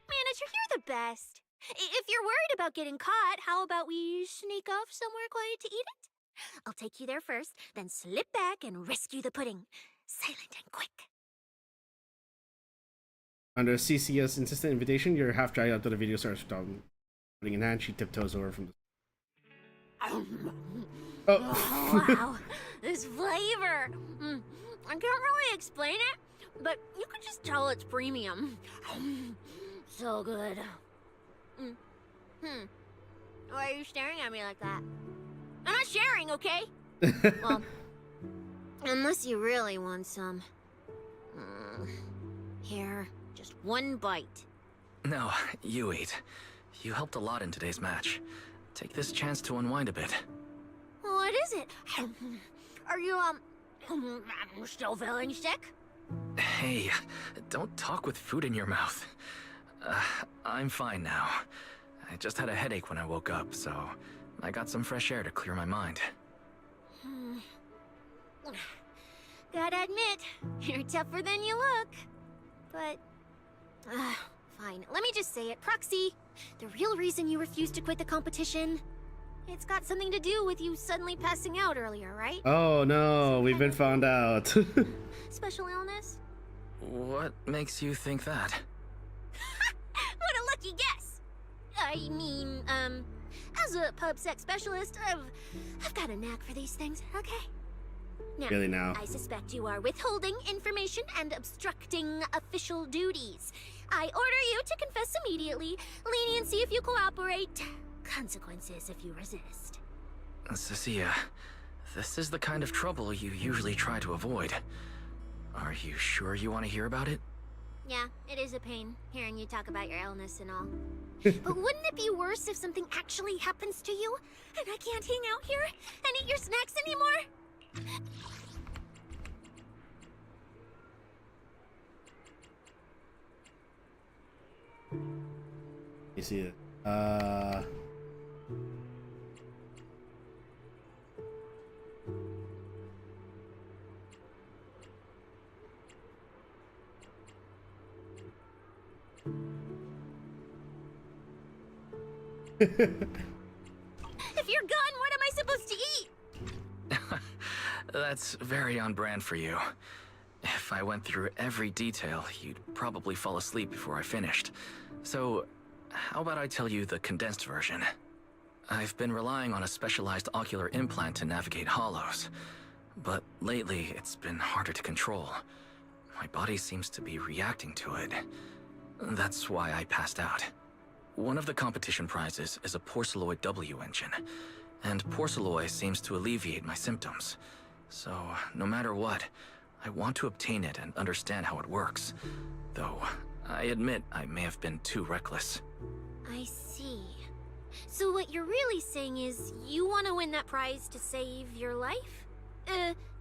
Manager, you're the best. If you're worried about getting caught, how about we sneak off somewhere quiet to eat it? I'll take you there first, then slip back and rescue the pudding. Silent and quick. Under CC's insistent invitation, your half-dry out to the video starts putting in hand. She tiptoes over from the Oh, wow, this flavor. I can't really explain it, but you can just tell it's premium. So good. Why are you staring at me like that? I'm not sharing, okay? Well, unless you really want some. Here, just one bite. No, you eat. You helped a lot in today's match. Take this chance to unwind a bit. What is it? Are you, still feeling sick? Hey, don't talk with food in your mouth. I'm fine now. I just had a headache when I woke up, so I got some fresh air to clear my mind. Gotta admit, you're tougher than you look. But, fine. Let me just say it. Proxy, the real reason you refused to quit the competition, it's got something to do with you suddenly passing out earlier, right? Oh no, we've been found out. Special illness? What makes you think that? What a lucky guess! I mean, as a pub sex specialist, I've got a knack for these things, okay? Now, Really now? I suspect you are withholding information and obstructing official duties. I order you to confess immediately, leniency if you cooperate, consequences if you resist. Cecilia, this is the kind of trouble you usually try to avoid. Are you sure you want to hear about it? Yeah, it is a pain, hearing you talk about your illness and all. But wouldn't it be worse if something actually happens to you, and I can't hang out here and eat your snacks anymore? You see it? If you're gone, what am I supposed to eat? That's very on brand for you. If I went through every detail, you'd probably fall asleep before I finished. So, how about I tell you the condensed version? I've been relying on a specialized ocular implant to navigate hollows, but lately it's been harder to control. My body seems to be reacting to it. That's why I passed out. One of the competition prizes is a Porceloid W engine, and Porceloid seems to alleviate my symptoms. So, no matter what, I want to obtain it and understand how it works. Though, I admit I may have been too reckless. I see. So what you're really saying is you want to win that prize to save your life?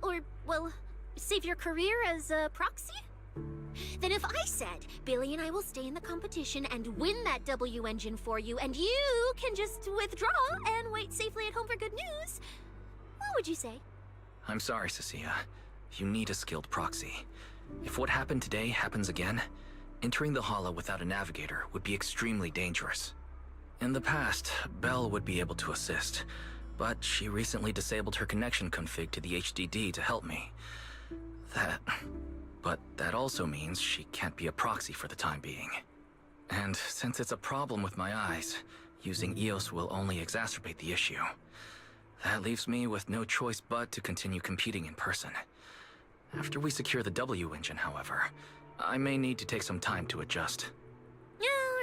Or, well, save your career as a proxy? Then if I said, Billy and I will stay in the competition and win that W engine for you, and you can just withdraw and wait safely at home for good news, what would you say? I'm sorry, Cecilia. You need a skilled proxy. If what happened today happens again, entering the hollow without a navigator would be extremely dangerous. In the past, Belle would be able to assist, but she recently disabled her connection config to the HDD to help me. But that also means she can't be a proxy for the time being. And since it's a problem with my eyes, using EOS will only exacerbate the issue. That leaves me with no choice but to continue competing in person. After we secure the W engine, however, I may need to take some time to adjust.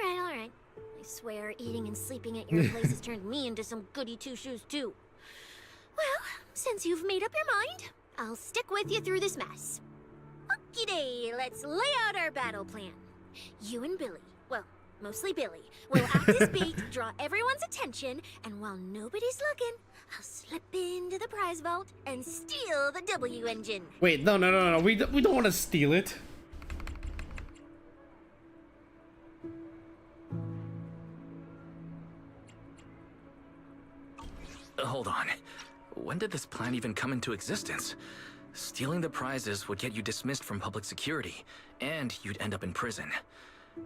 Alright. I swear, eating and sleeping at your place has turned me into some goody two-shoes too. Well, since you've made up your mind, I'll stick with you through this mess. Okie-day, let's lay out our battle plan. You and Billy, well, mostly Billy, will act as bait, draw everyone's attention, and while nobody's looking, I'll slip into the prize vault and steal the W engine. Wait, no. We don't want to steal it. Hold on. When did this plan even come into existence? Stealing the prizes would get you dismissed from public security, and you'd end up in prison.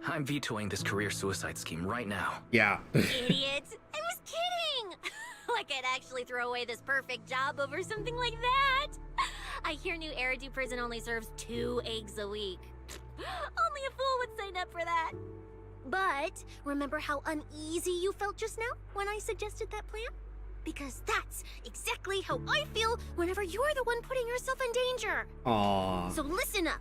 I'm vetoing this career suicide scheme right now. Yeah. Idiots! I was kidding! Like I'd actually throw away this perfect job over something like that! I hear New Eridu Prison only serves 2 eggs a week. Only a fool would sign up for that. But remember how uneasy you felt just now when I suggested that plan? Because that's exactly how I feel whenever you're the one putting yourself in danger. Aww. So listen up.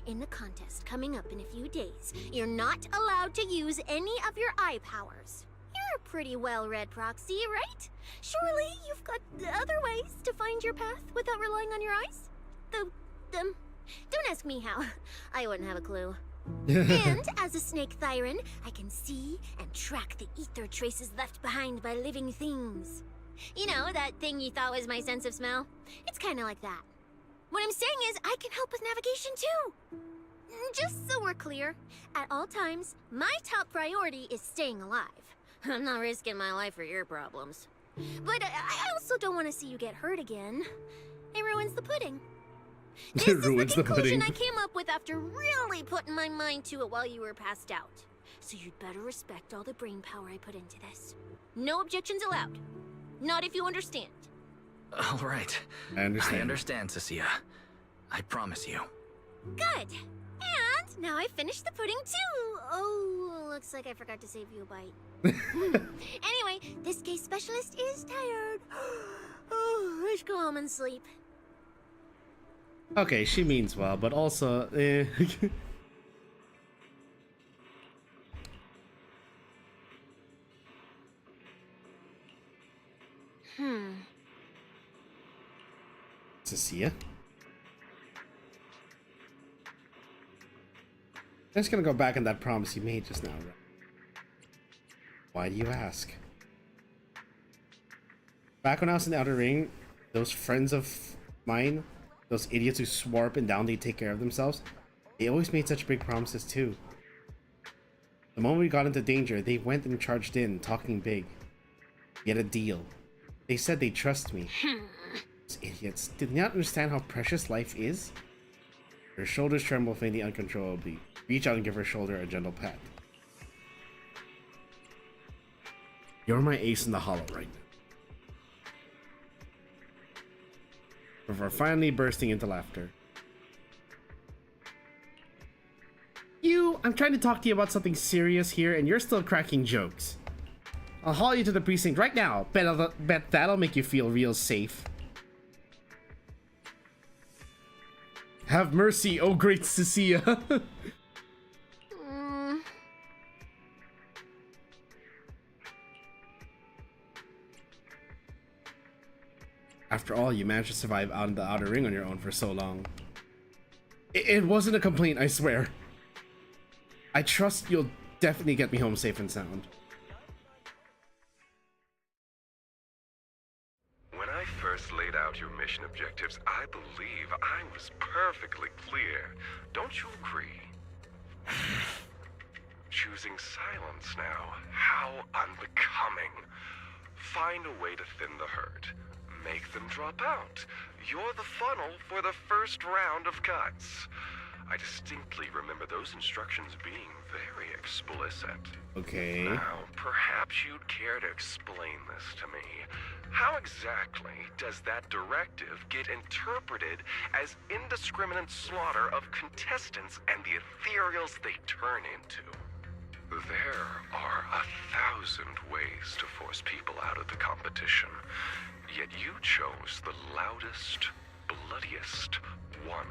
In the contest coming up in a few days, you're not allowed to use any of your eye powers. You're a pretty well-read proxy, right? Surely you've got other ways to find your path without relying on your eyes? Don't ask me how. I wouldn't have a clue. And as a snake Thyron, I can see and track the ether traces left behind by living things. You know, that thing you thought was my sense of smell? It's kind of like that. What I'm saying is, I can help with navigation too. Just so we're clear, at all times, my top priority is staying alive. I'm not risking my life for your problems. But I also don't want to see you get hurt again. It ruins the pudding. This is the conclusion I came up with after really putting my mind to it while you were passed out. So you'd better respect all the brain power I put into this. No objections allowed. Not if you understand. All right. I understand. I understand, Cecilia. I promise you. Good. And now I finished the pudding too. Oh, looks like I forgot to save you a bite. Anyway, this case specialist is tired. Oh, let's go home and sleep. Okay, she means well, but also, Cecilia? I'm just gonna go back on that promise you made just now, right? Why do you ask? Back when I was in the Outer Ring, those friends of mine, those idiots who swore up and down they take care of themselves, they always made such big promises too. The moment we got into danger, they went and charged in, talking big. Get a deal. They said they'd trust me. Those idiots did not understand how precious life is. Her shoulders tremble faintly uncontrollably. Reach out and give her shoulder a gentle pat. You're my ace in the hollow right now. Before finally bursting into laughter. I'm trying to talk to you about something serious here and you're still cracking jokes. I'll haul you to the precinct right now. Bet that'll make you feel real safe. Have mercy, oh great Cecilia. After all, you managed to survive out in the Outer Ring on your own for so long. It wasn't a complaint, I swear. I trust you'll definitely get me home safe and sound. When I first laid out your mission objectives, I believe I was perfectly clear. Don't you agree? Choosing silence now. How unbecoming. Find a way to thin the herd. Make them drop out. You're the funnel for the first round of cuts. I distinctly remember those instructions being very explicit. Okay. Now, perhaps you'd care to explain this to me. How exactly does that directive get interpreted as indiscriminate slaughter of contestants and the ethereals they turn into? There are 1,000 ways to force people out of the competition, yet you chose the loudest, bloodiest one.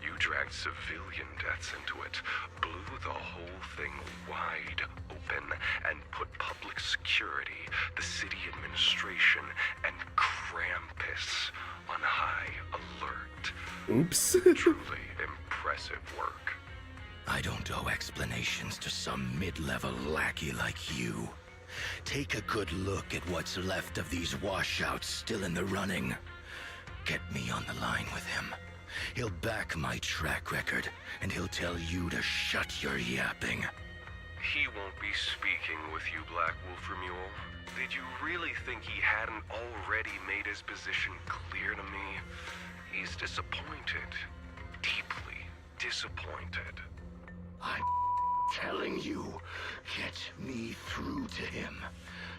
You dragged civilian deaths into it, blew the whole thing wide open, and put public security, the city administration, and Krampus on high alert. Oops. Truly impressive work. I don't owe explanations to some mid-level lackey like you. Take a good look at what's left of these washouts still in the running. Get me on the line with him. He'll back my track record, and he'll tell you to shut your yapping. He won't be speaking with you, Black Wolf Mule. Did you really think he hadn't already made his position clear to me? He's disappointed. Deeply disappointed. I'm telling you, get me through to him.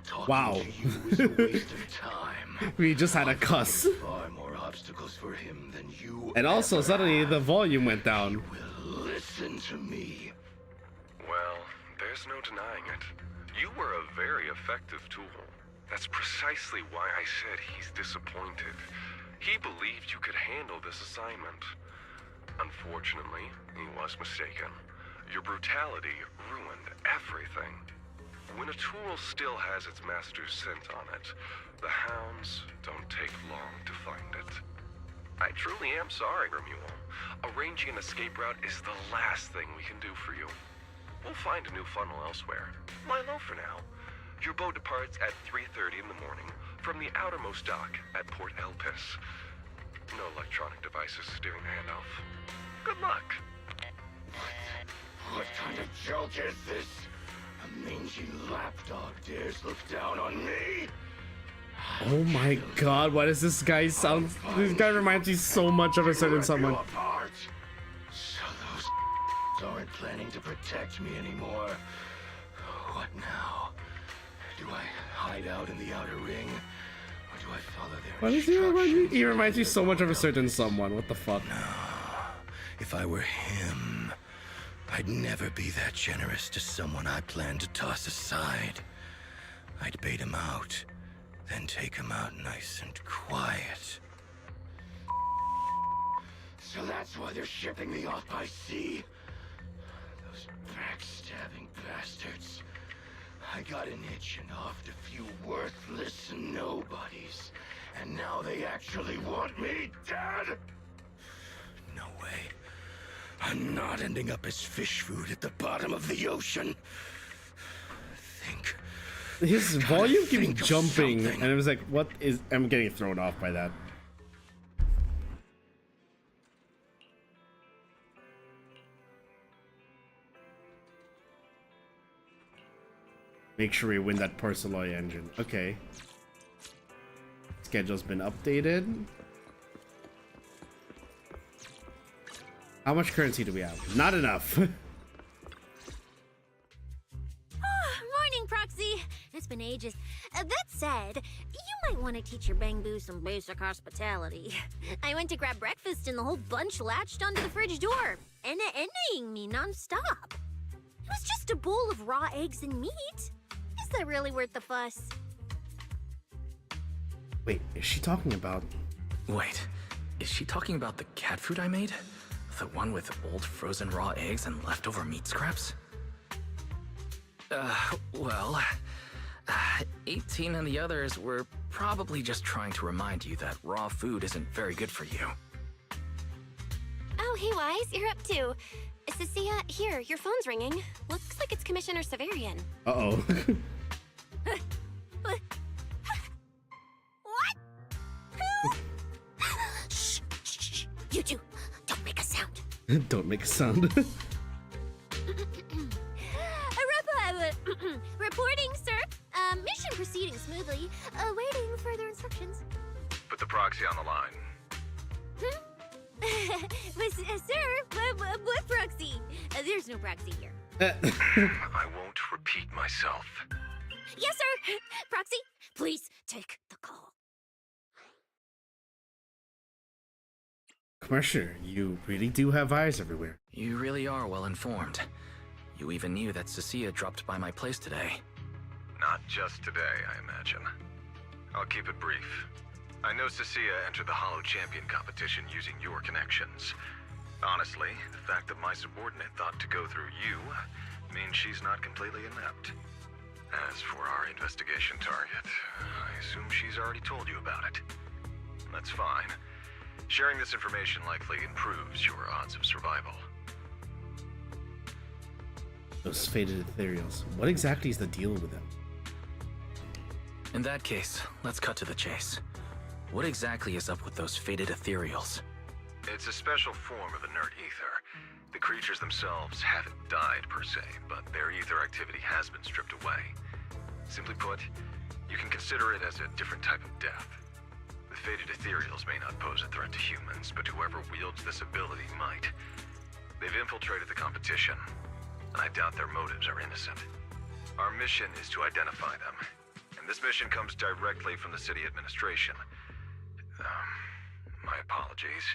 Talking wow. to you is a waste of time. We just had a cuss. Far more obstacles for him than you. And also suddenly the volume went down. Listen to me. Well, there's no denying it. You were a very effective tool. That's precisely why I said he's disappointed. He believed you could handle this assignment. Unfortunately, he was mistaken. Your brutality ruined everything. When a tool still has its master's scent on it, the hounds don't take long to find it. I truly am sorry, Romuald. Arranging an escape route is the last thing we can do for you. We'll find a new funnel elsewhere. Lie low for now. Your boat departs at 3:30 in the morning from the outermost dock at Port Elpis. No electronic devices steering the handoff. Good luck. What kind of joke is this? A mangy lapdog dares look down on me? Oh my god, why does this guy sound... This guy reminds me so much of a certain someone. So those aren't planning to protect me anymore. What now? Do I hide out in the outer ring? Or do I follow their Why does he remind me? He reminds me so much of a certain someone. What the fuck? If I were him, I'd never be that generous to someone I plan to toss aside. I'd bait him out, then take him out nice and quiet. So that's why they're shipping me off by sea. Those backstabbing bastards. I got an itch and offed a few worthless nobodies. And now they actually want me dead? No way. I'm not ending up as fish food at the bottom of the ocean. Think. His volume keeps jumping, and it was like, what is... I'm getting thrown off by that. Make sure we win that Porceloy engine. Okay. Schedule's been updated. How much currency do we have? Not enough. Morning, Proxy. It's been ages. That said, you might want to teach your Bang Boo some basic hospitality. I went to grab breakfast and the whole bunch latched onto the fridge door, envying me nonstop. It was just a bowl of raw eggs and meat. Is that really worth the fuss? Wait, is she talking about... Wait, is she talking about the cat food I made? The one with old frozen raw eggs and leftover meat scraps? Well... 18 and the others were probably just trying to remind you that raw food isn't very good for you. Oh, hey, Wise, you're up too. Cecilia, here, your phone's ringing. Looks like it's Commissioner Severian. Uh-oh. What? Shh, shh, shh. You two, don't make a sound. Don't make a sound. Reporting, sir. Mission proceeding smoothly. Awaiting further instructions. Put the proxy on the line. Sir, what proxy? There's no proxy here. I won't repeat myself. Yes, sir. Proxy, please take the call. Commissioner, you really do have eyes everywhere. You really are well informed. You even knew that Cecilia dropped by my place today. Not just today, I imagine. I'll keep it brief. I know Cecilia entered the Hollow Champion competition using your connections. Honestly, the fact that my subordinate thought to go through you means she's not completely inept. As for our investigation target, I assume she's already told you about it. That's fine. Sharing this information likely improves your odds of survival. Those faded ethereals. What exactly is the deal with them? In that case, let's cut to the chase. What exactly is up with those faded ethereals? It's a special form of inert ether. The creatures themselves haven't died per se, but their ether activity has been stripped away. Simply put, you can consider it as a different type of death. The faded ethereals may not pose a threat to humans, but whoever wields this ability might. They've infiltrated the competition, and I doubt their motives are innocent. Our mission is to identify them, and this mission comes directly from the city administration. My apologies.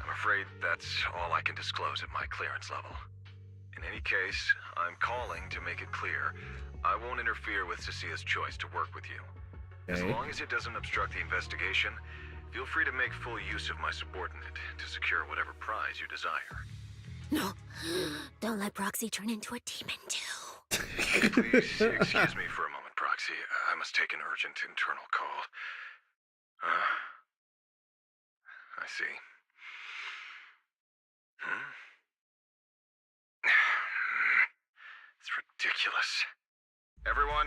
I'm afraid that's all I can disclose at my clearance level. In any case, I'm calling to make it clear, I won't interfere with Cecia's choice to work with you. As Okay. long as it doesn't obstruct the investigation, feel free to make full use of my subordinate to secure whatever prize you desire. No, don't let Proxy turn into a demon too. Please excuse me for a moment, Proxy. I must take an urgent internal call. I see. It's ridiculous. Everyone,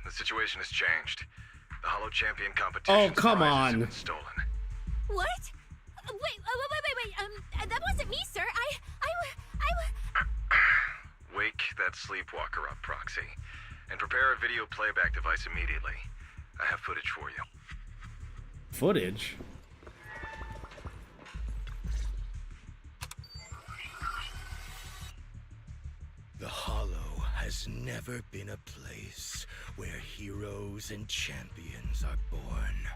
the situation has changed. The Hollow Champion competition. Oh, come on. Stolen. What? Wait, that wasn't me, sir. Wake that sleepwalker up, Proxy, and prepare a video playback device immediately. I have footage for you. Footage? The Hollow has never been a place where heroes and champions are born.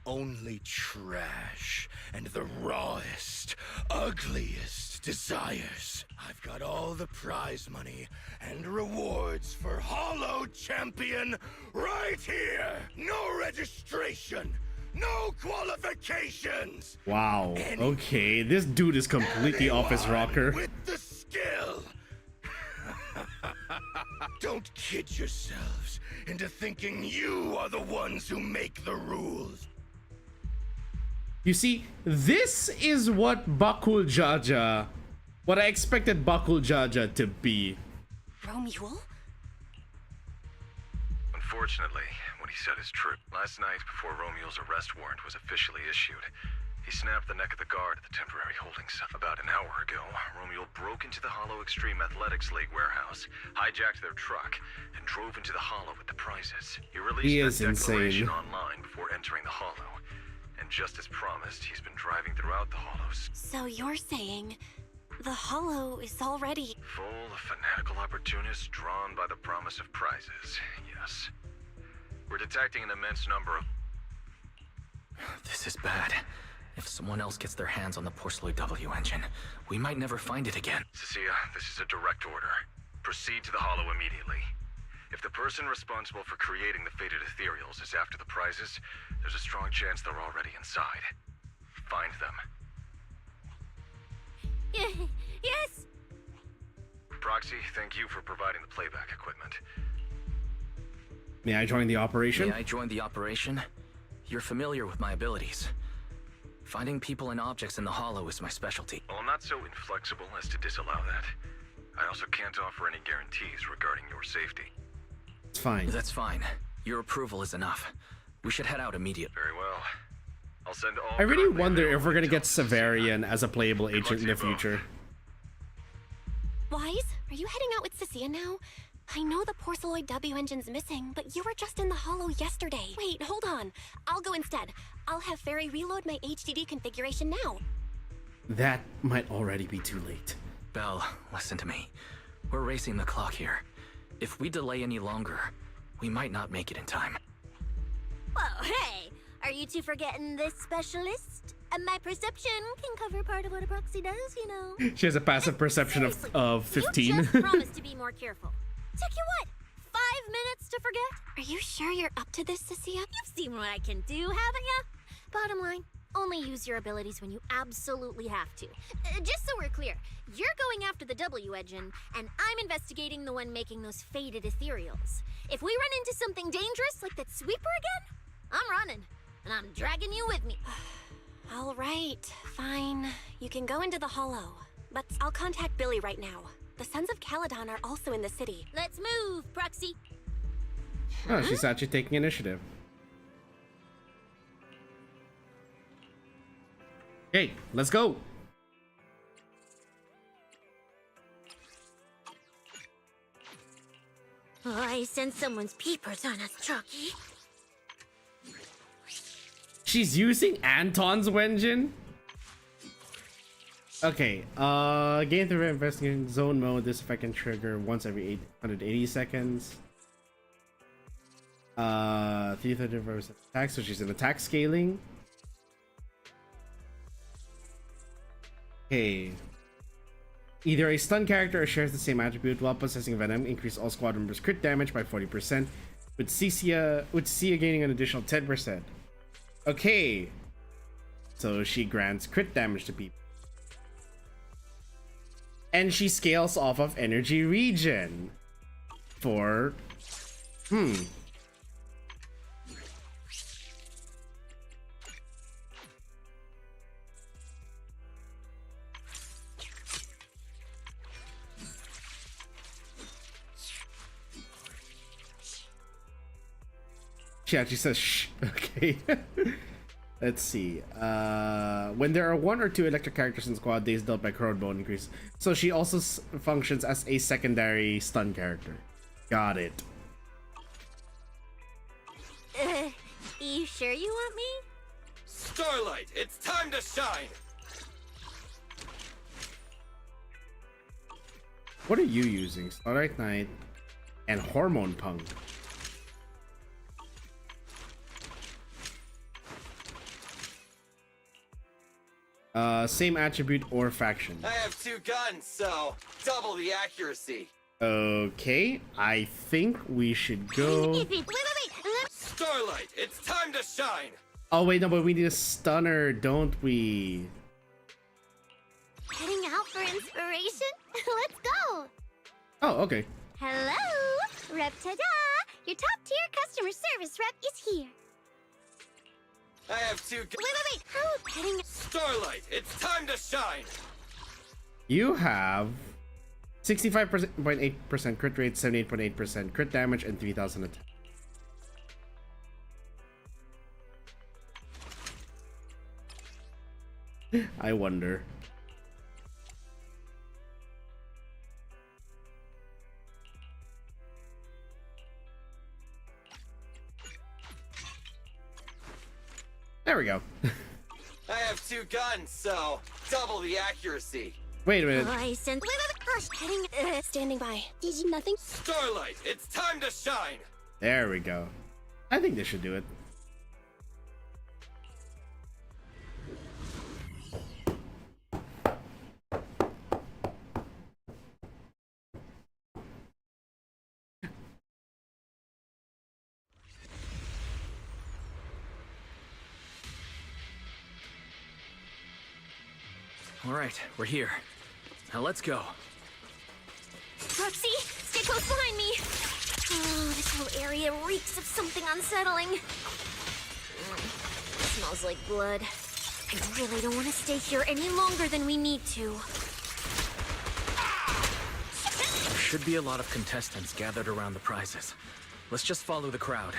Only trash and the rawest, ugliest desires. I've got all the prize money and rewards for Hollow Champion right here! No registration! No qualifications! Wow. Okay, this dude is completely off his rocker. With the skill! Don't kid yourselves into thinking you are the ones who make the rules. You see, this is what Bakul Jaja, what I expected Bakul Jaja to be. Romule? Unfortunately, what he said is true. Last night, before Romeo's arrest warrant was officially issued, he snapped the neck of the guard at the temporary holding cell. About an hour ago, Romeo broke into the Hollow Extreme Athletics League warehouse, hijacked their truck, and drove into the Hollow with the prizes. He released that declaration online before entering the Hollow. And just as promised, he's been driving throughout the Hollows. So you're saying the Hollow is already full of fanatical opportunists drawn by the promise of prizes, yes. We're detecting an immense number of... This is bad. If someone else gets their hands on the Porceloid W engine, we might never find it again. Cecilia, this is a direct order. Proceed to the Hollow immediately. If the person responsible for creating the fated ethereals is after the prizes, there's a strong chance they're already inside. Find them. Yes! Proxy, thank you for providing the playback equipment. May I join the operation? May I join the operation? You're familiar with my abilities. Finding people and objects in the Hollow is my specialty. Well, I'm not so inflexible as to disallow that. I also can't offer any guarantees regarding your safety. It's fine. That's fine. Your approval is enough. We should head out immediately. Very well. I'll send all... I really wonder if we're gonna get Severian as a playable agent in the future. Wise? Are you heading out with Cecilia now? I know the Porceloid W engine's missing, but you were just in the Hollow yesterday. Wait, hold on. I'll go instead. I'll have Fairy reload my HDD configuration now. That might already be too late. Belle, listen to me. We're racing the clock here. If we delay any longer, we might not make it in time. Well, hey! Are you two forgetting this specialist? My perception can cover part of what a proxy does, you know. She has a passive perception of 15. You just promised to be more careful. Took you what? 5 minutes to forget? Are you sure you're up to this, Cecilia? You've seen what I can do, haven't ya? Bottom line, only use your abilities when you absolutely have to. Just so we're clear, you're going after the W engine, and I'm investigating the one making those faded ethereals. If we run into something dangerous like that sweeper again, I'm running, and I'm dragging you with me. All right, fine. You can go into the Hollow, but I'll contact Billy right now. The Sons of Caledon are also in the city. Let's move, Proxy. Oh, she's actually taking initiative. Okay, let's go. Oh, I sense someone's peepers on us, Chucky. She's using Anton's engine? Okay, gain through investigation zone mode. This effect can trigger once every 880 seconds. 330 attack, so she's in attack scaling. Either a stun character or shares the same attribute. While possessing Venom, increase all squad members' crit damage by 40%, with Cia gaining an additional 10%. Okay, so she grants crit damage to people. And she scales off of energy regen for... She actually says shh. Okay. Let's see. When there are 1 or 2 electric characters in squad, days dealt by crowd bone increase. So she also functions as a secondary stun character. Got it. You sure you want me? Starlight, it's time to shine! What are you using? Starlight Knight and Hormone Punk. Same attribute or faction. I have 2 guns, so double the accuracy. Okay, I think we should go... Wait. Starlight, it's time to shine! Oh wait, no, but we need a stunner, don't we? Heading out for inspiration? Let's go! Oh, okay. Hello! Rep Tada! Your top-tier customer service rep is here. I have 2 guns. Wait. Oh, heading... Starlight, it's time to shine! You have 65.8% crit rate, 78.8% crit damage, and 3,000 attack. I wonder. There we go. I have 2 guns, so double the accuracy. Wait a minute. License. Heading... standing by. Did you nothing? Starlight, it's time to shine! There we go. I think this should do it. All right, we're here. Now let's go. Roxy, stay close behind me. Oh, this whole area reeks of something unsettling. Smells like blood. I really don't want to stay here any longer than we need to. There should be a lot of contestants gathered around the prizes. Let's just follow the crowd.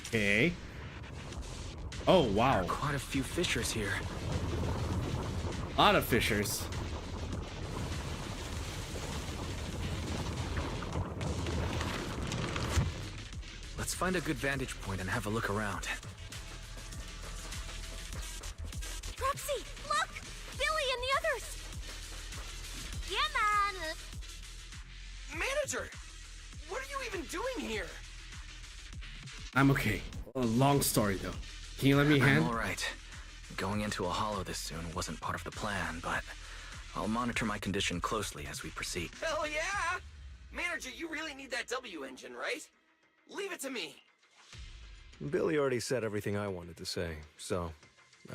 Okay. Oh, wow. There are quite a few fishers here. A lot of fishers. Let's find a good vantage point and have a look around. Roxy, look! Billy and the others! Yeah, man! Manager! What are you even doing here? I'm okay. A long story, though. Can you let me a hand? I'm all right. Going into a hollow this soon wasn't part of the plan, but I'll monitor my condition closely as we proceed. Hell yeah! Manager, you really need that W engine, right? Leave it to me. Billy already said everything I wanted to say, so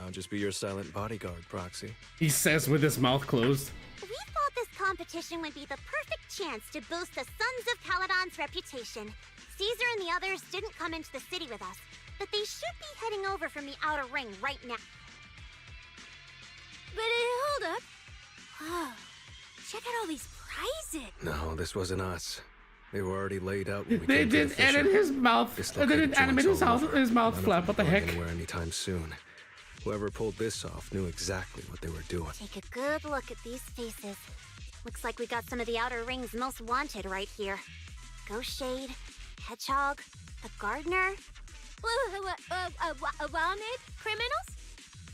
I'll just be your silent bodyguard, Proxy. He says with his mouth closed. We thought this competition would be the perfect chance to boost the Sons of Caledon's reputation. Caesar and the others didn't come into the city with us, but they should be heading over from the outer ring right now. But hold up. Oh, check out all these prizes. No, this wasn't us. They were already laid out when we They came to the didn't edit his mouth. They didn't animate his mouth flap. What the heck? Anywhere anytime soon. Whoever pulled this off knew exactly what they were doing. Take a good look at these faces. Looks like we got some of the outer ring's most wanted right here. Ghost Shade, Hedgehog, the Gardener. Wanted criminals?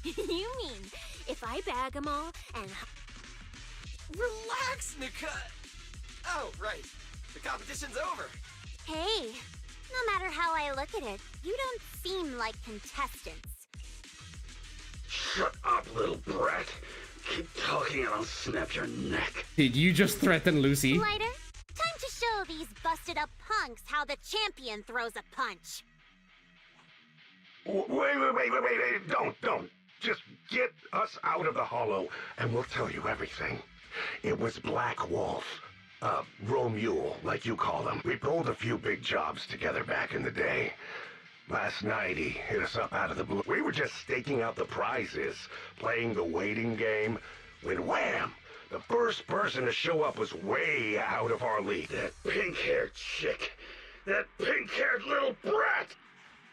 You mean if I bag them all and... Relax, Nika! Oh, right. The competition's over. Hey, no matter how I look at it, you don't seem like contestants. Shut up, little brat. Keep talking and I'll snap your neck. Did you just threaten Lucy? Lighter, time to show these busted up punks how the champion throws a punch. Wait. Don't. Just get us out of the hollow and we'll tell you everything. It was Black Wolf. Romule, like you call him. We pulled a few big jobs together back in the day. Last night, he hit us up out of the blue. We were just staking out the prizes, playing the waiting game, when wham! The first person to show up was way out of our league. That pink-haired chick. That pink-haired little brat!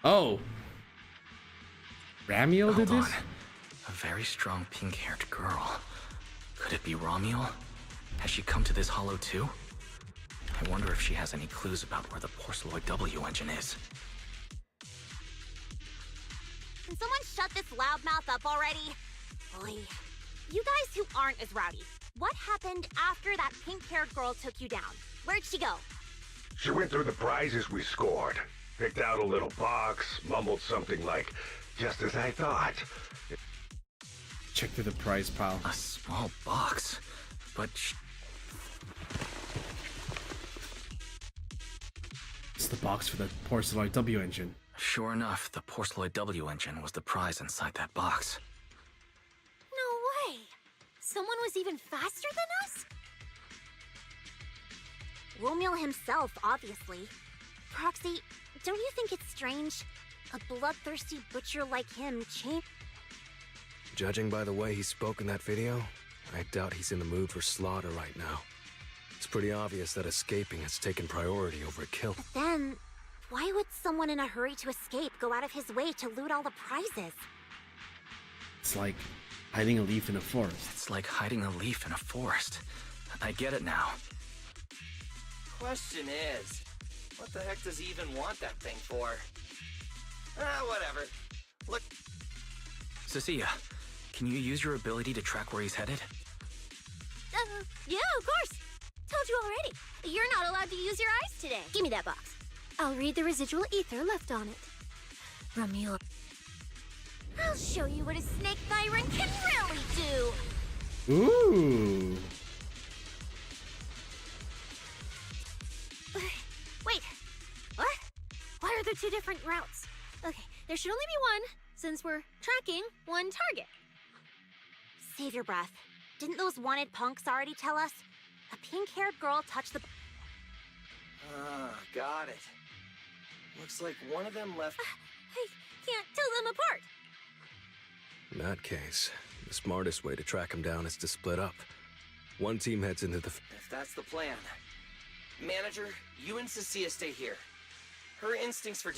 Oh. Ramiel did Hold this? on. A very strong pink-haired girl. Could it be Romuel? Has she come to this hollow too? I wonder if she has any clues about where the Porceloid W engine is. Can someone shut this loudmouth up already? Boy, you guys who aren't as rowdy, what happened after that pink-haired girl took you down? Where'd she go? She went through the prizes we scored. Picked out a little box, mumbled something like, just as I thought. Check through the prize pile. A small box, but It's the box for the Porceloid W engine. Sure enough, the Porceloid W engine was the prize inside that box. No way! Someone was even faster than us? Romeo himself, obviously. Proxy, don't you think it's strange? A bloodthirsty butcher like him changed. Judging by the way he spoke in that video, I doubt he's in the mood for slaughter right now. It's pretty obvious that escaping has taken priority over a kill. But then, why would someone in a hurry to escape go out of his way to loot all the prizes? It's like hiding a leaf in a forest. It's like hiding a leaf in a forest. I get it now. Question is, what the heck does he even want that thing for? Whatever. Look. Cecilia, can you use your ability to track where he's headed? Yeah, of course. Told you already. You're not allowed to use your eyes today. Give me that box. I'll read the residual ether left on it. Romeo. I'll show you what a snake tyrant can really do. Ooh. Wait. What? Why are there two different routes? Okay, there should only be one, since we're tracking one target. Save your breath. Didn't those wanted punks already tell us? A pink-haired girl touched the... Got it. Looks like one of them left... I can't tell them apart. In that case, the smartest way to track him down is to split up. One team heads into the... If that's the plan. Manager, you and Cecilia stay here. Her instincts for...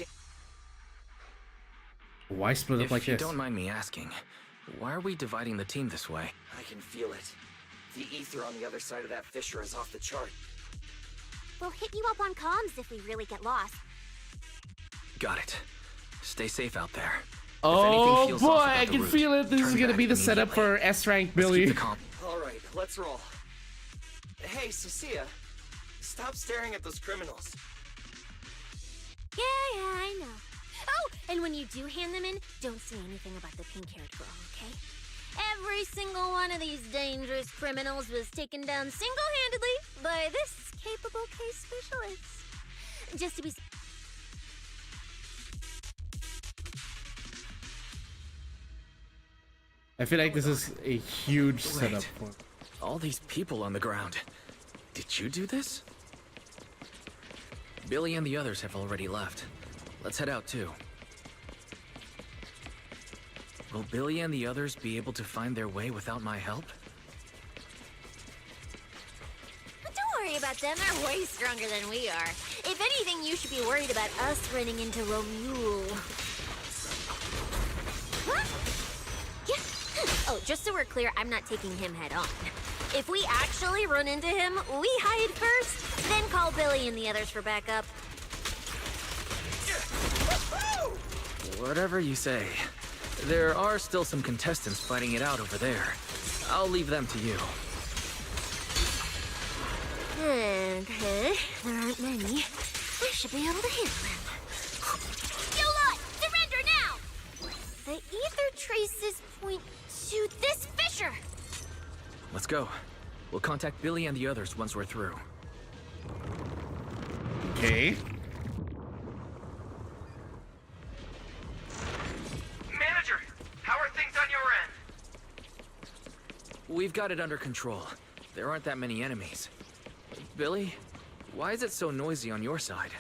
Why split up like this? If you don't mind me asking, why are we dividing the team this way? I can feel it. The ether on the other side of that fissure is off the chart. We'll hit you up on comms if we really get lost. Got it. Stay safe out there. Oh boy, I can feel it. This is gonna be the setup for S-Rank Billy. Alright, let's roll. Hey, Cecilia. Stop staring at those criminals. Yeah, I know. Oh, and when you do hand them in, don't say anything about the pink-haired girl, okay? Every single one of these dangerous criminals was taken down single-handedly by this capable case specialist. Just to be... I feel like this is a huge setup for... All these people on the ground. Did you do this? Billy and the others have already left. Let's head out too. Will Billy and the others be able to find their way without my help? Don't worry about them, they're way stronger than we are. If anything, you should be worried about us running into Romule. Huh? Yeah. Oh, just so we're clear, I'm not taking him head on. If we actually run into him, we hide first, then call Billy and the others for backup. Whatever you say. There are still some contestants fighting it out over there. I'll leave them to you. Okay, there aren't many. I should be able to handle them. You lot, surrender now! The ether traces point to this fissure. Let's go. We'll contact Billy and the others once we're through. Okay. Manager, how are things on your end? We've got it under control. There aren't that many enemies. Billy, why is it so noisy on your side?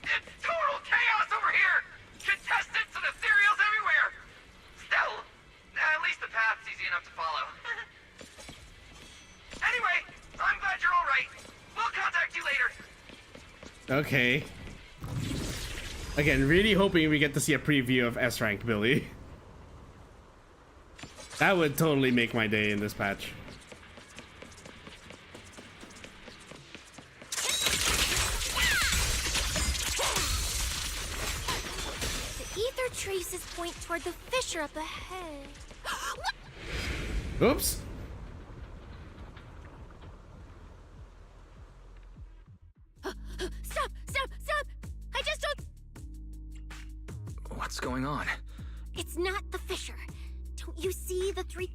It's total chaos over here! Contestants and ethereals everywhere! Still, at least the path's easy enough to follow. Anyway, I'm glad you're alright. We'll contact you later. Okay. Again, really hoping we get to see a preview of S-Rank Billy. That would totally make my day in this patch. The ether traces point toward the fissure up ahead. Oops. Stop! Stop! Stop! I just don't... What's going on? It's not the fissure. Don't you see the three...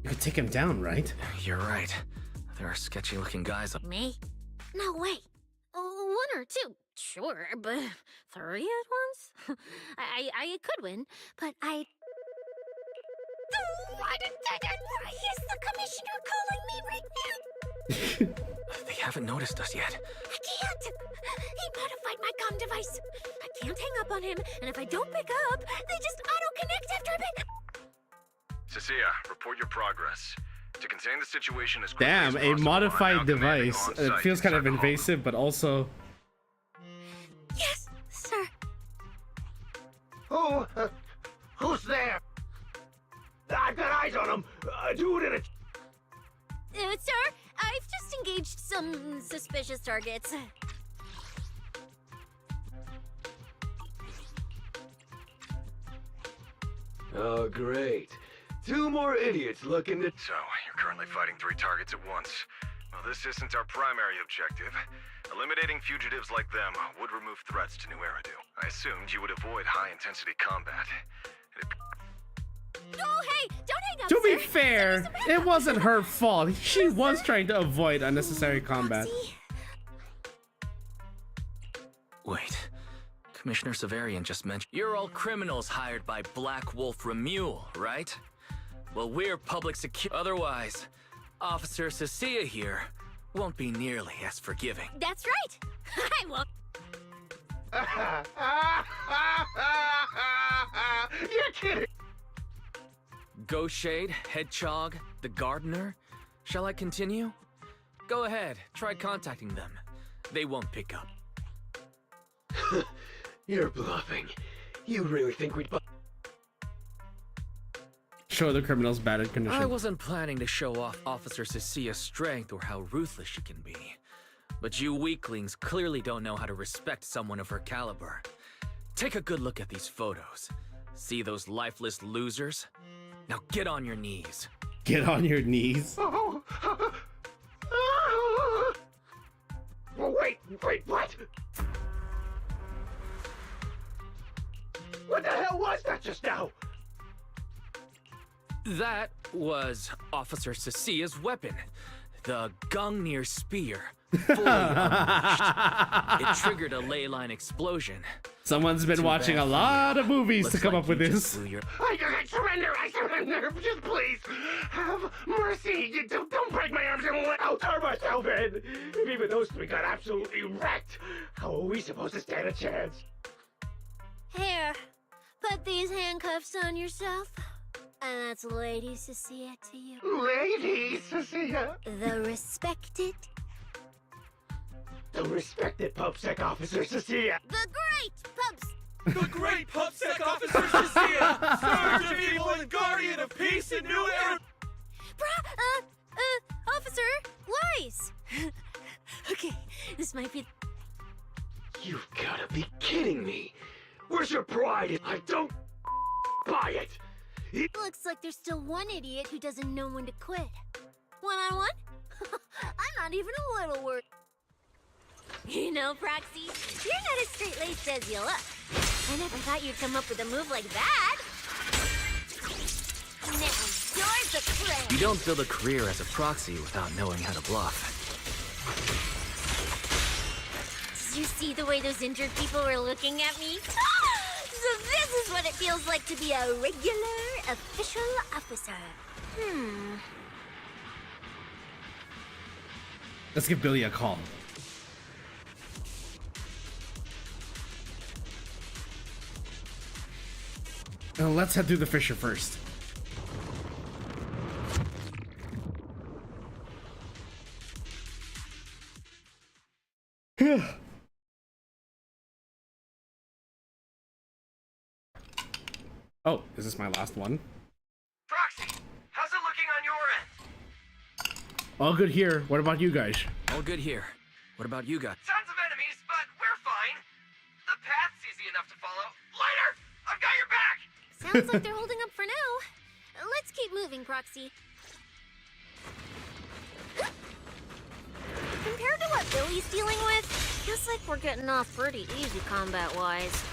You could take him down, right? You're right. There are sketchy-looking guys up. Me? No way. One or two, sure, but 3 at once? I could win, but I... Is the commissioner calling me right now? They haven't noticed us yet. I can't! He modified my comm device. I can't hang up on him, and if I don't pick up, they just auto-connect after I pick up. Cecilia, report your progress. To contain the situation as quickly Damn, as a possible, I'm modified now commanding device. It on-site feels kind of inside the hall. invasive, but also... Yes, sir. Who's there? I've got eyes on him. Do it in a... Sir, I've just engaged some suspicious targets. Oh, great. 2 more idiots looking to... So, you're currently fighting 3 targets at once. Well, this isn't our primary objective. Eliminating fugitives like them would remove threats to New Eridu. I assumed you would avoid high-intensity combat. Oh, hey, don't hang up, To be sir. fair, it wasn't her fault. She was trying to avoid unnecessary combat. Wait. Commissioner Severian just mentioned... You're all criminals hired by Black Wolf Remule, right? Well, we're public security. Otherwise, Officer Cecilia here won't be nearly as forgiving. That's right. I won't. You're kidding. Ghost Shade, Hedgehog, the Gardener. Shall I continue? Go ahead, try contacting them. They won't pick up. You're bluffing. You really think we'd... Show the criminals bad condition. I wasn't planning to show off Officer Cecilia's strength or how ruthless she can be. But you weaklings clearly don't know how to respect someone of her caliber. Take a good look at these photos. See those lifeless losers? Now get on your knees. Get on your knees. Wait, what? What the hell was that just now? That was Officer Cecilia's weapon, the Gungnir Spear. Fully unleashed. It triggered a ley line explosion. Someone's been Too watching bad a for lot you. of movies to Looks come like up with you just this. blew your- I surrender! Just please, have mercy! Don't break my arms and I'll turn myself in! If even those 3 got absolutely wrecked, how are we supposed to stand a chance? Here, put these handcuffs on yourself. And that's Lady Cecilia to you. Lady Cecilia? The respected... The respected PubSec Officer Cecilia! The great Pubs... The great PubSec Officer Cecilia! Scourge of evil and guardian of peace in New Era... Officer, Wise! Okay, this might be... You've gotta be kidding me. Where's your pride? I don't buy it. Looks like there's still one idiot who doesn't know when to quit. One-on-one? I'm not even a little worried. You know, Proxy, you're not as straight-laced as you look. I never thought you'd come up with a move like that. Now, you're the You don't build a career as a proxy without knowing how to bluff. Did you see the way those injured people were looking at me? So this is what it feels like to be a regular official officer. Let's give Billy a call. Let's head through the fissure first. Oh, is this my last one? Proxy, how's it looking on your end? All good here. What about you guys? All good here. What about you guys? Tons of enemies, but we're fine. The path's easy enough to follow. Later! I've got your back! Sounds like they're holding up for now. Let's keep moving, Proxy. Compared to what Billy's dealing with, feels like we're getting off pretty easy combat-wise.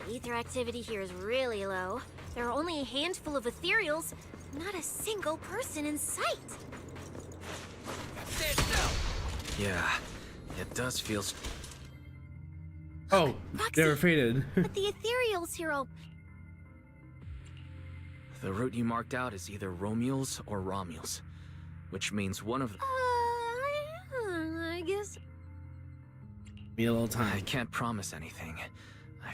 Ether activity here is really low. There are only a handful of ethereals, not a single person in sight. Yeah, it does feel... Oh, they were faded. But the ethereals here all... The route you marked out is either Romules or Romules, which means one of them... I guess... Me a little time. I can't promise anything.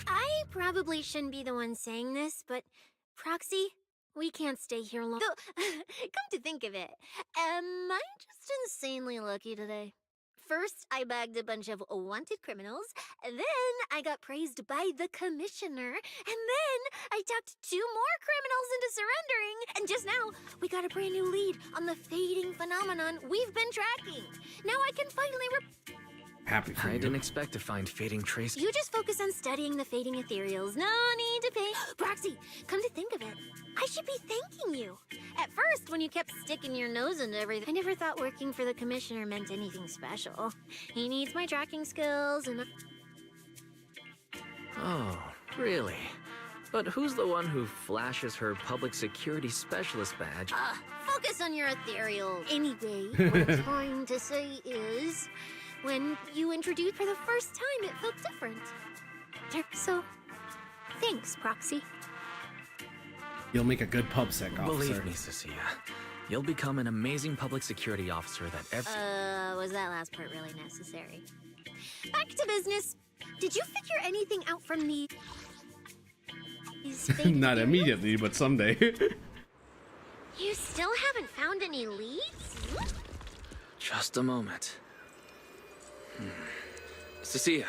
I probably shouldn't be the one saying this, but Proxy, we can't stay here long. Though, come to think of it, am I just insanely lucky today? First, I bagged a bunch of wanted criminals, then I got praised by the commissioner, and then I talked 2 more criminals into surrendering, and just now, we got a brand new lead on the fading phenomenon we've been tracking. Now I can finally Happy for I you. didn't expect to find fading trace. You just focus on studying the fading ethereals. No need to pay. Proxy, come to think of it, I should be thanking you. At first, when you kept sticking your nose into everything, I never thought working for the commissioner meant anything special. He needs my tracking skills and... Oh, really? But who's the one who flashes her public security specialist badge? Focus on your ethereal. Anyway, what I'm trying to say is... when you introduced for the first time, it felt different. So, thanks, Proxy. You'll make a good PubSec officer. Believe me, Cecilia, you'll become an amazing public security officer that Was that last part really necessary? Back to business. Did you figure anything out from the... Not immediately, but someday. You still haven't found any leads? Just a moment. Cecilia,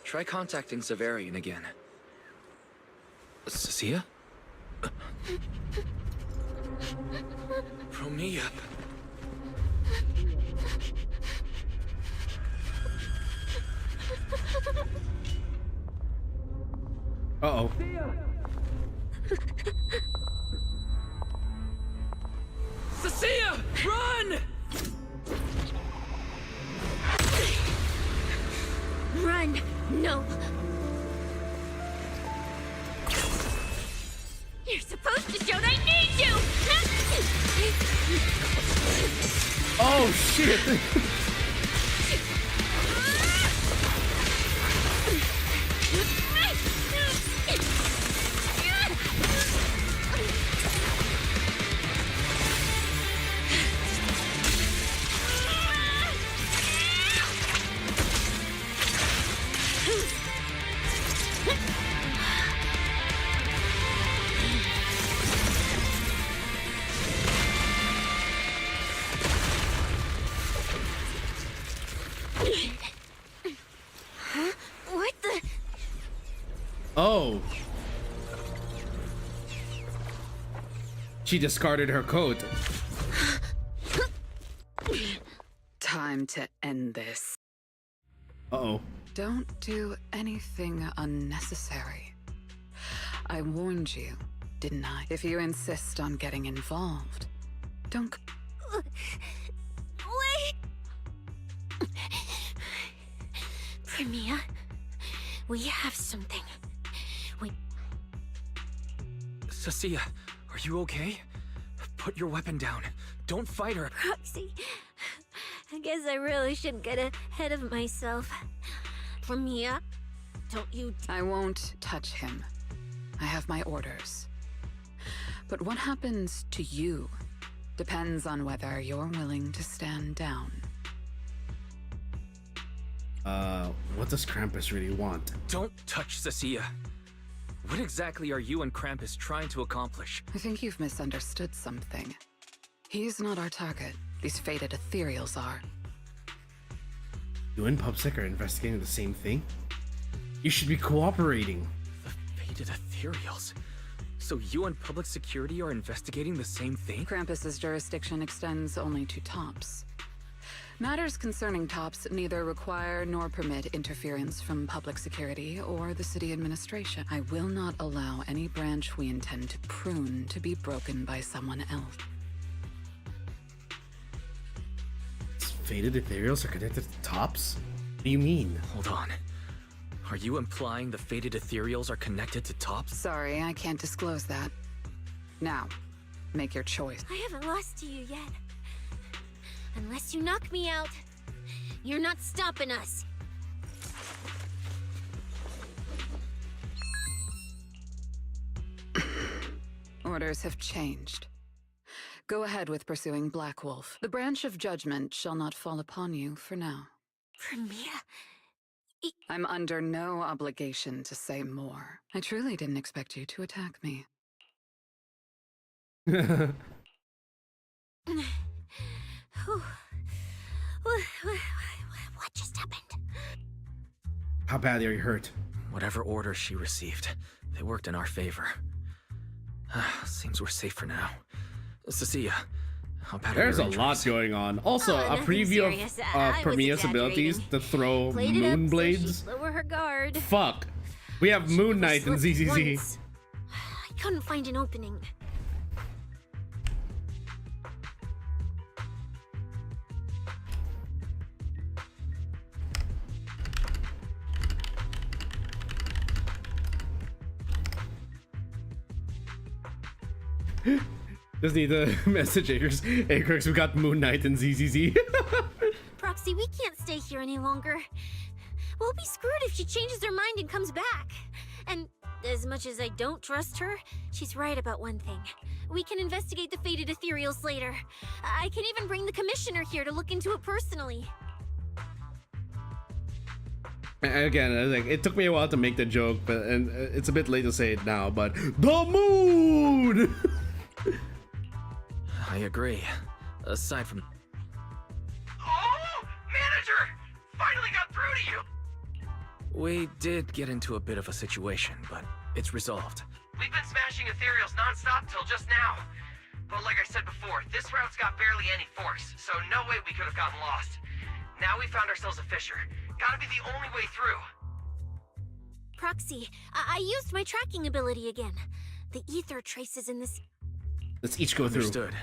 try contacting Severian again. Cecilia? Romia. Uh-oh. Cecilia, run! Run! No! You're supposed to show they need you! Oh, shit! What the... Oh. She discarded her coat. Time to end this. Uh-oh. Don't do anything unnecessary. I warned you, didn't I? If you insist on getting involved, don't... Wait! Premia, we have something. Cecilia, are you okay? Put your weapon down. Don't fight her. Proxy, I guess I really shouldn't get ahead of myself. From here, don't you... I won't touch him. I have my orders. But what happens to you depends on whether you're willing to stand down. What does Krampus really want? Don't touch Cecilia. What exactly are you and Krampus trying to accomplish? I think you've misunderstood something. He's not our target. These fated ethereals are. You and PubSec are investigating the same thing? You should be cooperating. The fated ethereals? So you and public security are investigating the same thing? Krampus's jurisdiction extends only to tops. Matters concerning tops neither require nor permit interference from public security or the city administration. I will not allow any branch we intend to prune to be broken by someone else. Fated ethereals are connected to tops? What do you mean? Hold on. Are you implying the fated ethereals are connected to tops? Sorry, I can't disclose that. Now, make your choice. I haven't lost to you yet. Unless you knock me out, you're not stopping us. Orders have changed. Go ahead with pursuing Black Wolf. The branch of judgment shall not fall upon you for now. Premier? I'm under no obligation to say more. I truly didn't expect you to attack me. What just happened? How badly are you hurt? Whatever orders she received, they worked in our favor. Seems we're safe for now. Cecilia, how bad There's are a your lot injuries? going on. Also, a preview of Premier's abilities to throw Played it moon up blades. So she'd lower her guard. Fuck. We have Moon Knight and Slipped ZZZ. once. I couldn't find an opening. Just need to message Acres. Acres, we got Moon Knight and ZZZ. Proxy, we can't stay here any longer. We'll be screwed if she changes her mind and comes back. And as much as I don't trust her, she's right about one thing. We can investigate the fated ethereals later. I can even bring the commissioner here to look into it personally. Again, like, it took me a while to make the joke, but and it's a bit late to say it now. But the moon. I agree. Aside from... Oh! Manager! Finally got through to you! We did get into a bit of a situation, but it's resolved. We've been smashing ethereals non-stop till just now. But like I said before, this route's got barely any force, so no way we could have gotten lost. Now we found ourselves a fissure. Gotta be the only way through. Proxy, I used my tracking ability again. The ether traces in this... Let's each go through. Understood.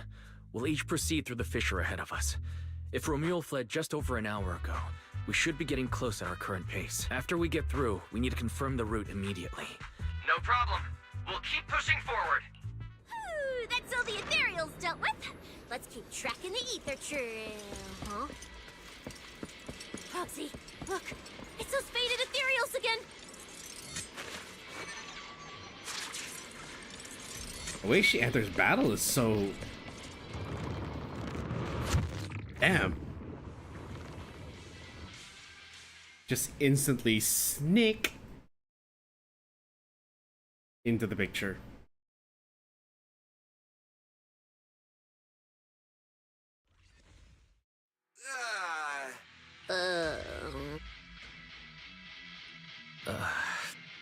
We'll each proceed through the fissure ahead of us. If Romuald fled just over an hour ago, we should be getting close at our current pace. After we get through, we need to confirm the route immediately. No problem. We'll keep pushing forward. Ooh, that's all the ethereals dealt with. Let's keep tracking the ether trail, huh? Proxy, look. It's those faded ethereals again. The way she enters battle is so... Damn. Just instantly sneak into the picture.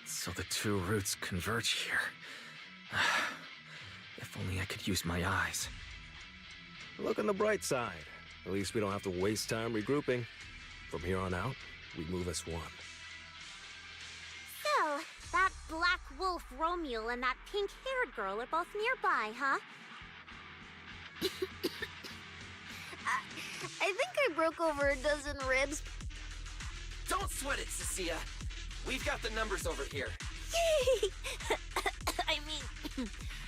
So the two routes converge here. If only I could use my eyes. Look on the bright side. At least we don't have to waste time regrouping. From here on out, we move as one. So, that Black Wolf Romeo and that pink-haired girl are both nearby, huh? I think I broke over a dozen ribs. Don't sweat it, Cecilia. We've got the numbers over here. I mean,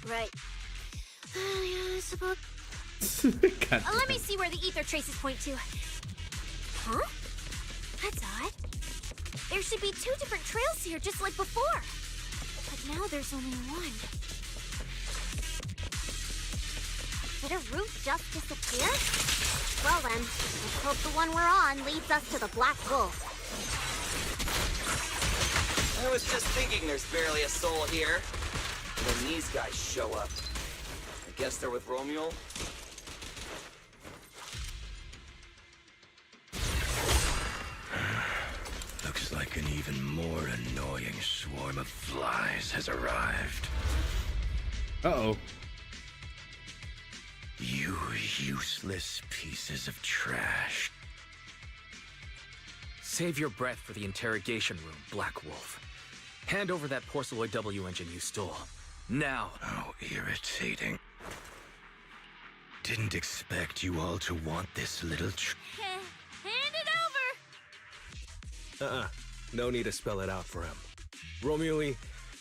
Right. Yeah, I suppose. Let me see where the ether traces point to. Huh? That's odd. There should be 2 different trails here, just like before. But now there's only one. Did a route just disappear? Well then, let's hope the one we're on leads us to the Black Wolf. I was just thinking there's barely a soul here. And then these guys show up. I guess they're with Romeo. Looks like an even more annoying swarm of flies has arrived. Uh-oh. You useless pieces of trash. Save your breath for the interrogation room, Black Wolf. Hand over that Porceloid W engine you stole. Now. How irritating. Didn't expect you all to want this little Hand it over! No need to spell it out for him. Romeo,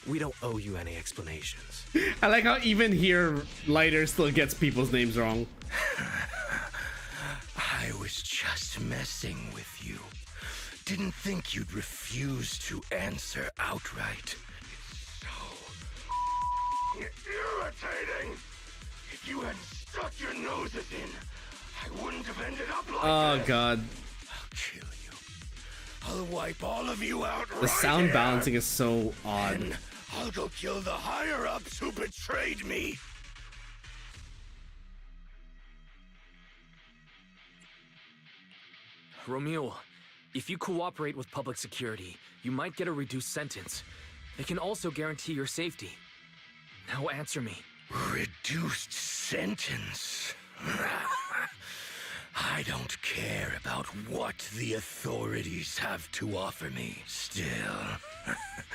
we don't owe you any explanations. I like how even here, Lighter still gets people's names wrong. I was just messing with you. Didn't think you'd refuse to answer outright. It's irritating. If you hadn't stuck your noses in, I wouldn't have ended up like Oh this. god. I'll kill you. I'll wipe all of you out The right sound here. balancing is so odd. And I'll go kill the higher-ups who betrayed me. Romeo, if you cooperate with public security, you might get a reduced sentence. They can also guarantee your safety. Now answer me. Reduced sentence? I don't care about what the authorities have to offer me. Still,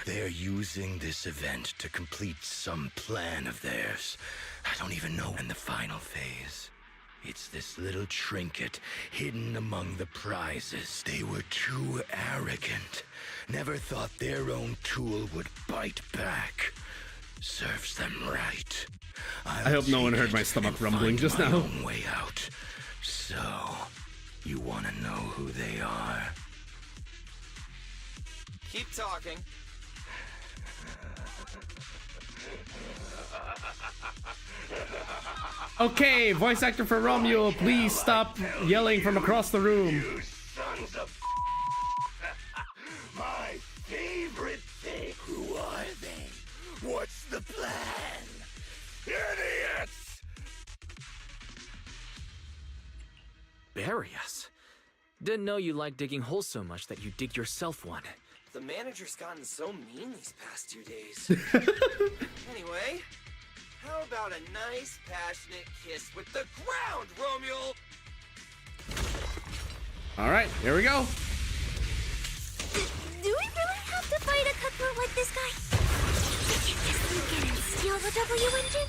they're using this event to complete some plan of theirs. I don't even know in the final phase. It's this little trinket hidden among the prizes. They were too arrogant. Never thought their own tool would bite back. Serves them right. I hope no one heard my stomach rumbling just now. Own way out. So, you want to know who they are? Keep talking. Okay, voice actor for Romeo, please stop yelling from across the room. You sons of my favorite thing. Who are they? What's the plan? Idiots! Bury us? Didn't know you liked digging holes so much that you dig yourself one. The manager's gotten so mean these past 2 days. Anyway, how about a nice, passionate kiss with the ground, Romeo? Alright, here we go. Do we really have to fight a cutthroat like this guy? We can just sneak in and steal the W engine?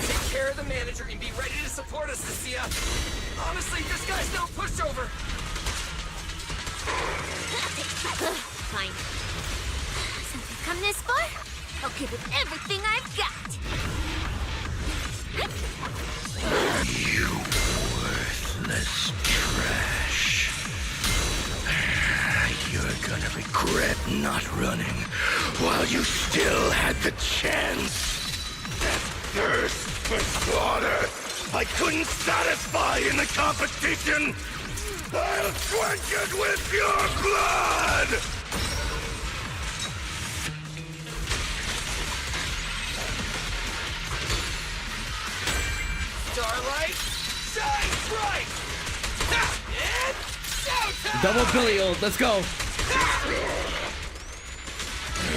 Take care of the manager and be ready to support us, Nasia. Honestly, this guy's no pushover. Fine. Since we've come this far, I'll give it everything I've got. You worthless trash. You're gonna regret not running while you still had the chance. That thirst for slaughter I couldn't satisfy in the competition. I'll quench it with your blood! Starlight, shine bright! Ha! And showtime! Double Billy-o, let's go.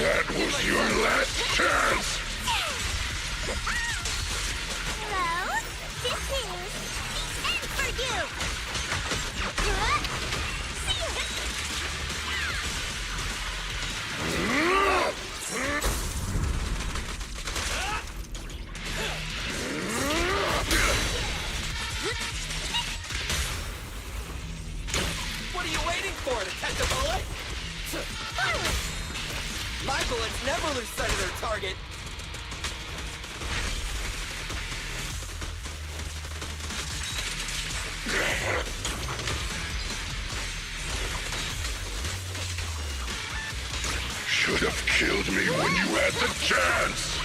That was your last chance. Hello? This is the end for you! What are you waiting for, to catch a bullet? My bullets never lose sight of their target. Should have killed me when you had the chance!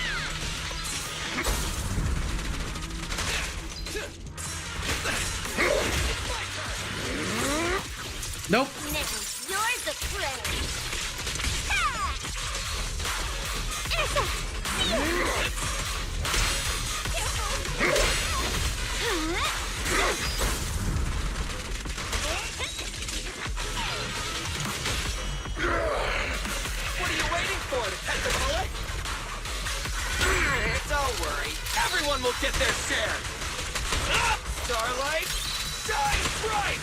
Nope. Now, you're the prey. What are you waiting for, to pet the bullet? Don't worry, everyone will get their share. Starlight, shine bright!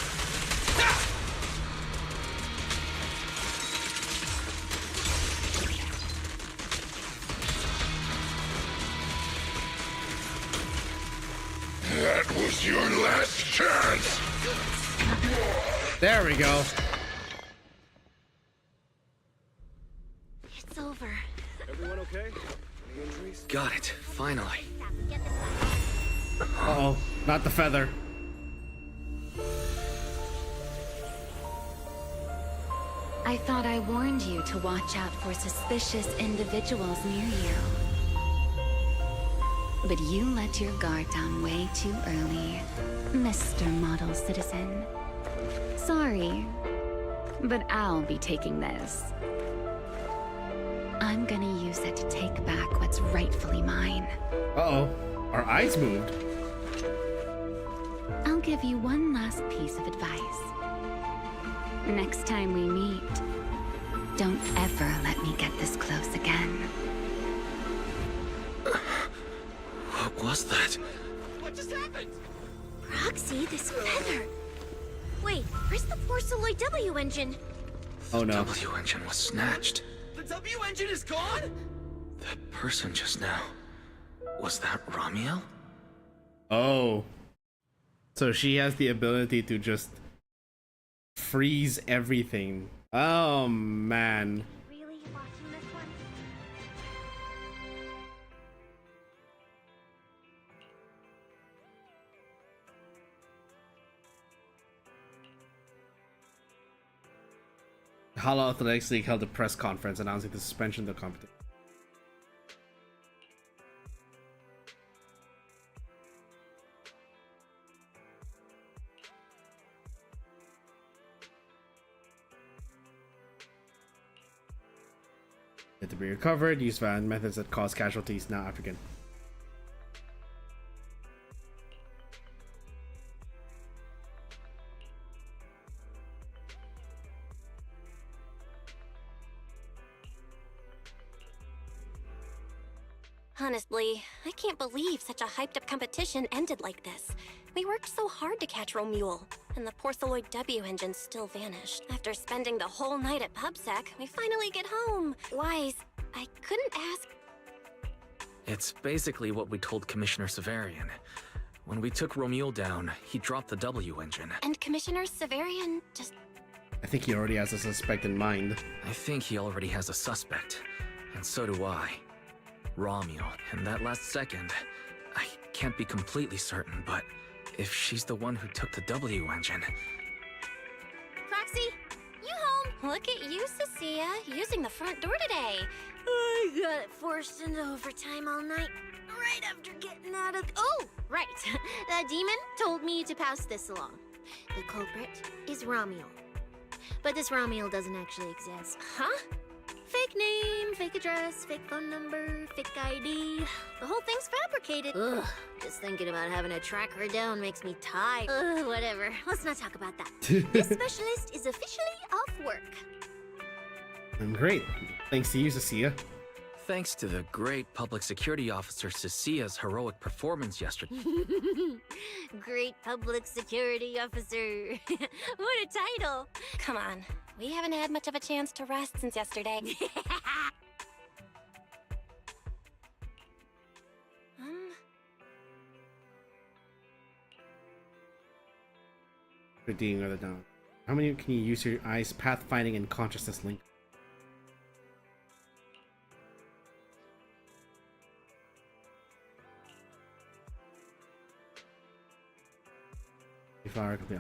That was your last chance! There we go. It's over. Everyone okay? Any injuries? Got it, finally. Uh-oh, not the feather. I thought I warned you to watch out for suspicious individuals near you. But you let your guard down way too early, Mr. Model Citizen. Sorry, but I'll be taking this. I'm gonna use it to take back what's rightfully mine. Uh-oh, our eyes moved. I'll give you one last piece of advice. Next time we meet, don't ever let me get this close again. What was that? What just happened? Roxy, this feather. Wait, where's the Porceloid W engine? Oh no. W engine was snatched. The W engine is gone? That person just now. Was that Ramiel? Oh. So she has the ability to just freeze everything. Oh man. Really watching this one? Hollow Athletics League held a press conference announcing the suspension of the competition. It to be recovered, used violent methods that cause casualties, not African. Honestly, I can't believe such a hyped-up competition ended like this. We worked so hard to catch Romule, and the Porceloid W engine still vanished. After spending the whole night at PubSec, we finally get home. Wise, I couldn't ask... It's basically what we told Commissioner Severian. When we took Romule down, he dropped the W engine. And Commissioner Severian just... I think he already has a suspect in mind. I think he already has a suspect. And so do I. Romule. And that last second, I can't be completely certain, but if she's the one who took the W engine... Proxy, you home? Look at you, Cecilia, using the front door today. I got forced into overtime all night, right after getting out of... Oh, right. The demon told me to pass this along. The culprit is Romule. But this Romule doesn't actually exist. Huh? Fake name, fake address, fake phone number, fake ID. The whole thing's fabricated. Ugh, just thinking about having to track her down makes me tired. Ugh, whatever. Let's not talk about that. This specialist is officially off work. Great. Thanks to you, Cecilia. Thanks to the great public security officer Cecilia's heroic performance yesterday. Great public security officer. What a title. Come on, we haven't had much of a chance to rest since yesterday. Redeeming other down. How many can you use your eyes pathfinding and consciousness link? flower. Yeah.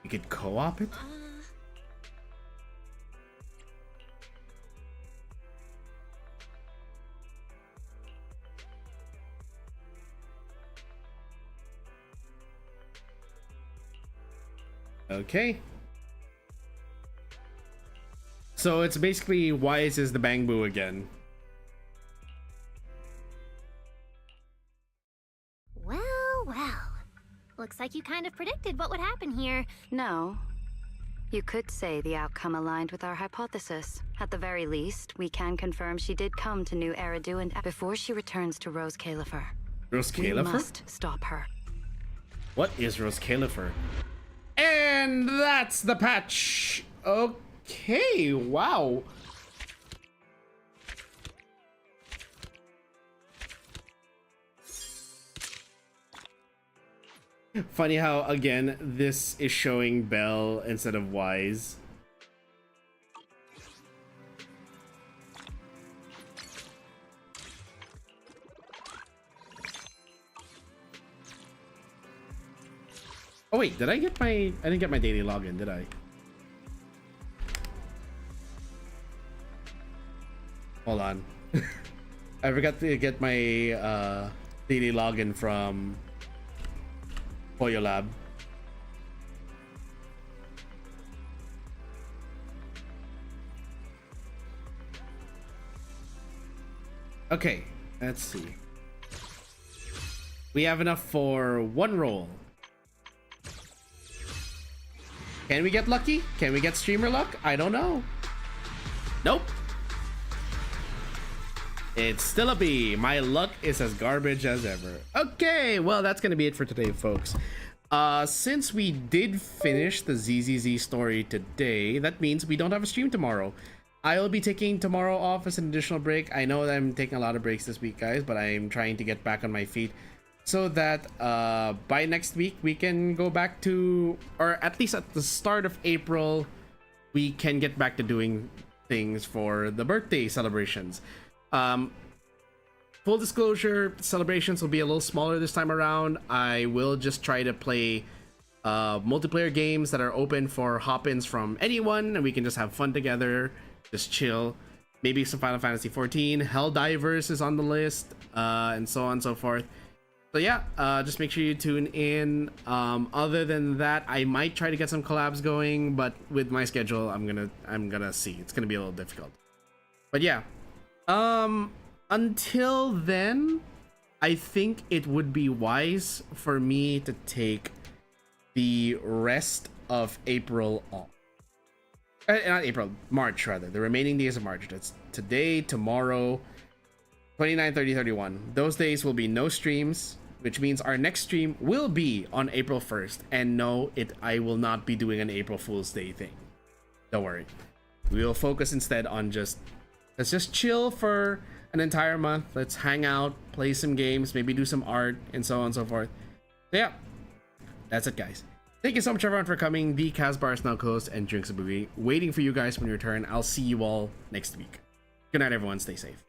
You could co-op it? Okay. So it's basically Wise is the Bang Boo again. Well, well. Looks like you kind of predicted what would happen here. No. You could say the outcome aligned with our hypothesis. At the very least, we can confirm she did come to New Eridu and before she returns to Rose Califer. Rose We Califer? must stop her. What is Rose Califer? And that's the patch. Okay, wow. Funny how, again, this is showing Belle instead of Wise. Oh wait, did I get my... I didn't get my daily login, did I? Hold on. I forgot to get my daily login from Pollo Lab. Okay, let's see. We have enough for one roll. Can we get lucky? Can we get streamer luck? I don't know. Nope. It's still a B. My luck is as garbage as ever. Okay, well, that's gonna be it for today, folks. Since we did finish the ZZZ story today, that means we don't have a stream tomorrow. I'll be taking tomorrow off as an additional break. I know that I'm taking a lot of breaks this week, guys, but I'm trying to get back on my feet so that by next week we can go back to, or at least at the start of April, we can get back to doing things for the birthday celebrations. Full disclosure, celebrations will be a little smaller this time around. I will just try to play multiplayer games that are open for hop-ins from anyone, and we can just have fun together, just chill. Maybe some Final Fantasy 14, Helldivers is on the list, and so on and so forth. So yeah, just make sure you tune in. Other than that, I might try to get some collabs going, but with my schedule, I'm gonna see. It's gonna be a little difficult. But yeah. Until then, I think it would be wise for me to take the rest of April off. Not April, March rather. The remaining days of March. That's today, tomorrow, 29, 30, 31. Those days will be no streams, which means our next stream will be on April 1st. And no, I will not be doing an April Fool's Day thing. Don't worry. We will focus instead on let's just chill for an entire month. Let's hang out, play some games, maybe do some art, and so on and so forth. So yeah, that's it, guys. Thank you so much, everyone, for coming. The KAZ bar is now closed, and drinks will be waiting for you guys when you return. I'll see you all next week. Good night, everyone. Stay safe.